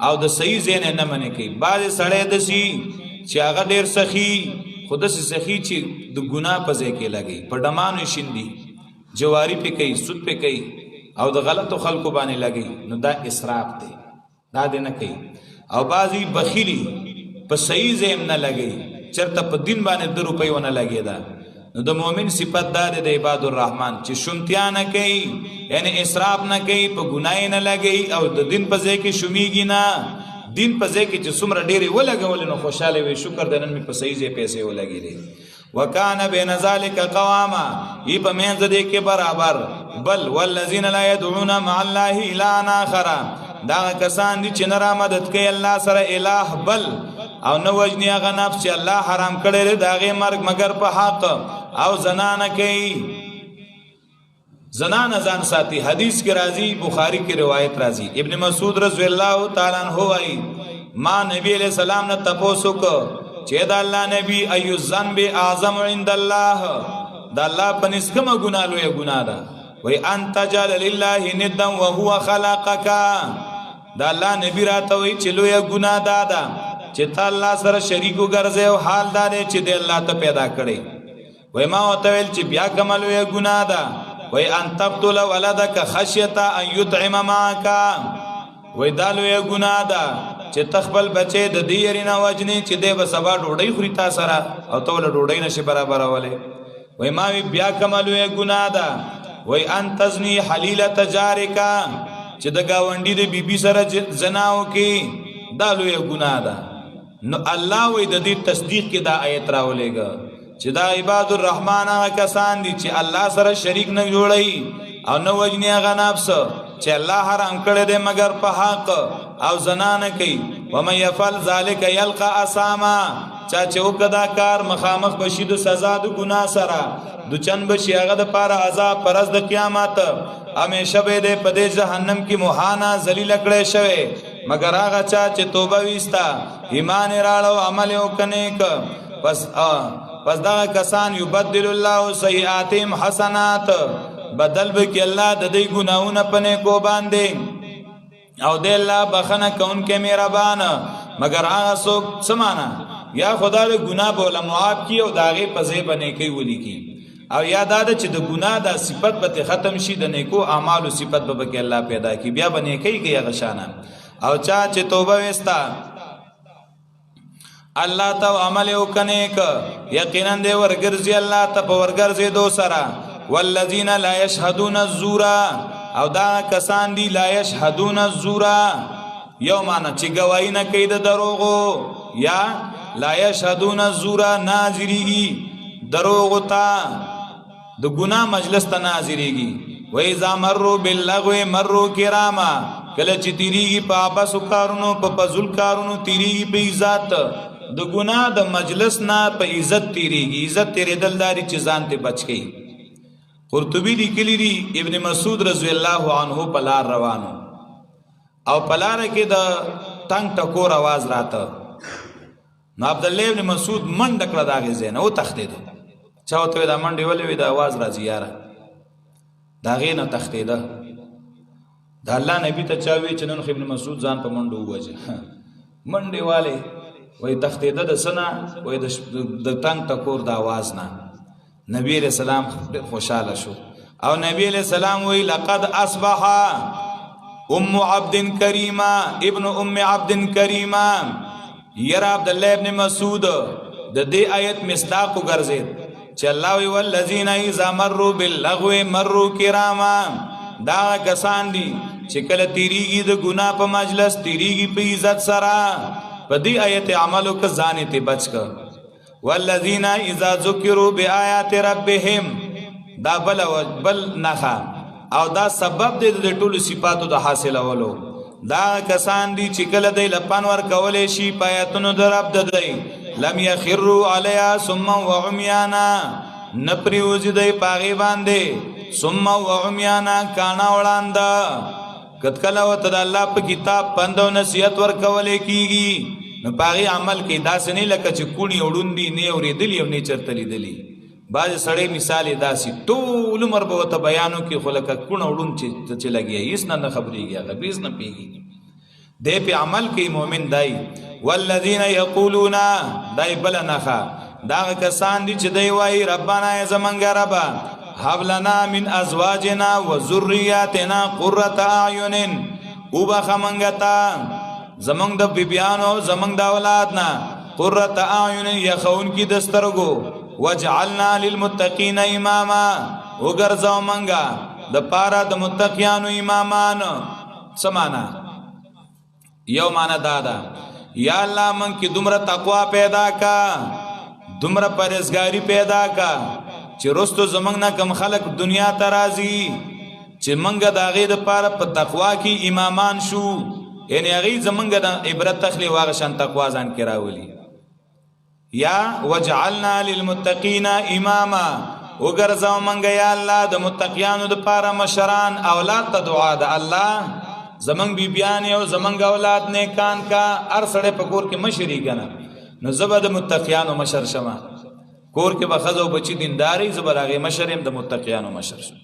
او د صحیح زین نه منې کوي. بعض سړی دسی چې هغه ډیر سخی خود سے سخی چې د ګناه په ځای کې لګي په ډمانو شیندي جواری په کوي سود په کوي او د غلطو خلکو باندې لګي نو دا اسراف دی دا دې نه کوي. او بعضی بخیلی په صحیح ځای نه لګي چرته په دین باندې 2 روپۍ ونه لګي دا نو د مؤمن صفت دا د عباد الرحمن چې شومتیا نه کوي یعنی اسراف نه کوي په ګناه نه لګي او د دین په ځای کې شومیږي نه دین په ځای کې چې څومره ډېرې ولګول نو خوشاله وي شکر د نن مې په صحیح ځای پیسې ولګېدې. وکانه بین ذلک قواما ای په منځ دې کې برابر بل والذین لا يدعون مع الله الا اخر دا کسان دي چې نه را مدد کوي الله سره الہ بل او نو وجنی هغه نفس چې الله حرام کړی دی داغه مرګ مگر په حق او زنا نه کوي زنا نه ځان ساتي. حدیث کې راځي بخاری کې روایت راځي ابن مسعود رضی الله تعالی عنہ وايي ما نبی علیہ السلام نے تپوسو کو چې دا الله نبی ایو ذنب اعظم عند الله دا الله پنځ کوم ګناه لوی ګناه ده وای انت جعل لله ندا وهو خلقك دا الله نبی راته وای چې لوی ګناه ده چې تا الله سره شریک وګرځي او حال دا دی چې د الله ته پیدا کړي. وای ما وته ویل چې بیا کوم لوی ګناه ده وای ان تقتل ولدك خشيه ان يطعم معك وای دا لوی ګناه ده چې تخبل بچي د دیرینه وجنی چې دی به سبا ډوډۍ خوري تا سره او ته ول ډوډۍ نشي برابرولې. وای ما بیا کوم لوی ګناه ده وای ان تزنی حلیله جارک چې د گاونډي د بیبي سره زناو کې دا لوی ګناه ده. نو الله وای د دې تصدیق کې دا آیت راولېګا چې دا عباد الرحمن هغه کسان دي چې الله سره شریک نه جوړي او نو وجنی هغه نفس چې الله حرام کړی دی مگر په حق او زنا نه کوي. ومن يفعل ذلك يلقى اثاما چا چې وکدا کار مخامخ بشي د سزا د ګناه سره د چن بشي هغه د پاره عذاب پرز د قیامت همیشه به د پدې جهنم کې مهانا ذلیل کړي شوی مگر هغه چا چې توبه وستا ایمان راړو عمل وکنیک پس دا کسان یبدل الله سیئاتهم حسنات بدل به کې الله د دې ګناونه پنه کو باندې او د الله بخنه کون کې مهربان مگر هغه څوک سمانا یا خدای له ګناه بوله معاف کی او داغه پځې بنې کوي ولي کی او یاد اده چې د ګناه د صفت به ختم شي د نیکو اعمالو صفت به کې الله پیدا کی بیا بنې کوي کې غشانه او چا چې توبه وستا الله ته عمل وکنه ک یقینا دې ورګرځي الله ته په ورګرځي دو سره والذین لا یشهدون الزور او دا کسان دی لا یشهدون الزور یو معنی چې گواہی نه کوي د دروغو یا لا یشهدون الزور ناظریږي دروغ ته د ګناه مجلس ته ناظریږي و اذا مروا باللغو مروا کراما کله چې تیریږي په اباسو کارونو په فضل کارونو تیریږي په عزت د ګناه د مجلس نه په عزت تیریږي عزت تیرې دلداري چې ځان ته بچ کی. قرطبی لیکلی دی ابن مسعود رضی الله عنه په لار روانو او په لار کې د ټنګ ټکور आवाज راته نو عبد الله ابن مسعود منډ کړه داغه زین او تختید چاوته دا منډي ولې وی دا आवाज راځي یاره داغه نه تختید دا الله نبی ته چاوي چې نن ابن مسعود ځان په منډو وځي منډي والے وای تختید د سنا وای د ټنګ ټکور د आवाज نه نبی علیہ السلام خوشاله شو او نبی علیہ السلام وی لقد اصبح ام عبد کریمه ابن ام عبد کریمه یرا عبد الله ابن مسعود د دې آیت مصداق وګرځید چې الله وی والذین اذا مروا باللغو مروا کراما دا کسان دي چې کله تیریږي د ګناه په مجلس تیریږي په عزت سره په دې آیت عملو ک ځانې ته بچ ک والذین اذا ذکروا بآیات ربهم دا بل نخا او دا سبب د ټولو صفاتو د حاصلولو دا کسان دي چې کله دی لپان ور کولې شي پایتونو در رب ددی لم یخروا علیا ثم وعميانا نپریوزی دی پاغي باندې ثم وعميانا کانا وړاند کد کله وته د الله په کتاب پندو نصیحت ور کولې کیږي نو پاغي عمل کې داسې نه لکه چې کونی وړوندي نه اورېدلی او نه چرتلی دلی باز سړی مثال داسي ټول عمر به ته بیانو کې خلک کونه وړون چې لګي هیڅ نه خبريږي هغه بیس نه پیږي دې په عمل کې مؤمن دی والذین یقولون دای بل نخا دا کسان دي چې دی وای ربانا زمنګ ربا هب لنا من ازواجنا وذرياتنا قرة اعین او بخمنګتا زمنګ د بیبیانو زمنګ د اولادنا قرة اعین یخون کی دسترګو وجعلنا للمتقین اماما وګرځاو منګه د پارا د متقینانو امامان سمانا یو معنا دادا یا الله من کی دومره تقوا پیدا کا دومره پرهیزګاری پیدا کا چې رستو زمنګ نه کم خلق دنیا ته راځي چې منګه د هغه د پاره په تقوا کې امامان شو یعنی هغه زمنګ د عبرت تخلی واغ شان تقوا ځان کې راولي یا وجعلنا للمتقین اماما وګرځاو منګه یا الله د متقینانو د پاره مشران اولاد ته دعا ده الله زمنګ بیبیان او زمنګ اولاد نیکان کا ار سړې په کور کې مشری کنه نو زبد متقینانو مشر شمه کور کې بخزو بچی دینداری زبر هغه مشرم د متقینانو مشر شو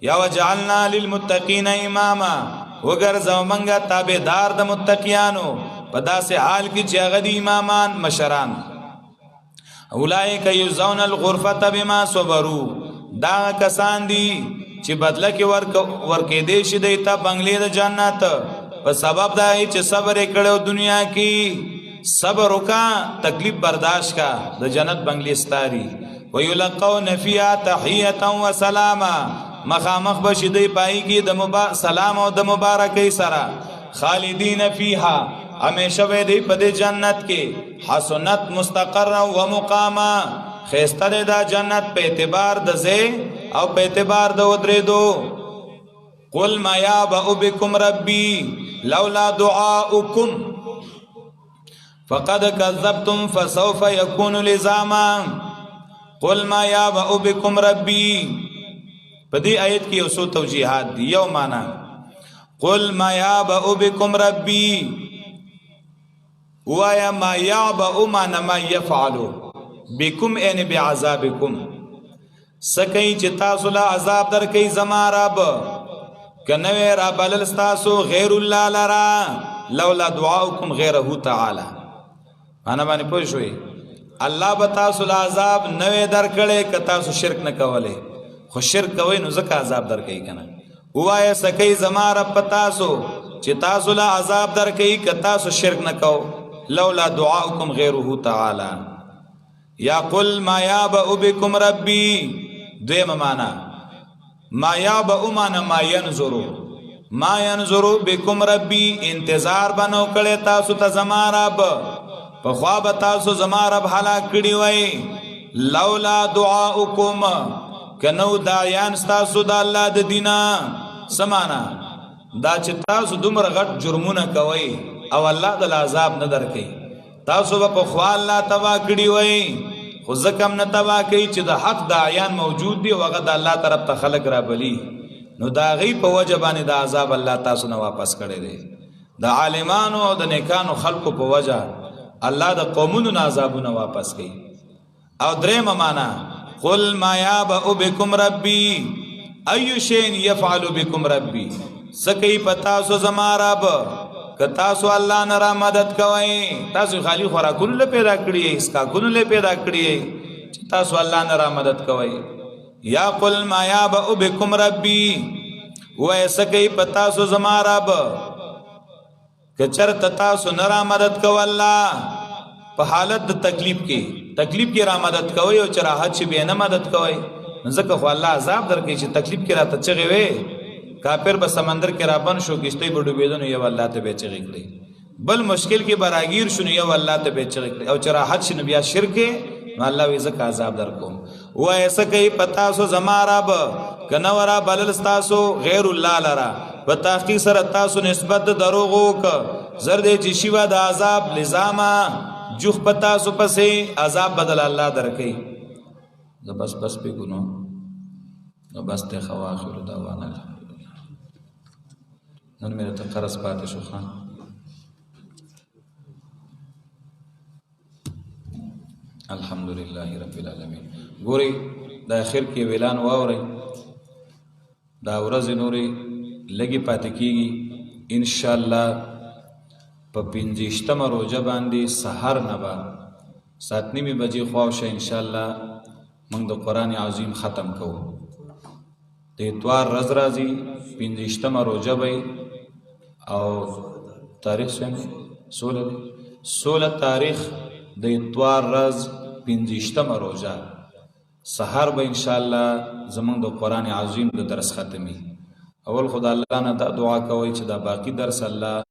یا وجعلنا للمتقین اماما وګرځاو منګه تابعدار د متقینانو په داسې حال کې چې هغه د امامان مشران اولئک یجزون الغرفه بما صبروا دا کسان دي چې بدله کې ورکې دي شي د ته بنگلې د جنت په سبب دا چې صبر کړو دنیا کې صبر وکا تکلیف برداشت کا د جنت بنگلې ستاري ويلقون فيها تحيه وسلاما مخامخ بشي دی پای کې د سلام او د مبارکۍ سره خالدین فيها همیشه وې دی په جنت کې حسنت مستقر و مقاما خيستره دا جنت په اعتبار د زه او په اعتبار د ودریدو قل ما یابأ بكم ربي لولا دعاؤكم فقد كذبتم فسوف يكون لزاما قل ما یابأ بكم ربي په دې آیت کې اوسو توجیهات دي یو معنا قل ما یابأ بكم ربي وایا ما یابأ معنا ما يفعل بكم ان بعذابكم سکی چې تاسو له عذاب درکې زما رب کنه را بلل تاسو غیر الله لرا لولا دعاؤکم غیره تعالی انا باندې پوه شوي الله به تاسو له عذاب نوې درکړې ک تاسو شرک نه کولې خو شرک کوي نو ځکه عذاب درکې کنه وایا سکی زما رب تاسو چې تاسو له عذاب درکې ک تاسو شرک نه کو لولا دعاؤکم غیره تعالی یا قل ما یابأ بكم ربی دویم معنا ما یابأ معنا ما ینظرو بكم ربی انتظار بنو کړه تاسو ته زما رب په خوا به تاسو زما رب هلاک کړي وای لولا دعاؤکم کنو دایان تاسو د الله د دینا سمانا دا چې تاسو دومره غټ جرمونه کوي او الله د عذاب نه درکې تاسو په خوا الله توا کړي وای خو زکم نه توا کوي چې د حق داعیان موجود دي وغه د الله طرف ته خلق را بلی نو دا غي په وجبانه د عذاب الله تاسو نه واپس کړي دي د عالمانو او د نیکانو خلقو په وجه الله د قومونو نه عذابونه واپس کوي او درېم معنا قل ما یابأ بكم ربي اي شيء يفعل بكم ربي سکی پتا سو زما رب که تاسو الله نه را مدد کوي تاسو خالی خوراکونه پیدا کړی اسکا کونه پیدا کړی تاسو الله نه را مدد کوي یا قل ما یابأ بكم ربي و اسکی پتا سو زما رب که چرته تاسو نه را مدد کوي الله په حالت د تکلیف کې را مدد کوي او چراحت شي به نه مدد کوي ځکه خو الله عذاب درکې چې تکلیف کې راته چغي وي کافر به سمندر کې را بن شو کشته به ډوبېدو نو یو الله ته به چغي کړی بل مشکل کې براگیر شنو یو الله ته به چغي کړی او چراحت شنو بیا شرک نو الله وی زکه عذاب درکوم و ایسه کوي پتا سو زما رب کنورا بلل تاسو غیر الله لرا په تحقیق سره تاسو نسبت د دروغو ک زر دې چې شیوا د عذاب لزاما جوخ په تاسو پسې عذاب بدل الله درکې بس په ګونو نو بس ته خواخر دعوانا نن مې ته قرض پاتې شو خان الحمدلله رب العالمین ګوري د اخر کې اعلان واوري دا ورځ نوري لګي پاتې کیږي ان شاء الله په 15مه روزه باندې سحر نه با 7:30 بجې خواوشه ان شاء الله موږ د قران عظیم ختم کوو د اتوار ورځ راځي 15مه روزه وي او تاریخ څنګه 16 تاریخ د اتوار ورځ 15مه روزه سحر به ان شاء الله زمونږ د قران عظیم د درس ختمي اول خدای الله نه دا دعا کوي چې دا باقی درس الله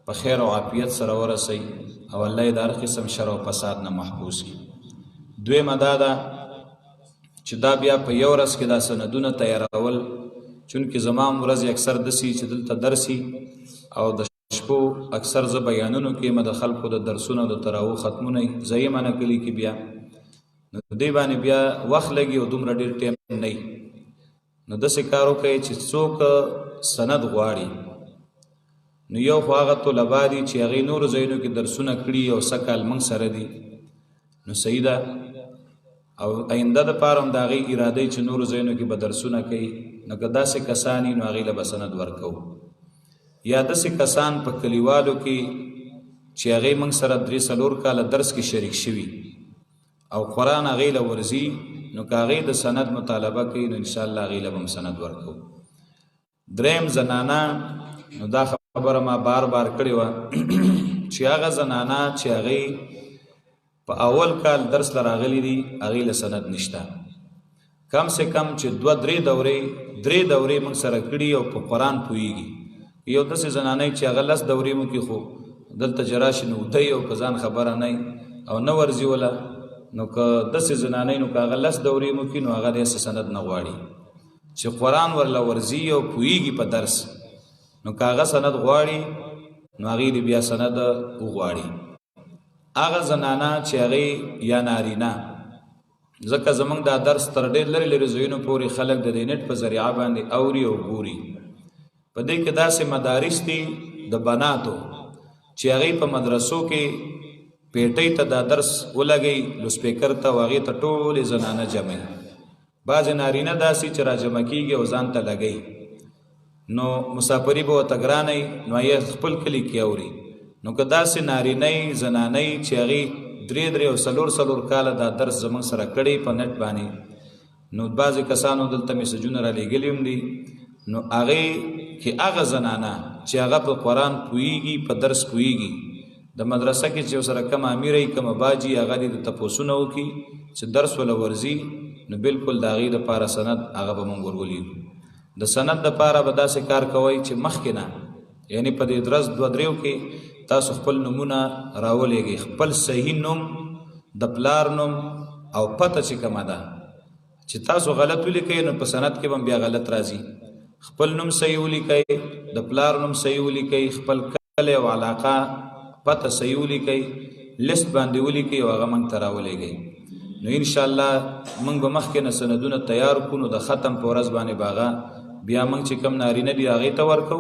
په خیر او عافیت سره ورسي او الله یې د هر قسم شر او فساد نه محفوظ کړي دویمه دا ده چې دا بیا په یو ورځ کې دا سندونه تیارول چونکې زمام ورځ اکثر دسی چې دلته درسي او د شپو اکثر ز بیانونو کې مد خلکو د درسونو د تراو ختمونه زېمه نه کلی کې بیا نو دې باندې بیا وخت لګي او دومره ډیر ټیم نه نو د سکارو کوي چې څوک سند غواړي نو یو خو هغه طلبا دي چې هغه نور زینو کې درسونه کړي او سکال موږ سره دي نو سیدا او آینده د پاره هم داغي اراده چې نور زینو کې به درسونه کوي نو کدا سه کسانی نو هغه له بسند ورکو یا د سه کسان په کلیوالو کې چې هغه موږ سره 3 کال درس کې شریک شوي او قران هغه له ورزي نو کاغه د سند مطالبه کوي نو ان شاء الله هغه له سند ورکو دریم زنانا نو دا خبره ما بار کړی و چې هغه زنانا چې هغه په اول کال درس لراغلی دي هغه له سند نشته کم سے کم چې 2-3 دورې موږ سره کړی او په قران پويږي یو د زنانه چې هغه لس دورې مو کې خو دلته جراش نو دی او کزان خبره نه او نو ورزي ولا نو که د زنانه نو هغه لس دورې مو کې نو هغه د سند نه غواړي چې قران ورلا ورزي او پويږي په درس نو کاغه سند غواړي نو هغه بیا سند وغواړي هغه زنانه چې هغه یا نارینه ځکه زمونږ دا درس تر ډېر لري زوینو پورې خلک د نت په ذریعہ باندې اوري او ګوري په دې کې داسې مدارس دي د بناتو چې هغه په مدرسو کې پیټۍ ته دا درس ولګي لو سپیکر ته واغې ته ټول زنانه جمع باز نارینه داسې چې را جمع کیږي او ځان ته لګي نو مسافری به تګرانې نو یې خپل کلی کې اوري نو که داسې نارینه زنانه چې هغه 3 او 4 کال دا درس زمون سره کړي په نت باندې نو بعضی کسانو دلته میسجونه را لګلیوم دي نو هغه کې هغه زنانه چې هغه په قران پويږي په درس پويږي د مدرسې کې چې سره کم امیرې کم باجی هغه د تپوسونه وکي چې درس ول ورزي نو بالکل دا غي د پاره سند هغه به مونږ ورغلی د سند د پاره به داسې کار کوي چې مخکې نه یعنی په دې درس 2-3 کې تاسو خپل نمونه راولېږئ خپل صحیح نوم د پلار نوم او پته چې کومه ده چې تاسو غلط ولیکئ نو په سند کې هم بیا غلط راځي خپل نوم صحیح ولیکئ د پلار نوم صحیح ولیکئ خپل کله او علاقه پته صحیح ولیکئ لیست باندې ولیکئ او هغه موږ ته راولېږئ نو ان شاء الله موږ به مخکې نه سندونه تیار کړو د ختم په ورځ باندې باغه بیا موږ چې کم نارینه دی هغه ته ورکو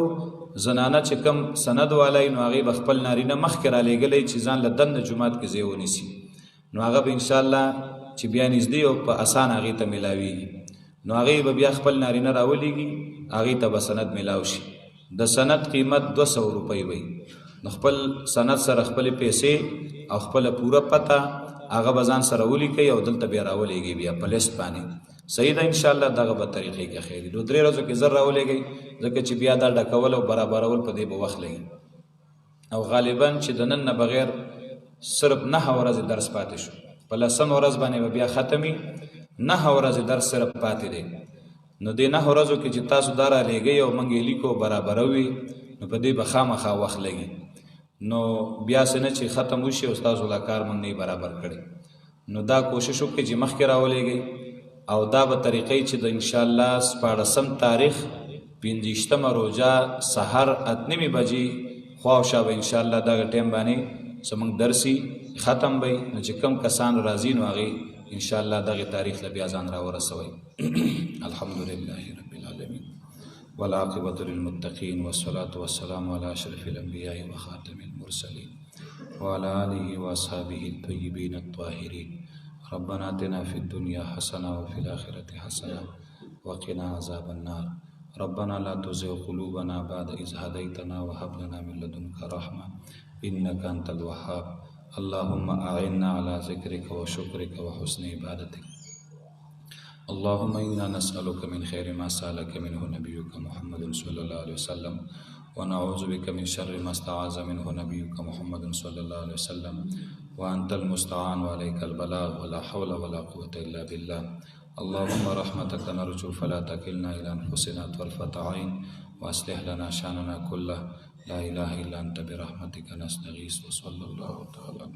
زنانه چې کم سند والای نو هغه بخپل نارینه مخکې را لېګلې چې ځان له دنه جمعات کې زیونی سي نو هغه به ان شاء الله چې بیا نږدې او په اسان هغه ته ملاوي نو هغه به بیا خپل نارینه راولېږي هغه ته به سند ملاوي شي د سند قیمت 200 روپۍ وي نو خپل سند سره خپل پیسې او خپل پوره پته هغه بزان سره ولیکي او دلته بیا راولېږي بیا په لیست باندې صحیح ده ان شاء الله دغه به طریقې کې خیر دي 2-3 ورځې کې زر راولېږي ځکه چې بیا دا ډکول او برابرول په دې به وخت لګي او غالبا چې د نن نه بغیر صرف 9 ورځې درس پاتې شو په لسم ورځ باندې بیا ختمي 9 ورځې درس صرف پاتې دي نو دې 9 ورځو کې چې تاسو دارا لګي او منګې لیکو برابروي نو په دې به خامخا وخت لګي نو بیا څنګه چې ختم وشي او تاسو لا کار مونږ نه برابر کړي نو دا کوشش وکړئ چې مخکې راولېږئ او دا به طریقې چې د ان شاء الله 14 تاریخ پنځشتمه روژه سحر 8 بجې خواوشا به انشاءالله دغه ټیم باندې زموږ درسي ختم وي. نو چې کوم کسان راځي نو هغې انشاءالله دغه تاریخ له بیا ځان راورسوئ. الحمدلله رب العالمین والعاقبة للمتقین والصلاة والسلام على اشرف الانبیاء وخاتم المرسلین وعلى آله واصحابه الطیبین الطاهرین. ربنا آتنا في الدنيا حسنة وفي الآخرة حسنة وقنا عذاب النار. ربنا لا تزغ قلوبنا بعد إذ هديتنا وهب لنا من لدنك رحمة إنك أنت الوهاب. اللهم أعنا على ذكرك وشكرك وحسن عبادتك. اللهم إنا نسألك من خير ما سألك منه نبيك محمد صلى الله عليه وسلم ونعوذ بك من شر ما استعاذ منه نبيك محمد صلى الله عليه وسلم وأنت المستعان وعليك البلاغ ولا حول ولا قوة إلا بالله. اللهم رحمتك نرجو فلا تكلنا إلى أنفسنا طرفة عين وأصلح لنا شأننا كله لا إله إلا أنت برحمتك نستغيث وصلى الله تعالى